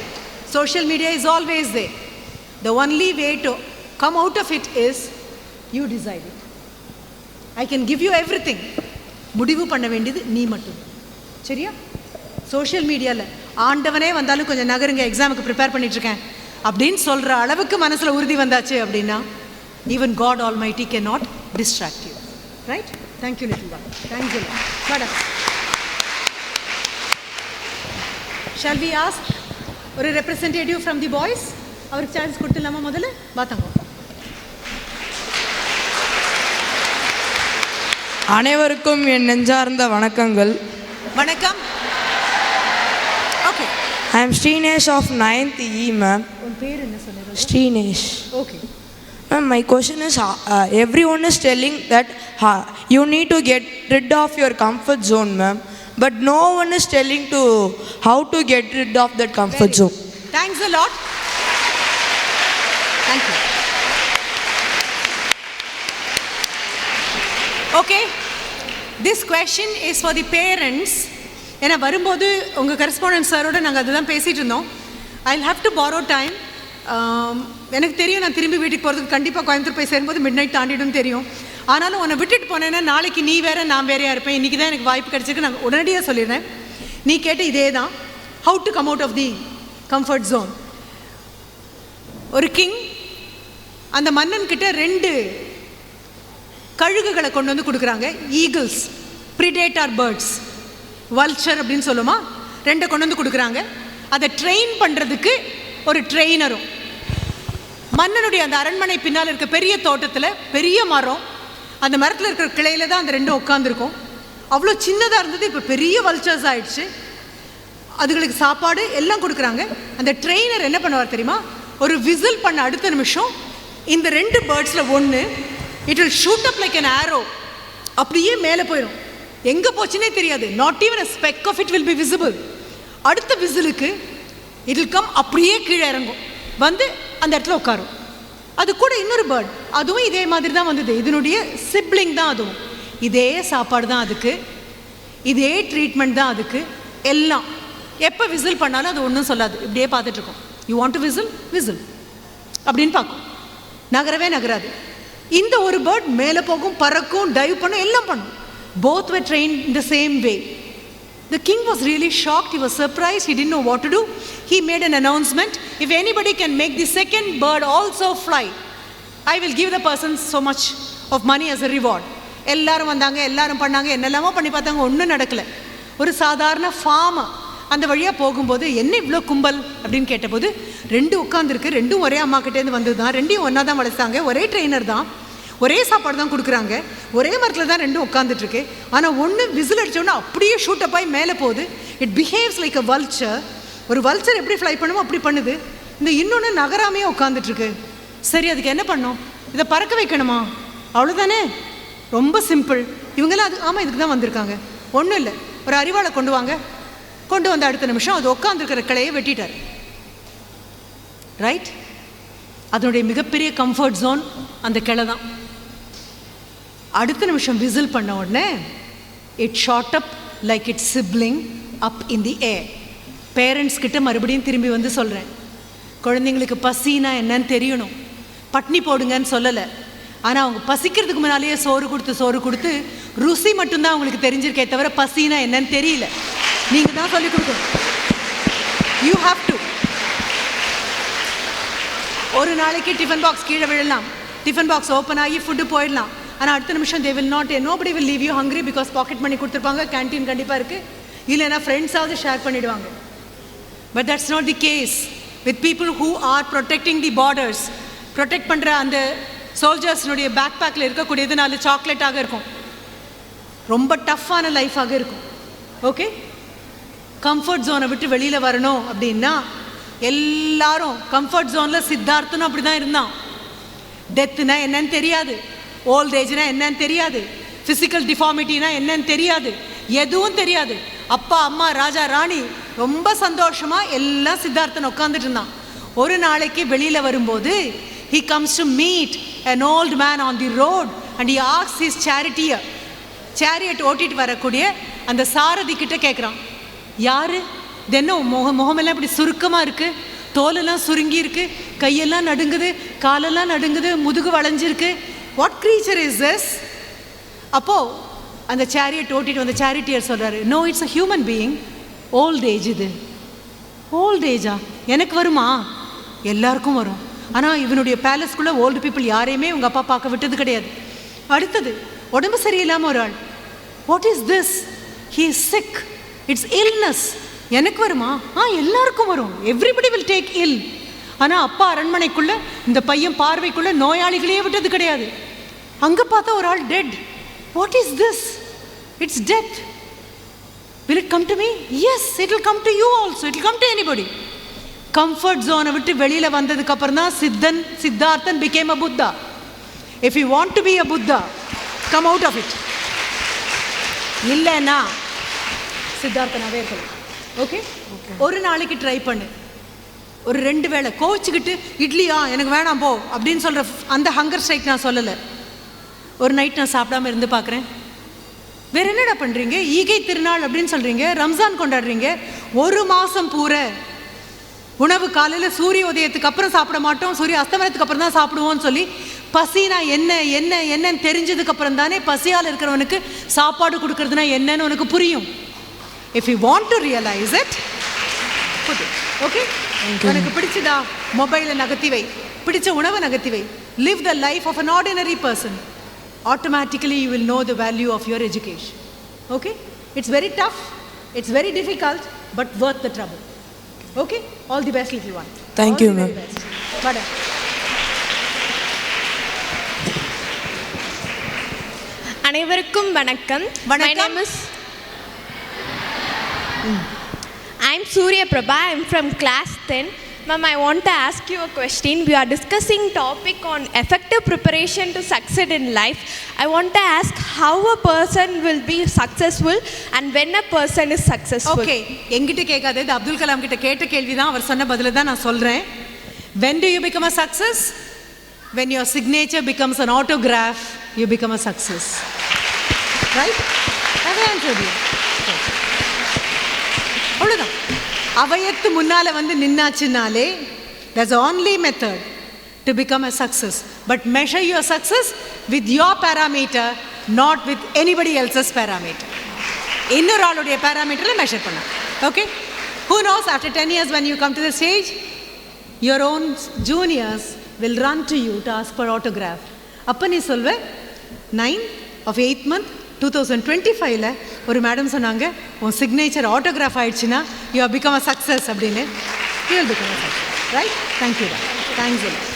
Social media is always there. The only way to come out of it is you decide it. I can give you everything. முடிவு பண்ண வேண்டியது நீ மட்டும். சரியா? சோஷியல் மீடியாவில் ஆண்டவனே வந்தாலும் கொஞ்சம் நகருங்க, எக்ஸாமுக்கு ப்ரிப்பேர் பண்ணிட்டுருக்கேன் அப்படின்னு சொல்கிற அளவுக்கு மனசில் உறுதி வந்தாச்சு அப்படின்னா, even God almighty can not distract you. Right? Thank you little one. Thank you madam. Shall we ask ஒரு ரெப்ரசன்டேட்டிவ் ஃப்ரம் தி பாய்ஸ்? அவருக்கு சான்ஸ் கொடுத்துடலாமா? முதல்ல பார்த்தாங்க. அனைவருக்கும் என் நெஞ்சார்ந்த வணக்கங்கள். வணக்கம். Okay. I am Srinesh of 9th E, ma'am. உன் பேர் என்ன சொன்னீங்க? Srinesh. Okay. Ma'am, my question is, everyone is telling that you need to get rid of your comfort zone, ma'am. But no one is telling to how to get rid of that comfort zone. Thanks a lot. Thank you. Okay. This question is for the parents. ஏன்னா வரும்போது உங்கள் correspondent சாரோட நாங்கள் அதுதான் பேசிகிட்டு இருந்தோம். I'll have to borrow time. எனக்கு தெரியும் நான் திரும்பி வீட்டுக்கு போகிறதுக்கு கண்டிப்பாக கோயம்புத்தூர் போய் சேரும்போது மிட்நைட் தாண்டிடும் தெரியும். ஆனாலும் உன்னை விட்டுட்டு போனேன்னா நாளைக்கு நீ வேறு நான் வேறையாக இருப்பேன். இன்றைக்கி தான் எனக்கு வாய்ப்பு கிடச்சிருக்கு. நான் உடனடியாக சொல்லிடுறேன். நீ கேட்ட இதே தான், how to come out of the comfort zone. ஒரு கிங் அந்த மன்னன்கிட்ட 2 கழுகுகளை கொண்டு வந்து கொடுக்குறாங்க. ஈகிள்ஸ், ப்ரிடேட்டார் பேர்ட்ஸ், வல்ச்சர் அப்படின்னு சொல்லுமா, 2 கொண்டு வந்து கொடுக்குறாங்க. அதை ட்ரெயின் பண்ணுறதுக்கு ஒரு ட்ரெயினரும். மன்னனுடைய அந்த அரண்மனை பின்னால் இருக்க பெரிய தோட்டத்தில் பெரிய மரம், அந்த மரத்தில் இருக்கிற கிளையில் தான் அந்த 2 உட்காந்துருக்கும். அவ்வளோ சின்னதாக இருந்தது, இப்போ பெரிய வல்ச்சர்ஸ் ஆகிடுச்சு. அதுகளுக்கு சாப்பாடு எல்லாம் கொடுக்குறாங்க. அந்த ட்ரெயினர் என்ன பண்ணுவார் தெரியுமா? ஒரு விசில் பண்ண அடுத்த நிமிஷம் இந்த 2 பேர்ட்ஸில் ஒன்று it will shoot up like an arrow. அப்படியே மேலே போயிடும், எங்கே போச்சுன்னே தெரியாது. Not even a speck of it will be visible. அடுத்த விசிலுக்கு இட் வில் கம், அப்படியே கீழே இறங்கும், வந்து அந்த இடத்துல உட்காரும். அது கூட இன்னொரு பேர்ட், அதுவும் இதே மாதிரி தான் வந்தது. இதனுடைய சிப்ளிங் தான் அதுவும். இதே சாப்பாடு தான் அதுக்கு, இதே ட்ரீட்மெண்ட் தான் அதுக்கு. எல்லாம் எப்போ விசில் பண்ணாலும் அது ஒன்றும் சொல்லாது, இப்படியே பார்த்துட்ருக்கோம். You want to whistle, whistle அப்படின்னு பார்க்கும், நகரவே நகராது. இந்த ஒரு பேர்ட் மேலே போகும், பறக்கும், டைவ் பண்ணும், எல்லாம் பண்ணும். Both were trained in the same way. The king was really shocked. He was surprised. He didn't know what to do. He made an announcement. If anybody can make the second bird also fly, I will give the person so much of money as a reward. எல்லாரும் வந்தாங்க, எல்லாரும் பண்ணாங்க, என்னெல்லாமோ பண்ணி பார்த்தாங்க, ஒன்றும் நடக்கலை. ஒரு சாதாரண ஃபார்ம் அந்த வழியாக போகும்போது என்ன இவ்வளோ கும்பல் அப்படின்னு கேட்டபோது 2 உட்காந்துருக்கு, 2 ஒரே அம்மா கிட்டேருந்து வந்தது தான், 2 ஒன்றா தான் வளர்த்தாங்க, ஒரே ட்ரெயினர் தான், ஒரே சாப்பாடு தான் கொடுக்குறாங்க, ஒரே மரத்தில் தான் 2 உட்காந்துட்ருக்கு. ஆனால் ஒன்று விசில் அடித்தோன்னா அப்படியே ஷூட்டப் ஆகி மேலே போகுது. It behaves like a vulture. ஒரு வல்ச்சர் எப்படி ஃப்ளை பண்ணுமோ அப்படி பண்ணுது. இந்த இன்னொன்று நகராமையே உட்காந்துட்ருக்கு. சரி, அதுக்கு என்ன பண்ணோம்? இதை பறக்க வைக்கணுமா? அவ்வளோதானே, ரொம்ப சிம்பிள். இவங்கெல்லாம் அது ஆமாம் இதுக்கு தான் வந்திருக்காங்க. ஒன்றும் இல்லை, ஒரு அரிவாளை கொண்டு வாங்க. கொண்டு வந்த அடுத்த நிமிஷம் அது உட்காந்துருக்கிற கிளையை வெட்டிட்டார். ரைட்? அதனுடைய மிகப்பெரிய கம்ஃபர்ட் ஜோன் அந்த கிளை தான். அடுத்த நிமிஷம் விசில் பண்ண உடனே it shot up like it sippling up in the air. Parents கிட்ட மறுபடியும் திரும்பி வந்து சொல்கிறேன், குழந்தைங்களுக்கு பசினா என்னன்னு தெரியணும். பட்னி போடுங்கன்னு சொல்லலை, ஆனால் அவங்க பசிக்கிறதுக்கு முன்னாலேயே சோறு கொடுத்து ருசி மட்டும்தான் அவங்களுக்கு தெரிஞ்சிருக்கே தவிர பசினா என்னன்னு தெரியல. நீங்கள் தான் சொல்லிக் கொடுக்கணும். You have to. ஒரு நாளைக்கு டிஃபன் பாக்ஸ் கீழே விழலாம், டிஃபன் பாக்ஸ் ஓப்பன் ஆகி ஃபுட்டு போயிடலாம். ஆனால் அடுத்த நிமிஷம் they will not, nobody will leave you hungry because pocket money கொடுத்துருப்பாங்க, கேன்டீன் கண்டிப்பாக இருக்குது, இல்லைன்னா ஃப்ரெண்ட்ஸாவது ஷேர் பண்ணிவிடுவாங்க. But that's not the case with people who are protecting the borders. Protect பண்ணுற அந்த சோல்ஜர்ஸ்னுடைய பேக் பேக்கில் இருக்கக்கூடியது 4 சாக்லேட்டாக இருக்கும். ரொம்ப டஃப்பான லைஃபாக இருக்கும். ஓகே, கம்ஃபர்ட் ஜோனை விட்டு வெளியில் வரணும் அப்படின்னா எல்லாரும் கம்ஃபர்ட் ஜோனில் சித்தார்த்தனும் அப்படி தான் இருந்தான். டெத்துனா என்னன்னு தெரியாது, ஓல்ட் ஏஜ்னா என்னன்னு தெரியாது, ஃபிசிக்கல் டிஃபார்மிட்டினா என்னன்னு தெரியாது, எதுவும் தெரியாது. அப்பா அம்மா ராஜா ராணி ரொம்ப சந்தோஷமாக எல்லாம் சித்தார்த்தன் உட்காந்துட்டு இருந்தான். ஒரு நாளைக்கு வெளியில் வரும்போது he comes to meet an old man on the road and he asks his chariot ஓட்டிட்டு வரக்கூடிய அந்த சாரதி கிட்ட கேட்குறான், யாரு தினம் முகமெல்லாம் இப்படி சுருக்கமாக இருக்குது, தோலெல்லாம் சுருங்கி இருக்கு, கையெல்லாம் நடுங்குது, காலெல்லாம் நடுங்குது, முதுகு வளைஞ்சிருக்கு, வாட் creature is this? அப்போது அந்த சேரியட் ஓட்டிட்டு வந்த சேரிட்டியர் சொல்கிறாரு, no it's a human being, old age. இது ஓல்ட் ஏஜா? எனக்கு வருமா? எல்லாருக்கும் வரும். ஆனால் இவனுடைய பேலஸ்குள்ளே ஓல்டு பீப்புள் யாரையுமே உங்கள் அப்பா பார்க்க விட்டது கிடையாது. அடுத்தது உடம்பு சரியில்லாமல் ஒரு ஆள், what is this? He is sick, it's illness. எனக்கு வருமா? எல்லாருக்கும் வரும். Everybody will take ill. ஆனால் அப்பா அரண்மனைக்குள்ளே இந்த பையன் பார்வைக்குள்ளே நோயாளிகளையே விட்டது கிடையாது. அங்கே பார்த்தா ஒரு ஆள் dead. What is this? It's death. Will it come to me? Yes, it will come to you also. It will come to anybody. Comfort zone விட்டு வெளியில வந்ததுக்கு அப்புறம் தான் Siddharthan became a Buddha. If you want to be a Buddha, come out of it. இல்லைன்னா சித்தார்த்தனாவே இருக்கணும். Okay, ஒரு நாளைக்கு try பண்ணு. ஒரு 2 வேளை கோச்சிக்கிட்டு இட்லியா எனக்கு வேணாம் போ அப்படின்னு சொல்கிற அந்த ஹங்கர் ஸ்ட்ரைக் நான் சொல்லலை. ஒரு நைட் நான் சாப்பிடாம இருந்து பார்க்குறேன். வேறு என்னடா பண்ணுறீங்க? ஈகை திருநாள் அப்படின்னு சொல்கிறீங்க, ரம்ஜான் கொண்டாடுறீங்க, 1 மாதம் பூர உணவு காலையில் சூரிய உதயத்துக்கு அப்புறம் சாப்பிட மாட்டோம், சூரிய அஸ்தமனத்துக்கு அப்புறம் தான் சாப்பிடுவோம்னு சொல்லி பசினா என்னன்னு தெரிஞ்சதுக்கப்புறம் தானே பசியால் இருக்கிறவனுக்கு சாப்பாடு கொடுக்கறதுனா என்னன்னு உனக்கு புரியும். If you want to realise it, okay, உனக்கு பிடிச்சதா மொபைலை நகர்த்தி வை, பிடிச்ச உணவை நகர்த்தி வை. Live the life of an ordinary person. Automatically you will know the value of your education. Okay, it's very tough, it's very difficult, but worth the trouble. Okay, all the best little one. Thank you ma'am. Madam. அனைவருக்கும் வணக்கம். My name is I'm Surya Prabha. I'm from class 10. Ma'am, I want to ask you a question. We are discussing topic on effective preparation to succeed in life. I want to ask how a person will be successful and when a person is successful. Okay, என்கிட்ட கேட்காதே, இது அப்துல் கலாம் கிட்ட கேட்ட கேள்வி தான், அவர் சொன்ன பதில தான் நான் சொல்கிறேன். When do you become a success? When your signature becomes an autograph, you become a success. Right? Have I answered you? அவ்வளோதான். அவையத்து முன்னால் வந்து நின்னாச்சுனாலே that's the only method to become a success. But measure your success with your parameter, not with anybody else's parameter. இன்னொரு ஆளுடைய parameterல measure பண்ண. Okay? Who knows, after 10 years when you come to the stage, your own juniors will run to you to ask for autograph. அப்போ நீ சொல்வே 9th of 8th month 2025ல ஒரு madam சொன்னாங்க, உன் signature autograph ஆயிடுச்சுன்னா you have become a success அப்படின்னு. You will become a success. Right? Thank you. Thanks எல்லாம்.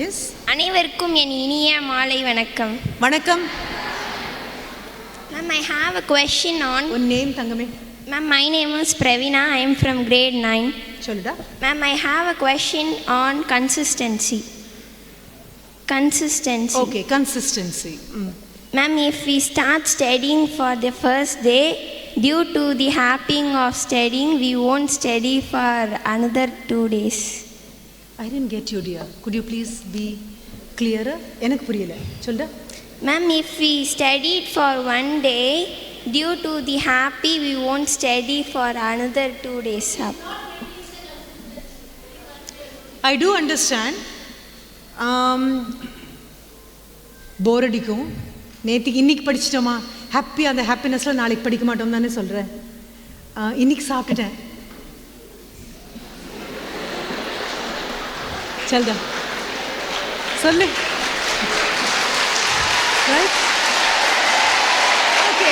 Yes, அனைவருக்கும் என் இனிய மாலை வணக்கம். வணக்கம். Ma'am, I have a question on. உன் நேம் தங்கமே? Ma'am, my name is Pravina. I am from grade 9. சொல்லுடா. Ma'am, I have a question on consistency. Okay, consistency. Ma'am, if we start studying for the first day, due to the happening of studying, we won't study for another 2 days. I didn't get you, dear. Could you please be clearer? எனக்கு புரியல. சொல்லுடா. Ma'am, if we studied for 1 day, due to the happy, we won't study for another 2 days. I do understand. போர் அடிக்கும். நேற்றுக்கு இன்றைக்கி படிச்சிட்டோமா, happy, அந்த ஹாப்பினஸில் நாளைக்கு படிக்க மாட்டோம் தானே சொல்கிறேன். இன்றைக்கி சாப்பிட்டுட்டேன். சொல்லுடா, சொல்லு. Right? Okay,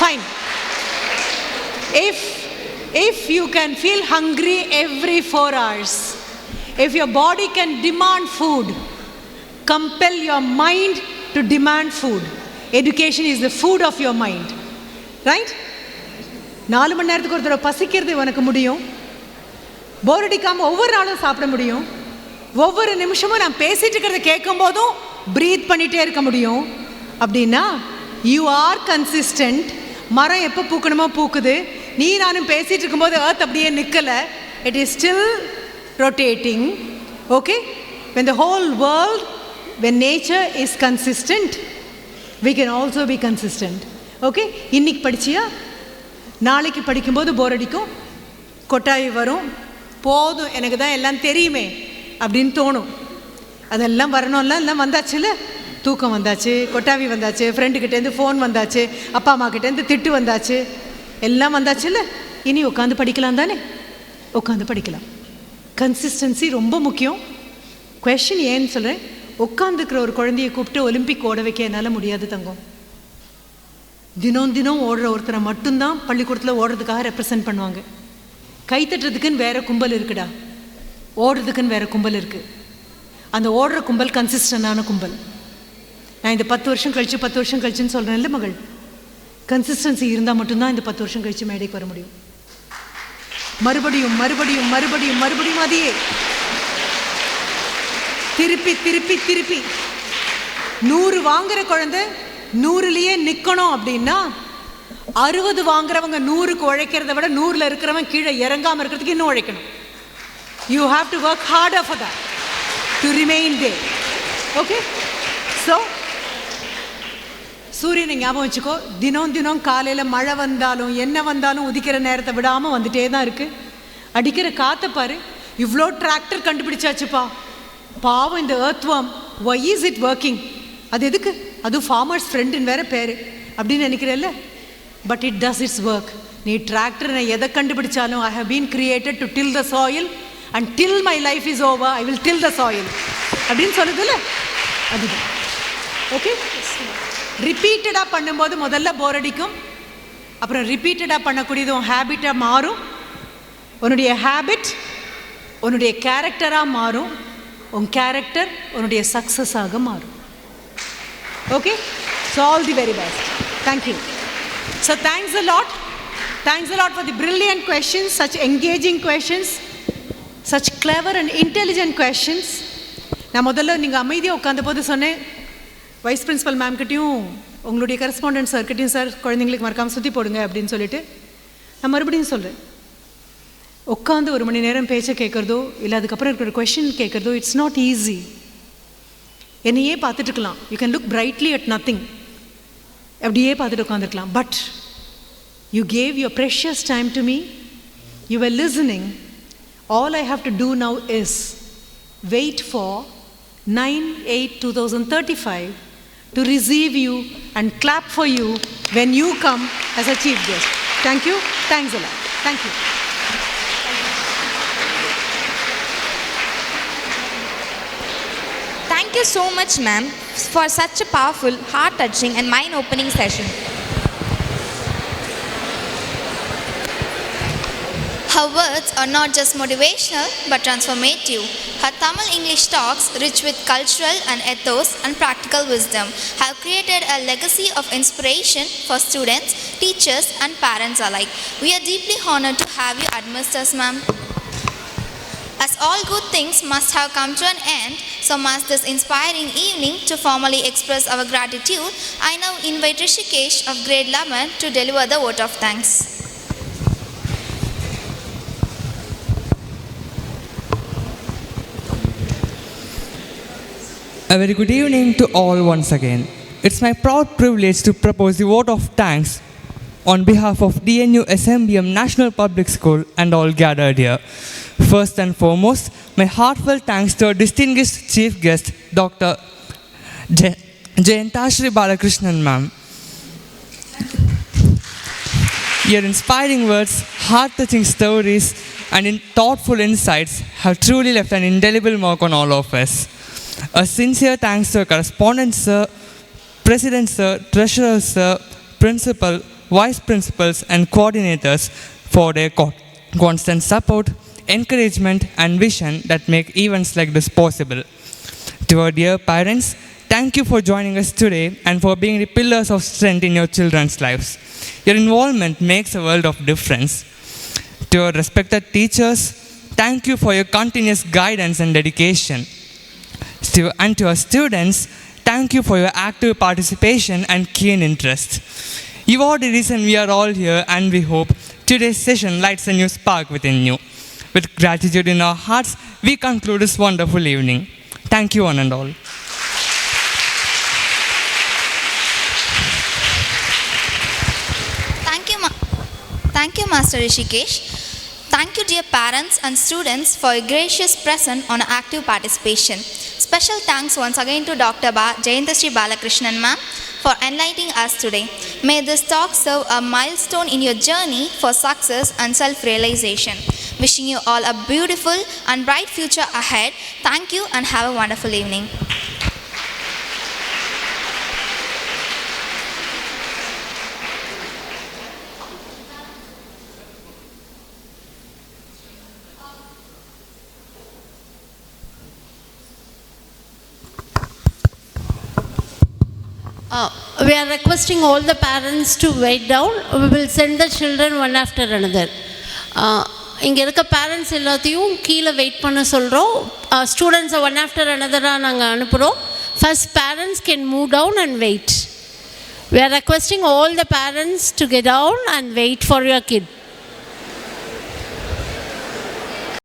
fine. If you can feel hungry every 4 hours, if your body can demand food, compel your mind to demand food. Education is the food of your mind. Right? 4 மணி நேரத்துக்கு ஒரு தடவை பசிக்கிறது உனக்கு முடியும். போர் அடிக்காமல் ஒவ்வொரு நாளும் சாப்பிட முடியும். ஒவ்வொரு நிமிஷமும் நான் பேசிட்டு இருக்கிறத கேட்கும் போதும் ப்ரீத் பண்ணிகிட்டே இருக்க முடியும். அப்படின்னா யூ ஆர் கன்சிஸ்டன்ட். மரம் எப்போ பூக்கணுமோ பூக்குது. நீ நானும் பேசிகிட்டு இருக்கும்போது எர்த் அப்படியே நிற்கலை. It is still rotating. Okay, when the whole world, when nature is consistent, we can also be consistent. Okay, இன்னைக்கு படிச்சியா, நாளைக்கு படிக்கும்போது போர் அடிக்கும், கொட்டாய் வரும், போதும் எனக்கு தான் எல்லாம் தெரியுமே அப்படின்னு தோணும். அதெல்லாம் வரணும்ல, எல்லாம் வந்தாச்சுல்ல. தூக்கம் வந்தாச்சு, கொட்டாவி வந்தாச்சு, ஃப்ரெண்டுக்கிட்டேருந்து ஃபோன் வந்தாச்சு, அப்பா அம்மா கிட்டேருந்து திட்டு வந்தாச்சு, எல்லாம் வந்தாச்சுல்ல. இனி உட்காந்து படிக்கலாம் தானே, உட்காந்து படிக்கலாம். கன்சிஸ்டன்சி ரொம்ப முக்கியம். கொஷின் ஏன்னு சொல்கிறேன், உட்காந்துக்கிற ஒரு குழந்தைய கூப்பிட்டு ஒலிம்பிக் ஓட வைக்க என்னால் முடியாது தங்கம். தினம் ஓடுற ஒருத்தரை மட்டும்தான் பள்ளிக்கூடத்தில் ஓடுறதுக்காக ரெப்ரசன்ட் பண்ணுவாங்க. கைத்தட்டுறதுக்குன்னு வேறு கும்பல் இருக்குடா, ஓடுறதுக்குன்னு வேறு கும்பல் இருக்குது. அந்த ஓடுற கும்பல் கன்சிஸ்டண்டான கும்பல். நான் இந்த 10 வருஷம் கழிச்சுன்னு சொல்கிறேன் இல்லை மகள். கன்சிஸ்டன்சி இருந்தால் மட்டும்தான் இந்த 10 வருஷம் கழித்து மேடைக்கு வர முடியும். மறுபடியும் மறுபடியும் மறுபடியும் மறுபடியும் அதையே திருப்பி திருப்பி திருப்பி 100 வாங்குற குழந்தை 100லேயே நிற்கணும் அப்படின்னா 60 வாங்குறவங்க 100க்கு உழைக்கிறத விட 100ல் இருக்கிறவன் கீழே இறங்காமல் இருக்கிறதுக்கு இன்னும் உழைக்கணும். You have to work harder for that to remain there. Okay, so சூரியனை ஞாபகம் வச்சுக்கோ. தினம் காலையில் மழை வந்தாலும் என்ன வந்தாலும் உதிக்கிற நேரத்தை விடாமல் வந்துட்டே தான் இருக்குது. அடிக்கிற காற்றை பாரு. இவ்வளோ டிராக்டர் கண்டுபிடிச்சாச்சுப்பா, பாவம் இந்த earthworm, why is it working? அது எதுக்கு? அது ஃபார்மர்ஸ் ஃப்ரெண்டுன்னு வேறு பேர் அப்படின்னு நினைக்கிறேல்ல. But it does its work. நீ டிராக்டர் நான் எதை கண்டுபிடிச்சாலும், I have been created to till the soil and till my life is over I will till the soil அப்படின்னு சொல்லுதில்ல, அதுதான். ஓகே, ரிப்பீட்டடாக பண்ணும்போது முதல்ல போர் அடிக்கும், அப்புறம் ரிப்பீட்டடாக பண்ணக்கூடியது உன் ஹேபிட்டாக மாறும். உன்னுடைய ஹேபிட் உன்னுடைய கேரக்டராக மாறும். உன் கேரக்டர் உன்னுடைய சக்ஸஸாக மாறும். Okay, so all the very best. Thank you. So thanks a lot. Thanks a lot for the brilliant questions, such engaging questions, such clever and intelligent questions. நான் முதல்ல நீங்கள் அமைதியாக உட்காந்த போது சொன்னேன், வைஸ் பிரின்சிபல் மேம் கிட்டையும் உங்களுடைய கரஸ்பாண்டன்ட் சார்கிட்டையும், சார் குழந்தைங்களுக்கு மறக்காமல் சுற்றி போடுங்க அப்படின்னு சொல்லிட்டு நான் மறுபடியும் சொல்கிறேன். உட்காந்து 1 மணி நேரம் பேச்சை கேட்குறதோ இல்லை அதுக்கப்புறம் இருக்கிற கொஷின் கேட்குறதோ இட்ஸ் நாட் ஈஸி. என்னையே பார்த்துட்டுருக்கலாம். You can look brightly at nothing, அப்படியே பார்த்துட்டு உட்காந்துருக்கலாம். But you gave your precious time to me. You were listening. All I have to do now is wait for 9/8/2035 to receive you and clap for you when you come as a chief guest. Thank you. Thanks a lot. Thank you. Thank you so much, ma'am, for such a powerful, heart-touching and mind-opening session. Her words are not just motivational but transformative. Her Tamil English talks, rich with cultural and ethos and practical wisdom, have created a legacy of inspiration for students, teachers and parents alike. We are deeply honored to have you amidst us, ma'am. As all good things must have come to an end, so must this inspiring evening. To formally express our gratitude, I now invite Rishikesh of grade 11 to deliver the vote of thanks. A very good evening to all once again. It's my proud privilege to propose the vote of thanks on behalf of DNU SMBM National Public School and all gathered here. First and foremost, my heartfelt thanks to our distinguished chief guest, Dr. Jayantashri Balakrishnan ma'am. Your inspiring words, heart-touching stories and thoughtful insights have truly left an indelible mark on all of us. A sincere thanks to our correspondent sir, president sir, treasurer sir, principal, vice principals and coordinators for their constant support, encouragement and vision that make events like this possible. To our dear parents, thank you for joining us today and for being the pillars of strength in your children's lives. Your involvement makes a world of difference. To our respected teachers, thank you for your continuous guidance and dedication. And to our students, thank you for your active participation and keen interest. You are the reason we are all here, and we hope today's session lights a new spark within you. With gratitude in our hearts, we conclude this wonderful evening. Thank you, one and all. Thank you, Master Rishikesh. Thank you, dear parents and students, for your gracious presence on active participation. Special thanks once again to Dr. Jayantashri Balakrishnan ma'am for enlightening us today. May this talk serve a milestone in your journey for success and self-realization. Wishing you all a beautiful and bright future ahead. Thank you and have a wonderful evening. We are requesting all the parents to wait down. We will send the children one after another. இங்கே இருக்க parents எல்லாத்தையும் கீழே wait பண்ண சொல்கிறோம். ஸ்டூடெண்ட்ஸை one after அனதராக நாங்கள் அனுப்புகிறோம். First parents can move down and wait. We are requesting all the parents to get down and wait for your kid.